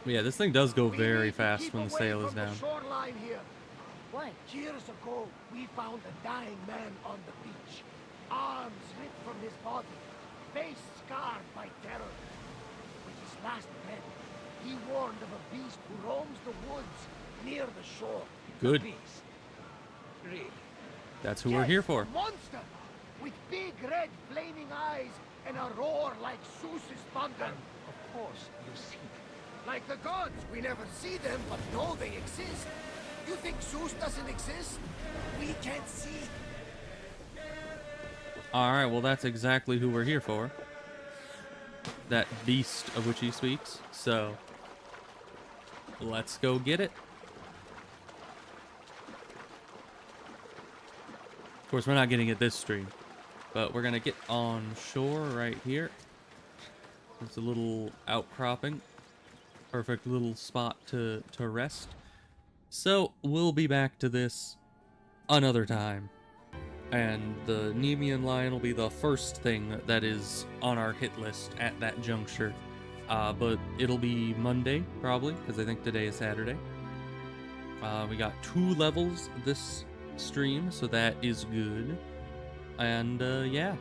Yeah, this thing does go very fast when the sail is down. Shoreline here. Why? Years ago, we found a dying man on the beach. Arms ripped from his body, face scarred by terror. With his last breath, he warned of a beast who roams the woods near the shore. Good. A beast? Really? That's who we're here for. A monster with big red flaming eyes and a roar like Zeus's thunder. Of course, you see them. Like the gods, we never see them, but know they exist. You think Zeus doesn't exist? We can't see. Alright, well that's exactly who we're here for. That beast of which he speaks. So, let's go get it. Of course, we're not getting it this stream, but we're gonna get on shore right here. It's a little outcropping. Perfect little spot to rest. So we'll be back to this another time. And the Nemean Lion will be the first thing that is on our hit list at that juncture. But it'll be Monday, probably, because I think today is Saturday. We got 2 levels this stream, so that is good. And yeah,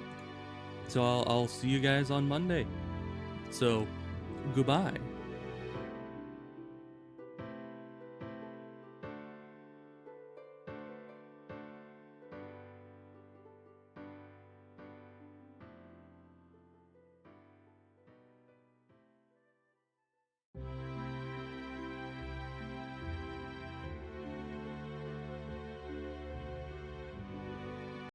so I'll see you guys on Monday. So goodbye.